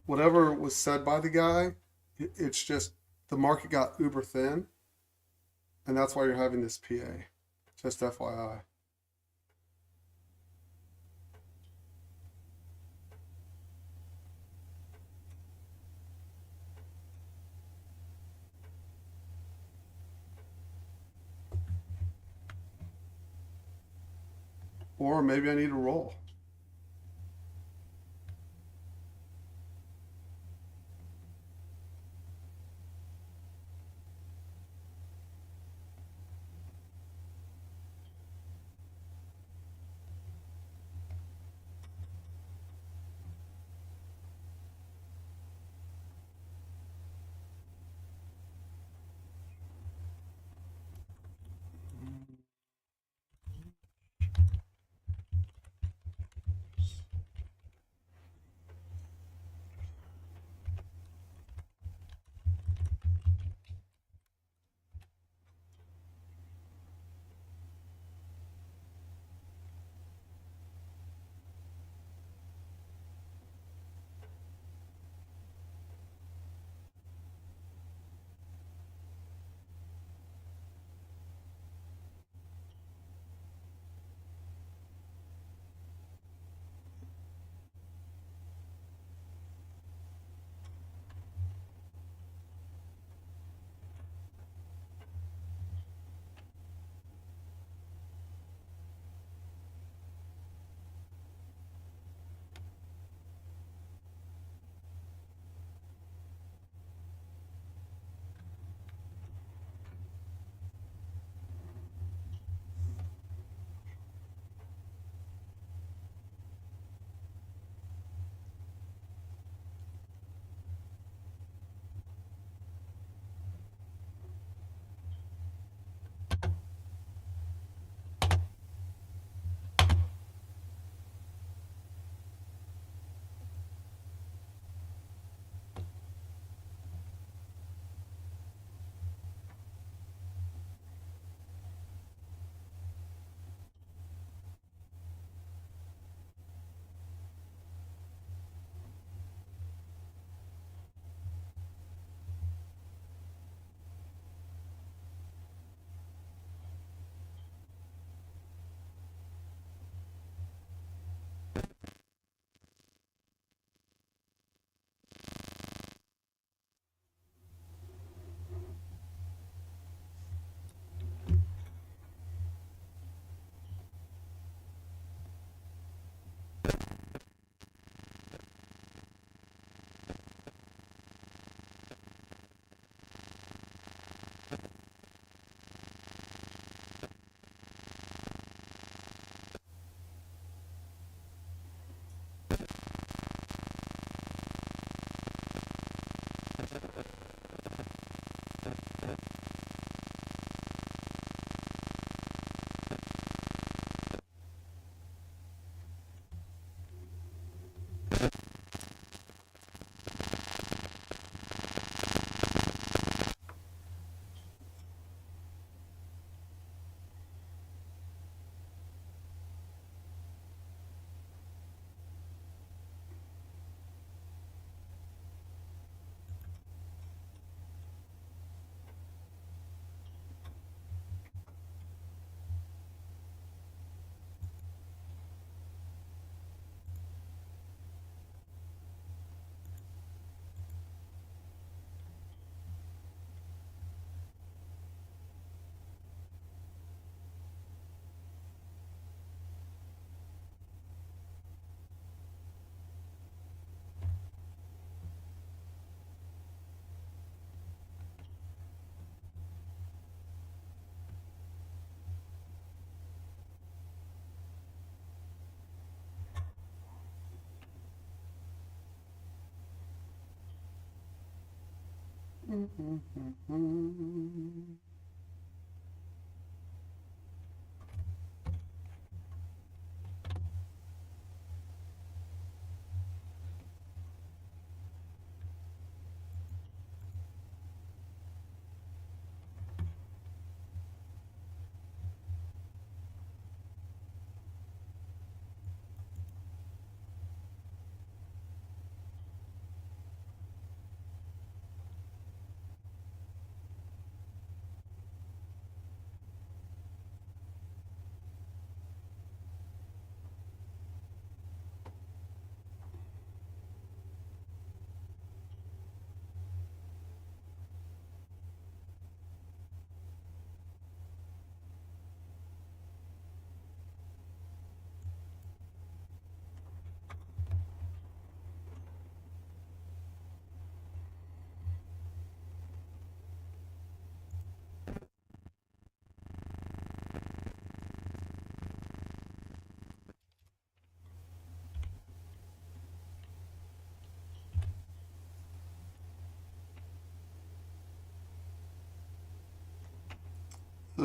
whatever was said by the guy, it's just the market got uber thin, and that's why you're having this PA. Just FYI. Or maybe I need a roll.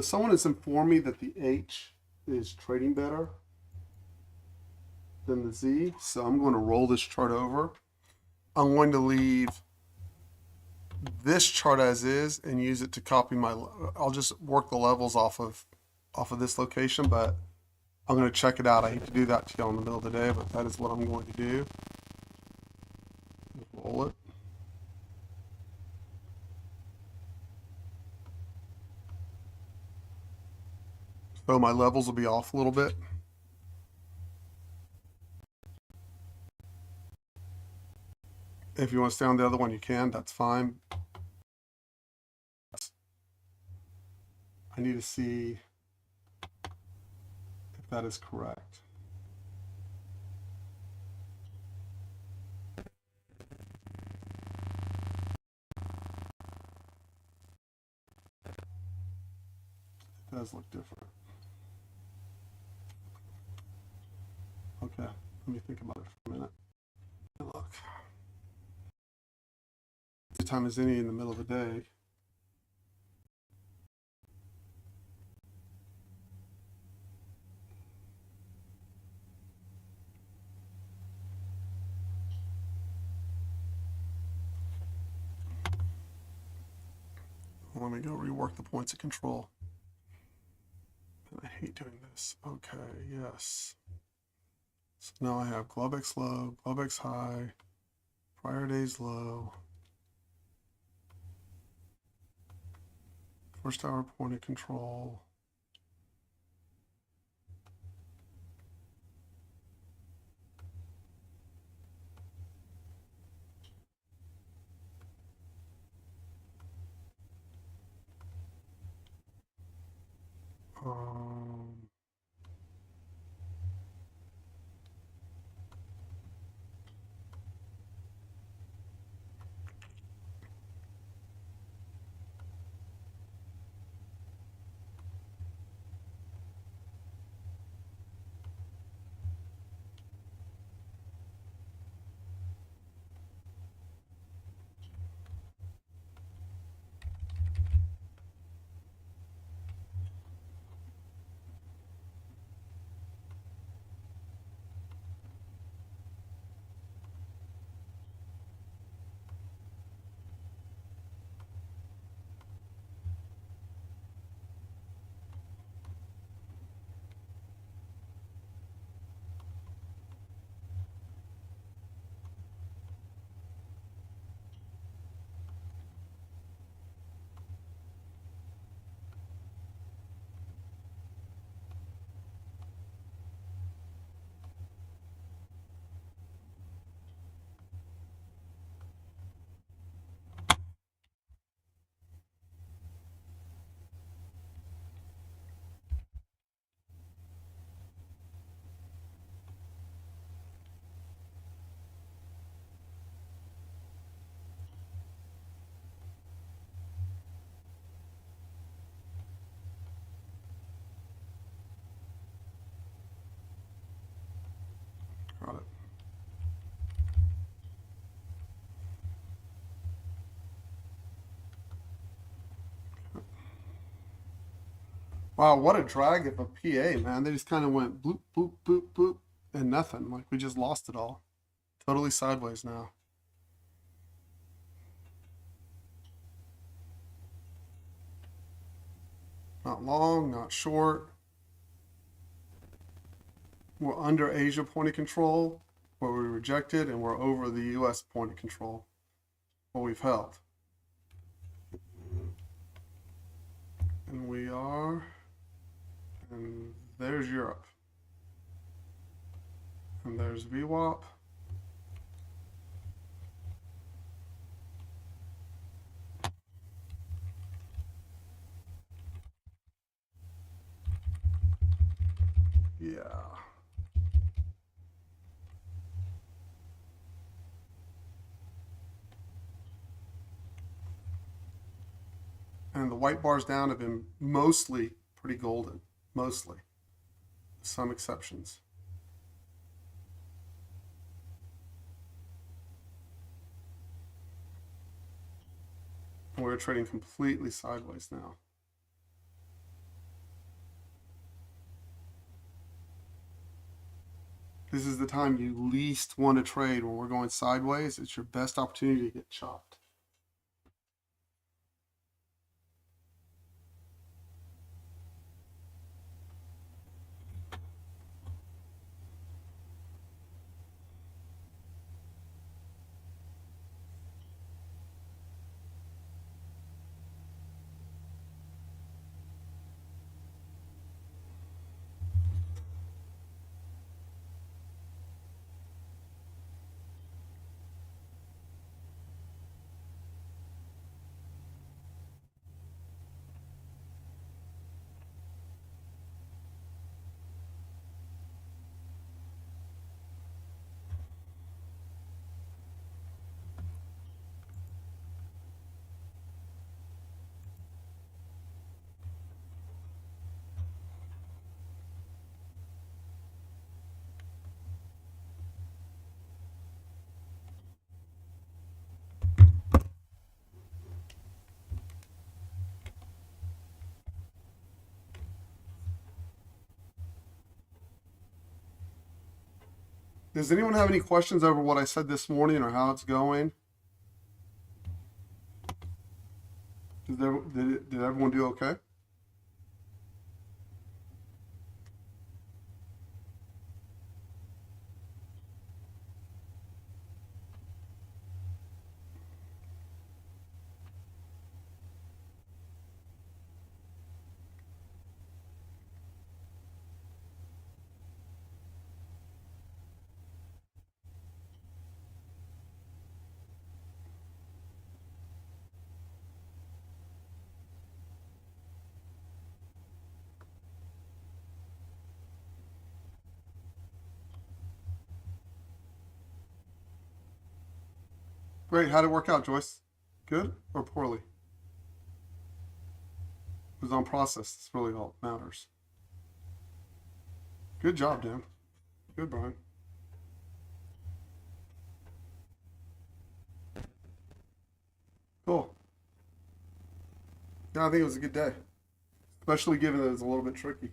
So someone has informed me that the H is trading better than the Z. So I'm going to roll this chart over. I'm going to leave this chart as is and use it to copy my, I'll just work the levels off of this location, but I'm going to check it out. I hate to do that to y'all in the middle of the day, but that is what I'm going to do. Just roll it. So my levels will be off a little bit. If you want to stay on the other one, you can. That's fine. I need to see if that is correct. It does look different. Okay, let me think about it for a minute. Look. The time is any in the middle of the day. Let me go rework the points of control. I hate doing this. Okay, yes. So now I have Globex low, Globex high, prior day's low, first hour point of control. Um, got it. Wow, what a drag of a PA, man. They just kind of went bloop, boop, boop, boop, and nothing. Like we just lost it all. Totally sideways now. Not long, not short. We're under Asia point of control, where we rejected, and we're over the US point of control, where we've held. And we are, and there's Europe. And there's VWAP. Yeah. And the white bars down have been mostly pretty golden, mostly. Some exceptions. And we're trading completely sideways now. This is the time you least want to trade when we're going sideways. It's your best opportunity to get chopped. Does anyone have any questions over what I said this morning or how it's going? Did everyone do okay? Great. How'd it work out, Joyce? Good or poorly? It was on process. That's really all that matters. Good job, Dan. Good, Brian. Cool. Yeah, I think it was a good day, especially given that it was a little bit tricky.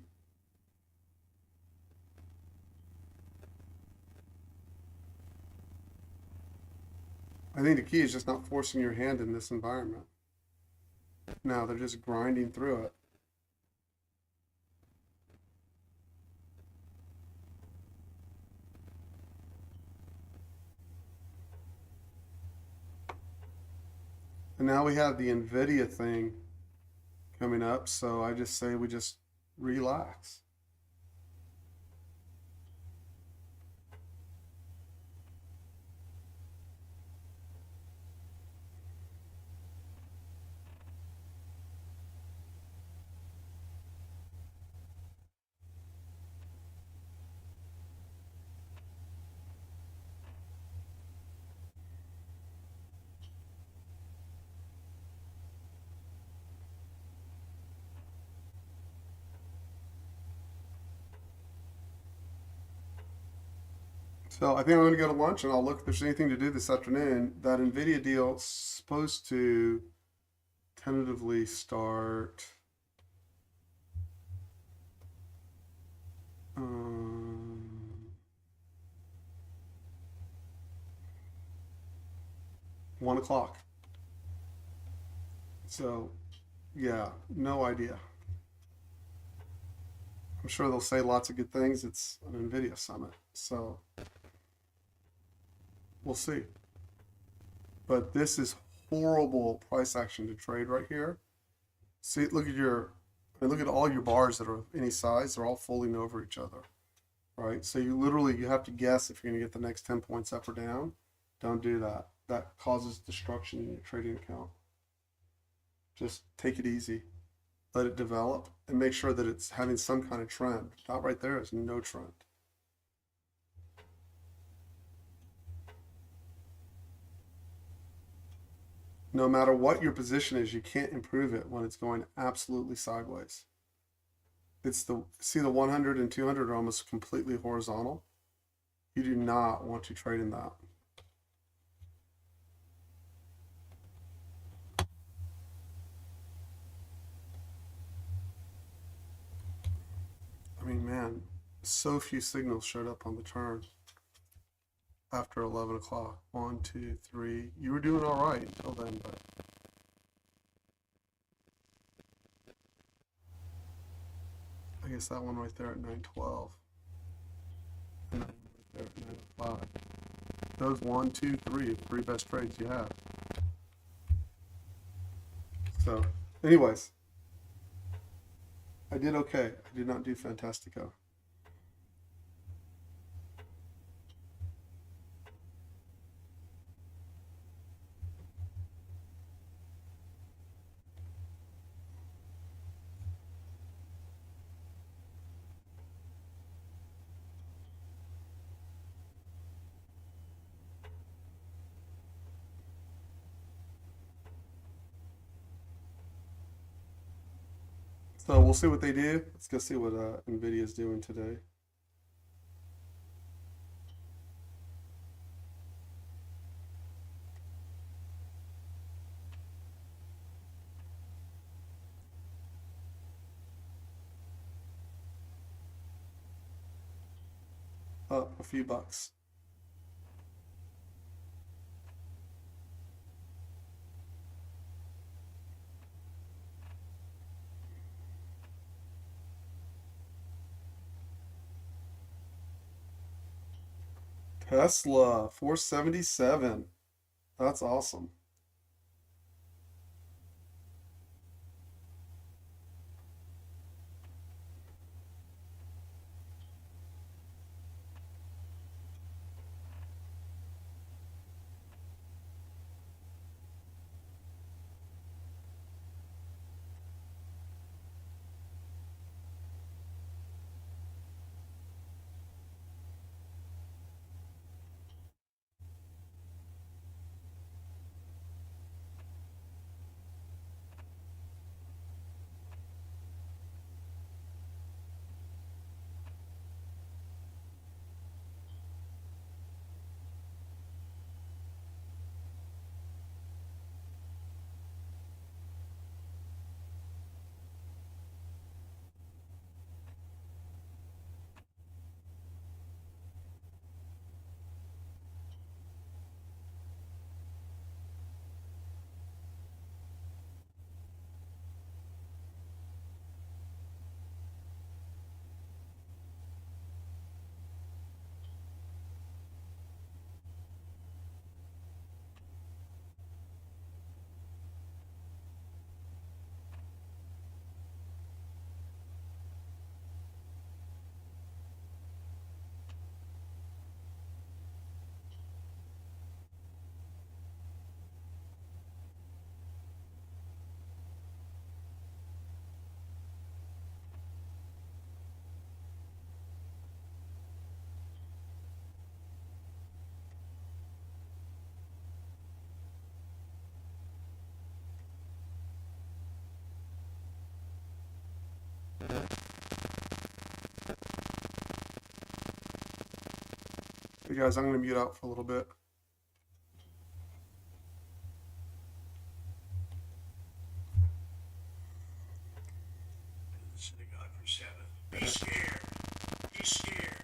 I think the key is just not forcing your hand in this environment. Now they're just grinding through it. And now we have the NVIDIA thing coming up, so I just say we just relax. So I think I'm going to go to lunch and I'll look if there's anything to do this afternoon. That NVIDIA deal is supposed to tentatively start 1 o'clock. So yeah, no idea. I'm sure they'll say lots of good things. It's an NVIDIA summit, so we'll see. But this is horrible price action to trade right here. See, look at look at all your bars that are any size. They're all folding over each other, right? So you have to guess if you're going to get the next 10 points up or down. Don't do that. That causes destruction in your trading account. Just take it easy. Let it develop and make sure that it's having some kind of trend. That right there is no trend. No matter what your position is, you can't improve it when it's going absolutely sideways. See the 100 and 200 are almost completely horizontal. You do not want to trade in that. I mean, man, So few signals showed up on the turn after 11 o'clock. 1, 2, 3. You were doing all right until then, but I guess that one right there at 9:12. And that one right there at 9:05. Those 1, 2, 3, three best trades you have. So, anyways, I did okay. I did not do fantastico. So we'll see what they do. Let's go see what Nvidia is doing today. Up a few bucks. Tesla 477. That's awesome. Hey guys, I'm going to mute out for a little bit. Synagogue for Sabbath. Be scared. Be scared.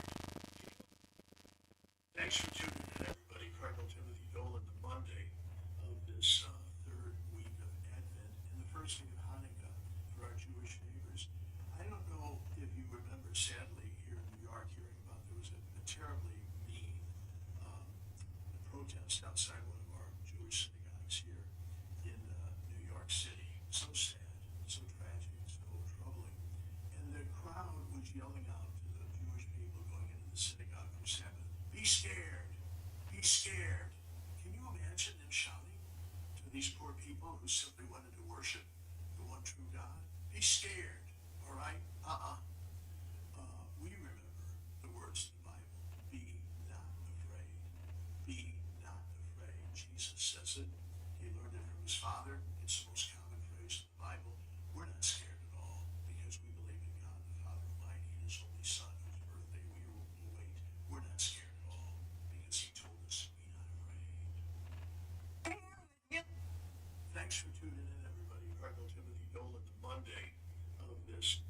Thanks for tuning in, everybody. Cardinal Timothy Dolan, the Monday of this third week of Advent and the first week of Hanukkah for our Jewish neighbors. I don't know if you remember, sadly, here in New York, hearing about there was a terribly mean protest outside one of our Jewish synagogues here in New York City. So sad, so tragic, so troubling. And the crowd was yelling out to the Jewish people going into the synagogue for Sabbath, be scared, be scared. Can you imagine them shouting to these poor people who simply wanted to worship the one true God? Be scared, all right? We remember the words of the Bible, be not afraid. Be not afraid. Jesus says it. He learned it from his father. It's the most common phrase in the Bible. We're not scared at all because we believe in God, the Father Almighty, and his only Son, whose birthday we await. We're not scared at all because he told us to be not afraid. Thanks for tuning in, everybody. Cardinal Timothy Dolan, the Monday of this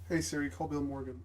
Hey Siri, call Bill Morgan.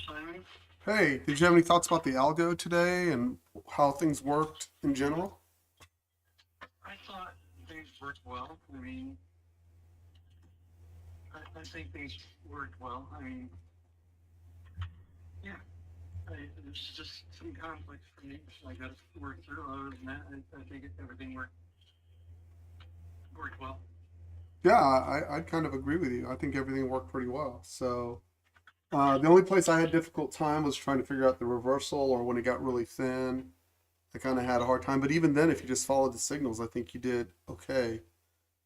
Simon. Hey, did you have any thoughts about the algo today and how things worked in general? I thought things worked well. I mean, I think things worked well. I mean, yeah, there's just some conflict for me. So I got to work through. Other than that, I think everything worked well. Yeah, I'd kind of agree with you. I think everything worked pretty well. So the only place I had difficult time was trying to figure out the reversal or when it got really thin. I kind of had a hard time. But even then, if you just followed the signals, I think you did okay.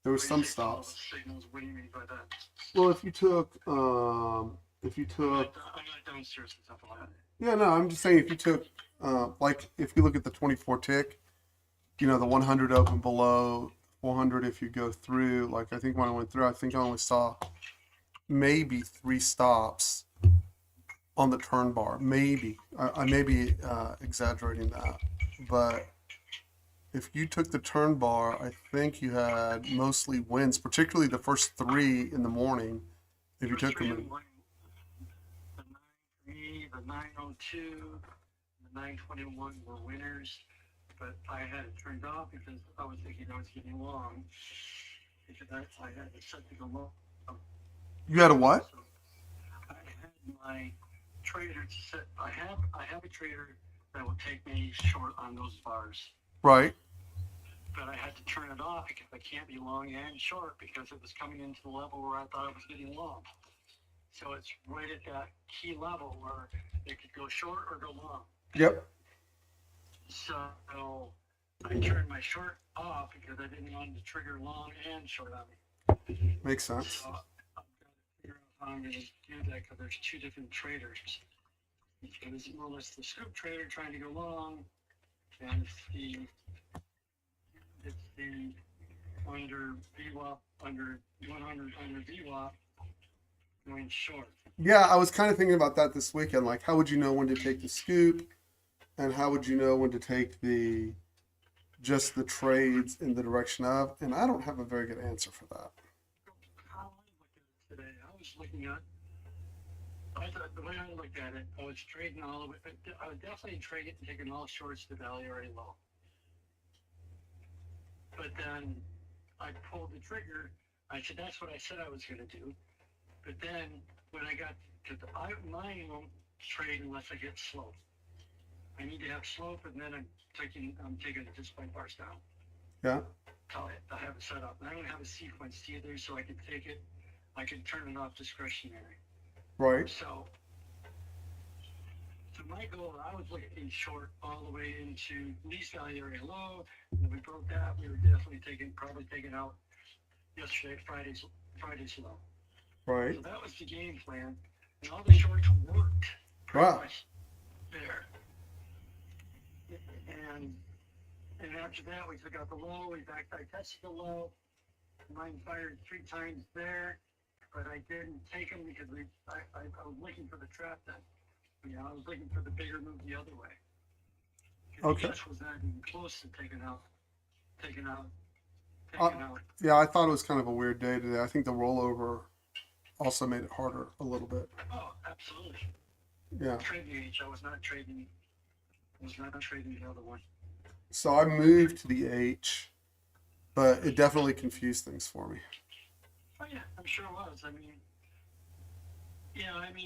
There were When you some say follow the stops. signals, what do you mean by that? Well, if you I'm took, not, I'm not downstairs and stuff like that. yeah, no, I'm just saying if you took, like if you look at the 24 tick, the 100 open below 400, if you go through, like I think when I went through, I think I only saw maybe three stops on the turn bar. Maybe. I may be exaggerating that. But if you took the turn bar, I think you had mostly wins, particularly the first three in the morning. If you First took three them in in, one, the 9-3, the 902, the 921 were winners, but I had it turned off because I was thinking I was getting long because I had it set to go long. you had a what? So I had my trader to set. I have a trader that will take me short on those bars, Right. but I had to turn it off because I can't be long and short because it was coming into the level where I thought I was getting long. So it's right at that key level where it could go short or go long. Yep. So I turned my short off because I didn't want to trigger long and short on me. Makes sense. So I've got to figure out how I'm going to do that because there's two different traders. It's more or less the scoop trader trying to go long, and it's the under VWAP, under 100 under VWAP going short. Yeah, I was kind of thinking about that this weekend. Like, how would you know when to take the scoop, and how would you know when to take the just the trades in the direction of? And I don't have a very good answer for that. How I look at it today, I was looking at I thought the way I looked at it, I was trading all of it. I would definitely trade it and taking all shorts to value already low. But then I pulled the trigger. I said that's what I said I was going to do. But then when I got to mine won't trade unless I get slope. I need to have slope, and then I'm taking it just by bars down. Yeah. I have it set up. And I don't have a sequence either, so I can take it. I can turn it off discretionary. Right. So my goal, I was looking short all the way into least value area low. When we broke that, we were definitely probably taking out yesterday, Friday's low. Right. So that was the game plan, and all the shorts worked pretty Wow. much there. And and after that, we took out the low. I tested the low. Mine fired 3 times there, but I didn't take them because I was looking for the trap then. I was looking for the bigger move the other way. Okay. This was not even close to taking out, taking out, Uh, taking out. yeah, I thought it was kind of a weird day today. I think the rollover also made it harder a little bit. Oh, absolutely. Yeah. Trading H. I was not trading. The other one. So I moved to the H, but it definitely confused things for me. Oh yeah, I'm sure it was.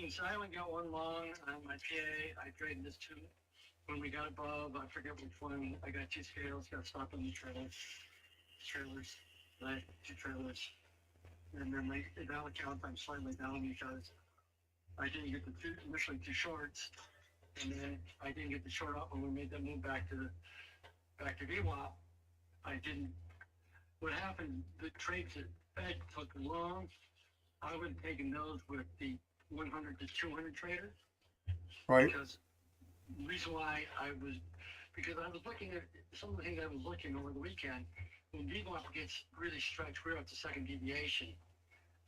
So I only got one long on my PA. I traded this two. When we got above, I forget which one. I got two scales. Got stopped on the trailers. Two trailers. And then the dollar count, I'm slightly down because I didn't get initially two shorts, and then I didn't get the short up when we made that move back to VWAP. I didn't. What happened? The trades that Fed took long. I would have taken those with the 100 to 200 trader Right. because the reason why because I was looking at some of the things I was looking over the weekend. When VWAP gets really stretched, we're at the second deviation.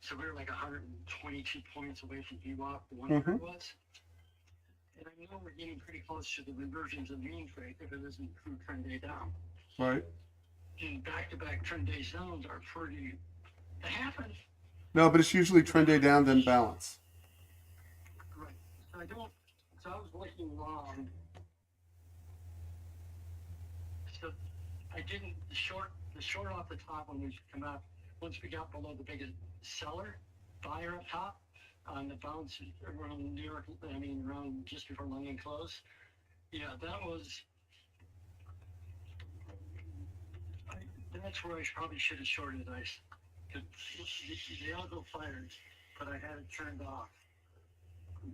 So we were like 122 points away from VWAP, the 100 was. And I know we're getting pretty close to the reversions of mean trade if it isn't true trend day down. Right. And back-to-back trend day zones are pretty. They happen. No, but it's usually trend day down, then balance. Right. I don't. So I was looking wrong. So I didn't the short off the top when we come out once we got below the biggest seller buyer up top on the bounce around New York. I mean around just before London close. Yeah, that was. I, that's where I probably should have shorted ice. The algo fired, but I had it turned off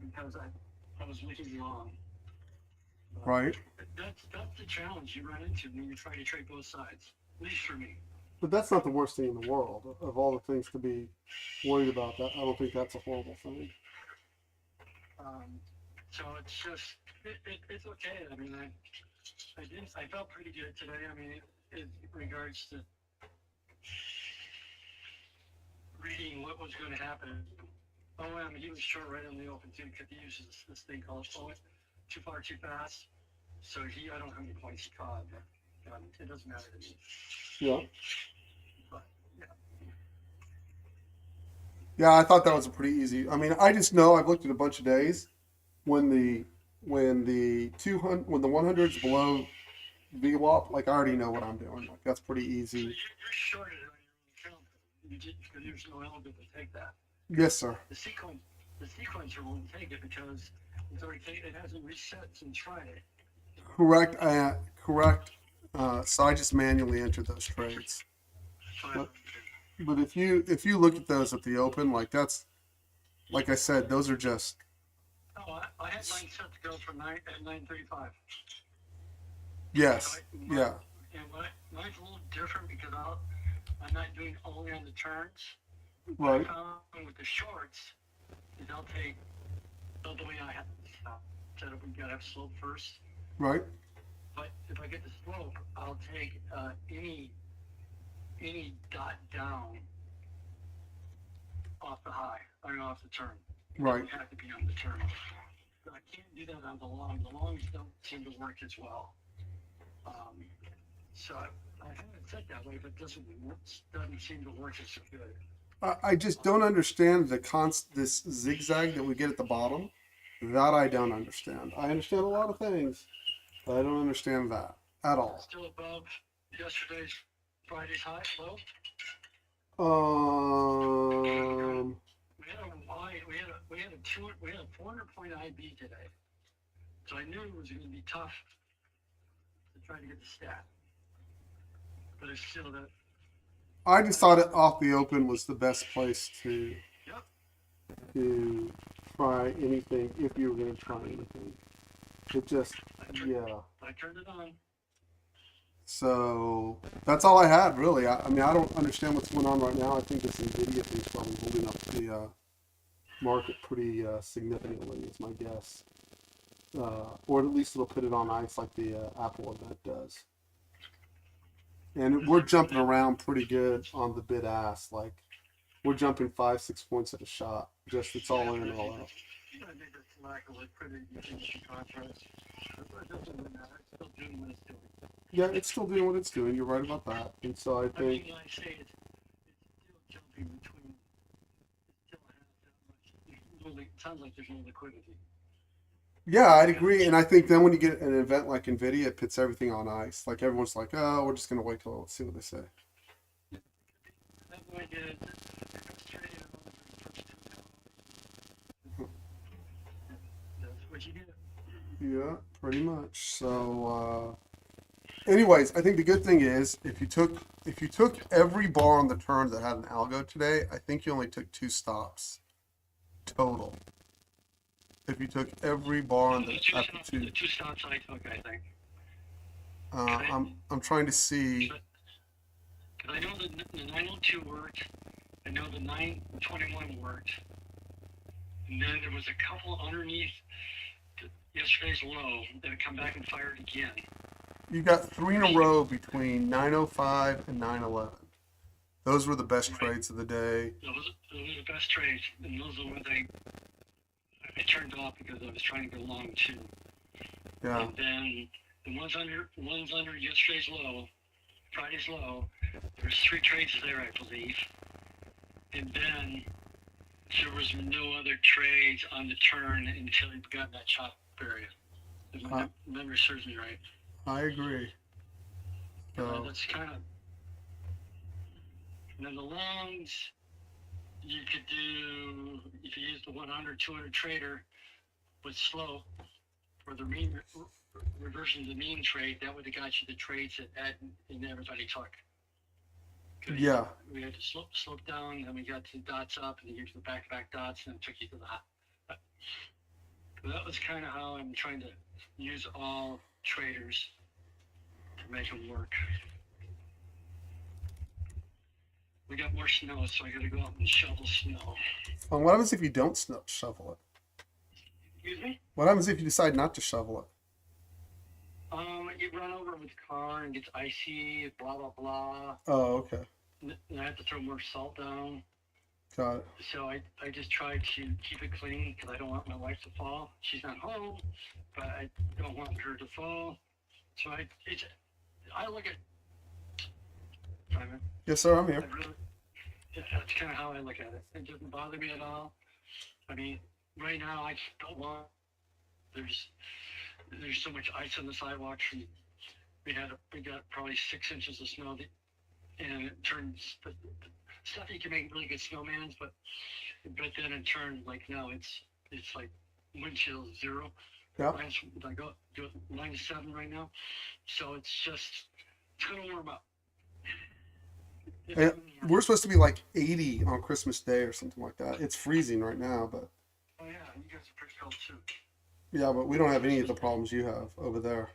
because I was looking wrong. But right? that's the challenge you run into when you try to trade both sides. At least for me. But that's not the worst thing in the world. Of all the things to be worried about, that I don't think that's a horrible thing. Um, so it's just it's okay. I mean, I felt pretty good today. I mean, in regards to reading what was going to happen. He was short right on the open too because he uses this thing called too far too fast. So I don't know how many points he caught, but it doesn't matter to me. Yeah. But yeah. Yeah, I thought that was a pretty easy. I mean, I just know I've looked at a bunch of days when the 200 when the 100's below VWAP, like I already know what I'm doing. Like that's pretty So easy. you're shorted on your own account. You did because there's no element to take that. Yes, sir. The sequencer won't take it because it hasn't reset since Friday. Correct. Correct. So I just manually entered those trades. But, 500. but if you look at those at the open, like that's like I said, those are just Oh, I had mine set to go for 9:35. yes, yeah, And mine's a little different because I'm not doing only on the turns. What I right, found with the shorts is I'll take the way I have set up. We gotta have slope first. right, But if I get the slope, I'll take any dot down off the high. I mean off the turn. It right. doesn't have to be on the turn. But I can't do that on the long. The longs don't seem to work as well. Um, so I have it set that way, but it doesn't seem to work as good. I just don't understand this zigzag that we get at the bottom. That I don't understand. I understand a lot of things, but I don't understand that at all. Still above yesterday's Friday's high low. Um, We had a wide, we had a 400 point IB today. So I knew it was going to be tough to try to get the stat. But it's still that. I just thought it off the open was the best place Yep. to try anything if you were going to try anything. It just yeah. I turned it on. So that's all I had really. I mean I don't understand what's going on right now. I think this Nvidia thing's probably holding up the market pretty significantly, is my guess. Or at least it'll put it on ice like the Apple event does. And we're jumping around pretty good on the bid ask. Like we're jumping 5-6 points at a shot. Just it's all in and all out. I think it's lack of liquidity in contrast. It doesn't really matter. It's still doing what it's doing. Yeah, it's still doing what it's doing. You're right about that. And so I I think mean, like I say, it's still jumping between. It still has that much. It sounds like there's no liquidity. yeah, I'd agree. And I think then when you get an event like Nvidia, it puts everything on ice. Like everyone's like, oh, we're just gonna wait till let's see what they say. That might get it. It's trading on the first two. That's what you get. Yeah, pretty much. So anyways, I think the good thing is if you took every bar on the turn that had an algo today, I think you only took 2 stops total. If you took every bar on the after The two, two stops I took, I think. I'm trying to see. Because I know the 902 worked. I know the 921 worked. And then there was a couple underneath yesterday's low that had come back and fired again. You got 3 in a row between 905 and 911. Those were the best trades of the day. Those were the best trades, and those are what I turned off because I was trying to go long too. Yeah. And then the ones under yesterday's low, Friday's low, there's 3 trades there, I believe. And then there was no other trades on the turn until he got in that chop area. If my I, memory serves me right. I agree. So, That's kind of. And then the longs, you could do, if you use the 100, 200 trader with slow for the mean, reversing the mean trade, that would have got you the trades that Ed and everybody took. yeah. We had to slope down, then we got to dots up, and then you get to the back dots, and it took you to the hot. But that was kind of how I'm trying to use all traders to make them work. We got more snow, so I got to go out and shovel snow. What happens if you don't shovel it? Excuse me? What happens if you decide not to shovel it? You run over with the car and gets icy, blah blah blah. Oh, okay. And I have to throw more salt down. Got it. So I just try to keep it clean because I don't want my wife to fall. She's not home, but I don't want her to fall. So I look at. Simon, Yes, sir. I'm I here. really, that's kind of how I look at it. It doesn't bother me at all. I mean, right now I don't want. There's so much ice on the sidewalks. And we got probably 6 inches of snow, and it turns stuff you can make really good snowmans, but then it turned like now it's like wind chill 0. Yeah. I go do it -7 right now, so it's gonna warm up. We're supposed to be like 80 on Christmas Day or something like that. It's freezing right now, but Oh yeah, you guys are pretty cold too. yeah, but we don't have any of the problems you have over there.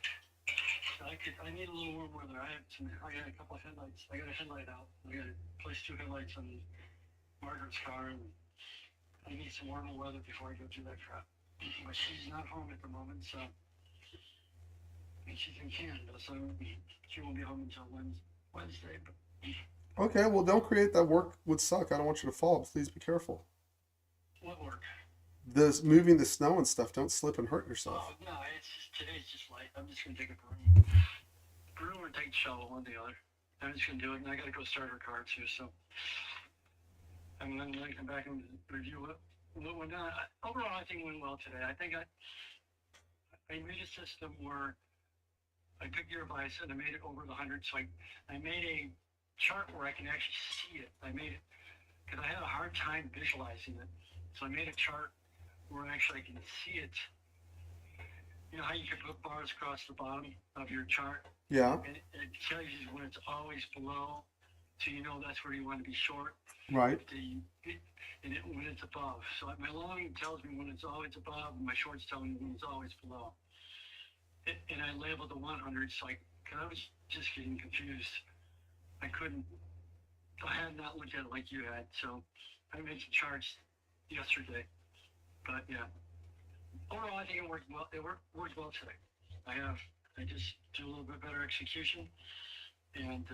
I need a little warm weather. I got a couple of headlights. I got a headlight out. I got to place 2 headlights on Margaret's car, and I need some warmer weather before I go do that crap. But she's not home at the moment, so and she's in Canada, so she won't be home until Wednesday. But Okay, well, don't create that work would suck. I don't want you to fall. Please be careful. what work? This moving the snow and stuff. Don't slip and hurt yourself. Oh no, today's just light. I'm just gonna take a broom or take a shovel, one or the other. I'm just gonna do it, and I gotta go start her car too. So I'm gonna come back and review what went on. Overall, I think it went well today. I think I made a system where I took your advice and I made it over the 100. So I made a chart where I can actually see it. I made it because I had a hard time visualizing it. So I made a chart where actually I can see it. You know how you can put bars across the bottom of your chart? Yeah. And it tells you when it's always below, so you know that's where you want to be short. Right. When it's above. So my long tells me when it's always above, and my shorts tell me when it's always below. And I labeled the 100, so because I was just getting confused. I had not looked at it like you had, so I made some charts yesterday. But yeah, overall I think it worked well. It worked well today. I just do a little bit better execution, and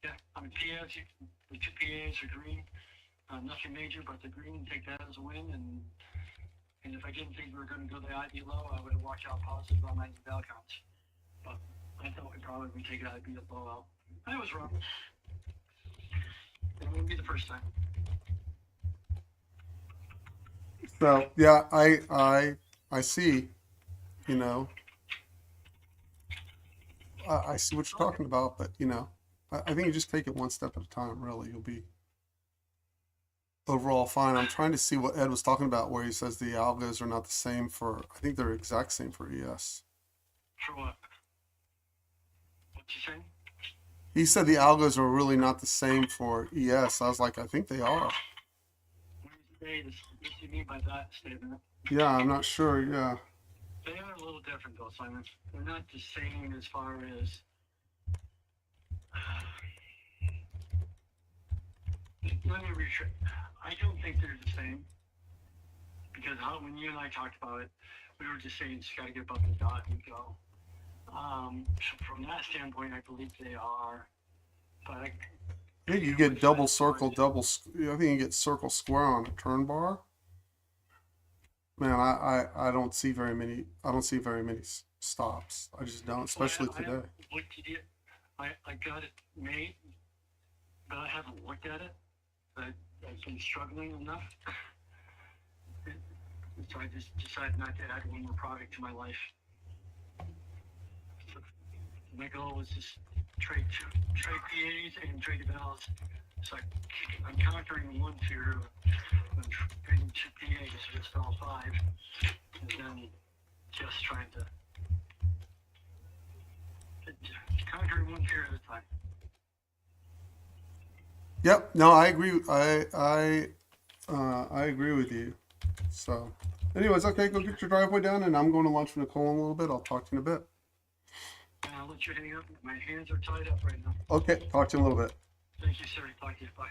yeah, I mean PAs. The 2 PAs are green. Nothing major, but the green, take that as a win. And if I didn't think we were going to go the IB low, I would have watched out positive on my eval counts. But I thought we'd probably take an IB at blowout. I was wrong. It wouldn't be the first time. So yeah, I see. You know, I see what you're talking about, but you know, I think you just take it one step at a time. Really, you'll be overall fine. I'm trying to see what Ed was talking about, where he says the algos are not the same for. I think they're exact same for ES. For what? What you saying? He said the algos are really not the same for ES. I was like, I think they are. What do you mean by that statement? Yeah, I'm not sure. Yeah. They are a little different though, Simon. They're not the same as far as. Let me retrace. I don't think they're the same because when you and I talked about it, we were just saying you just got to get above the dot and go. So from that standpoint, I believe they are. But I think you get double circle, I think you get circle square on a turn bar. Man, I don't see very many. I don't see very many stops. I just don't, especially today. I got it made, but I haven't looked at it. I've been struggling enough. So I just decided not to add one more product to my life. So my goal was just trade PAs and trade valves. So I'm conquering one fear. I'm trading two PAs, just all five, and then just trying to conquering one fear at a time. Yep. No, I agree. I agree with you. So, anyways, okay, go get your driveway done, and I'm going to lunch with Nicole in a little bit. I'll talk to you in a bit. And I'll let you hang up. My hands are tied up right now. Okay, talk to you in a little bit. Thank you, sir. Talk to you. Bye.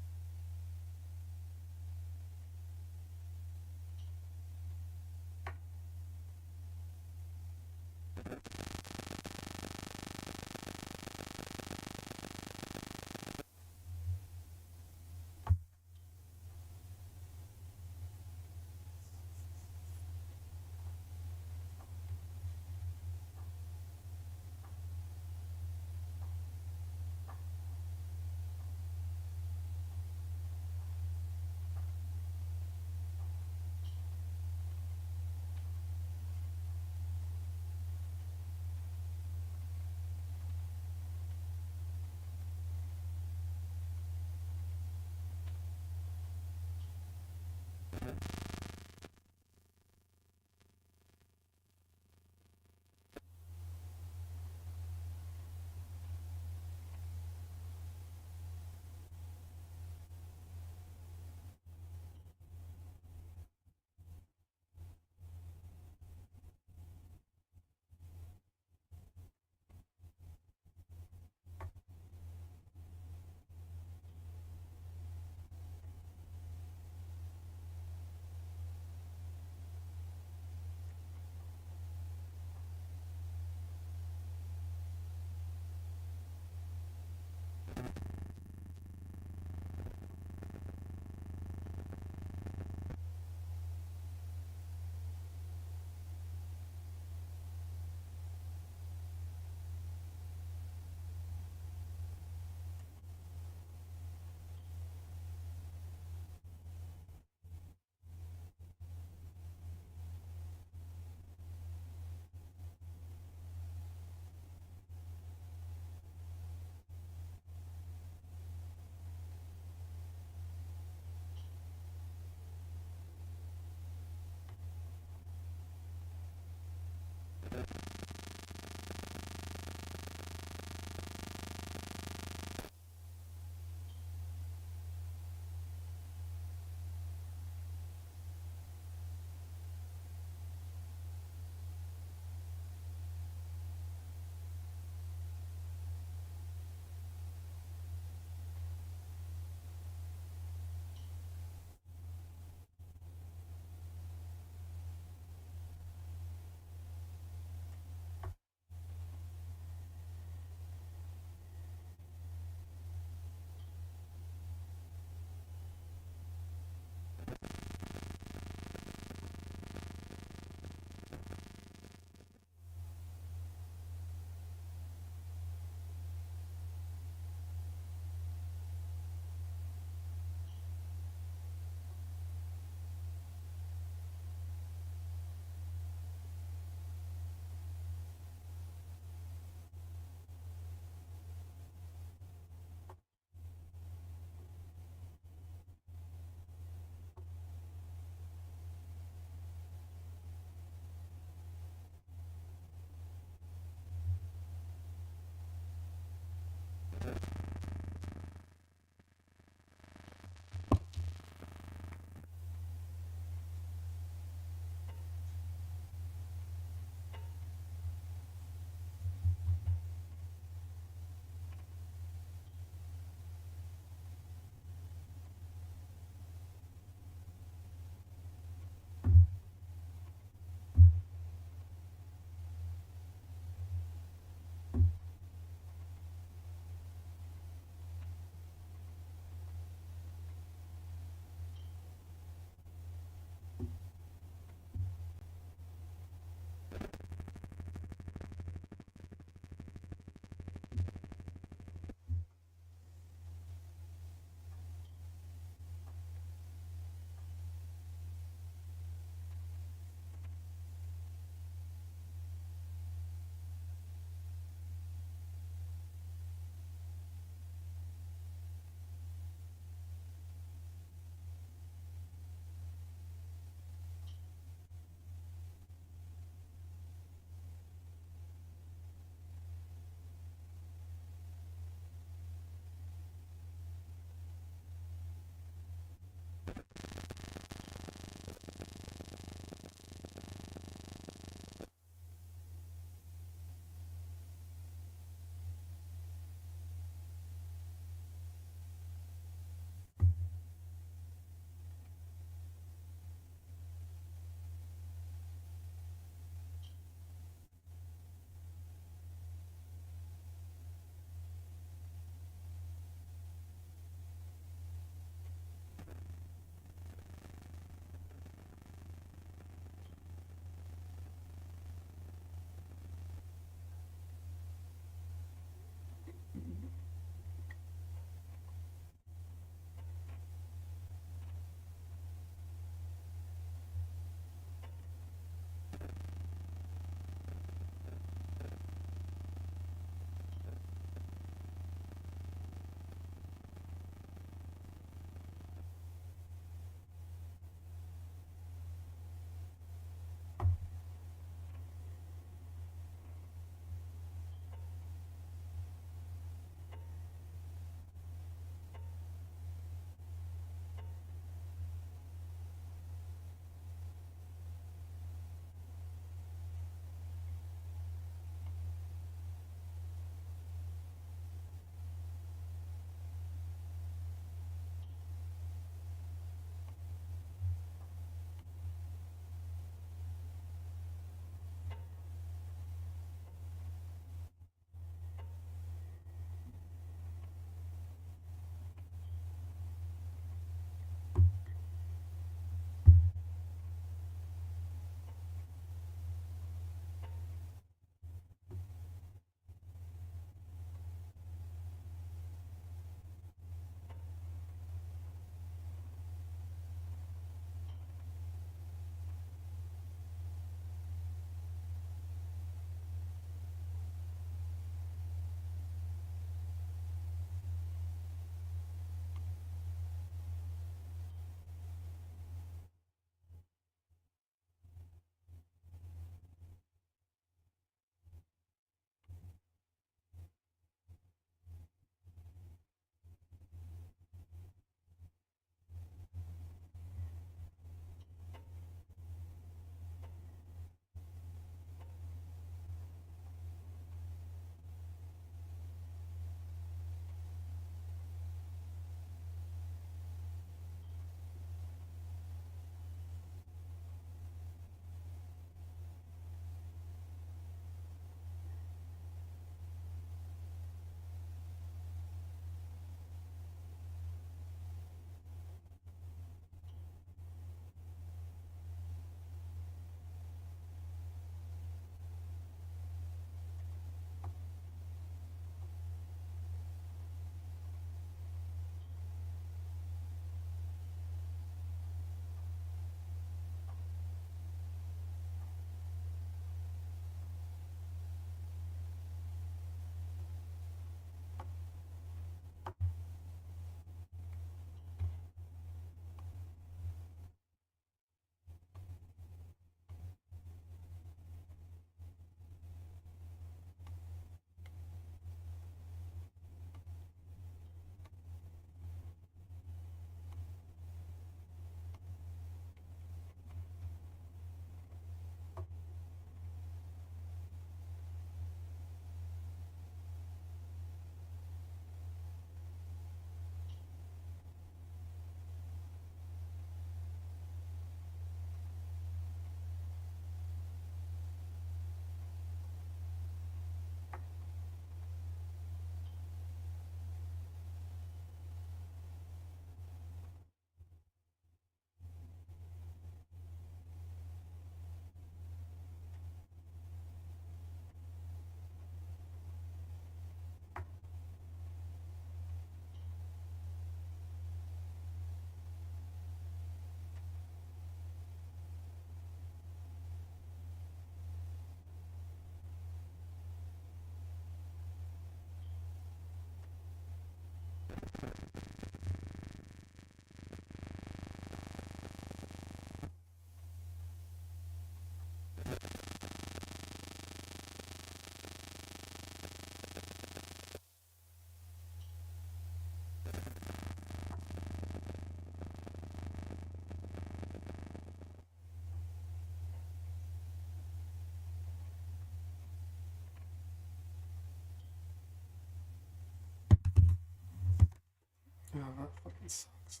Yeah, that fucking sucks.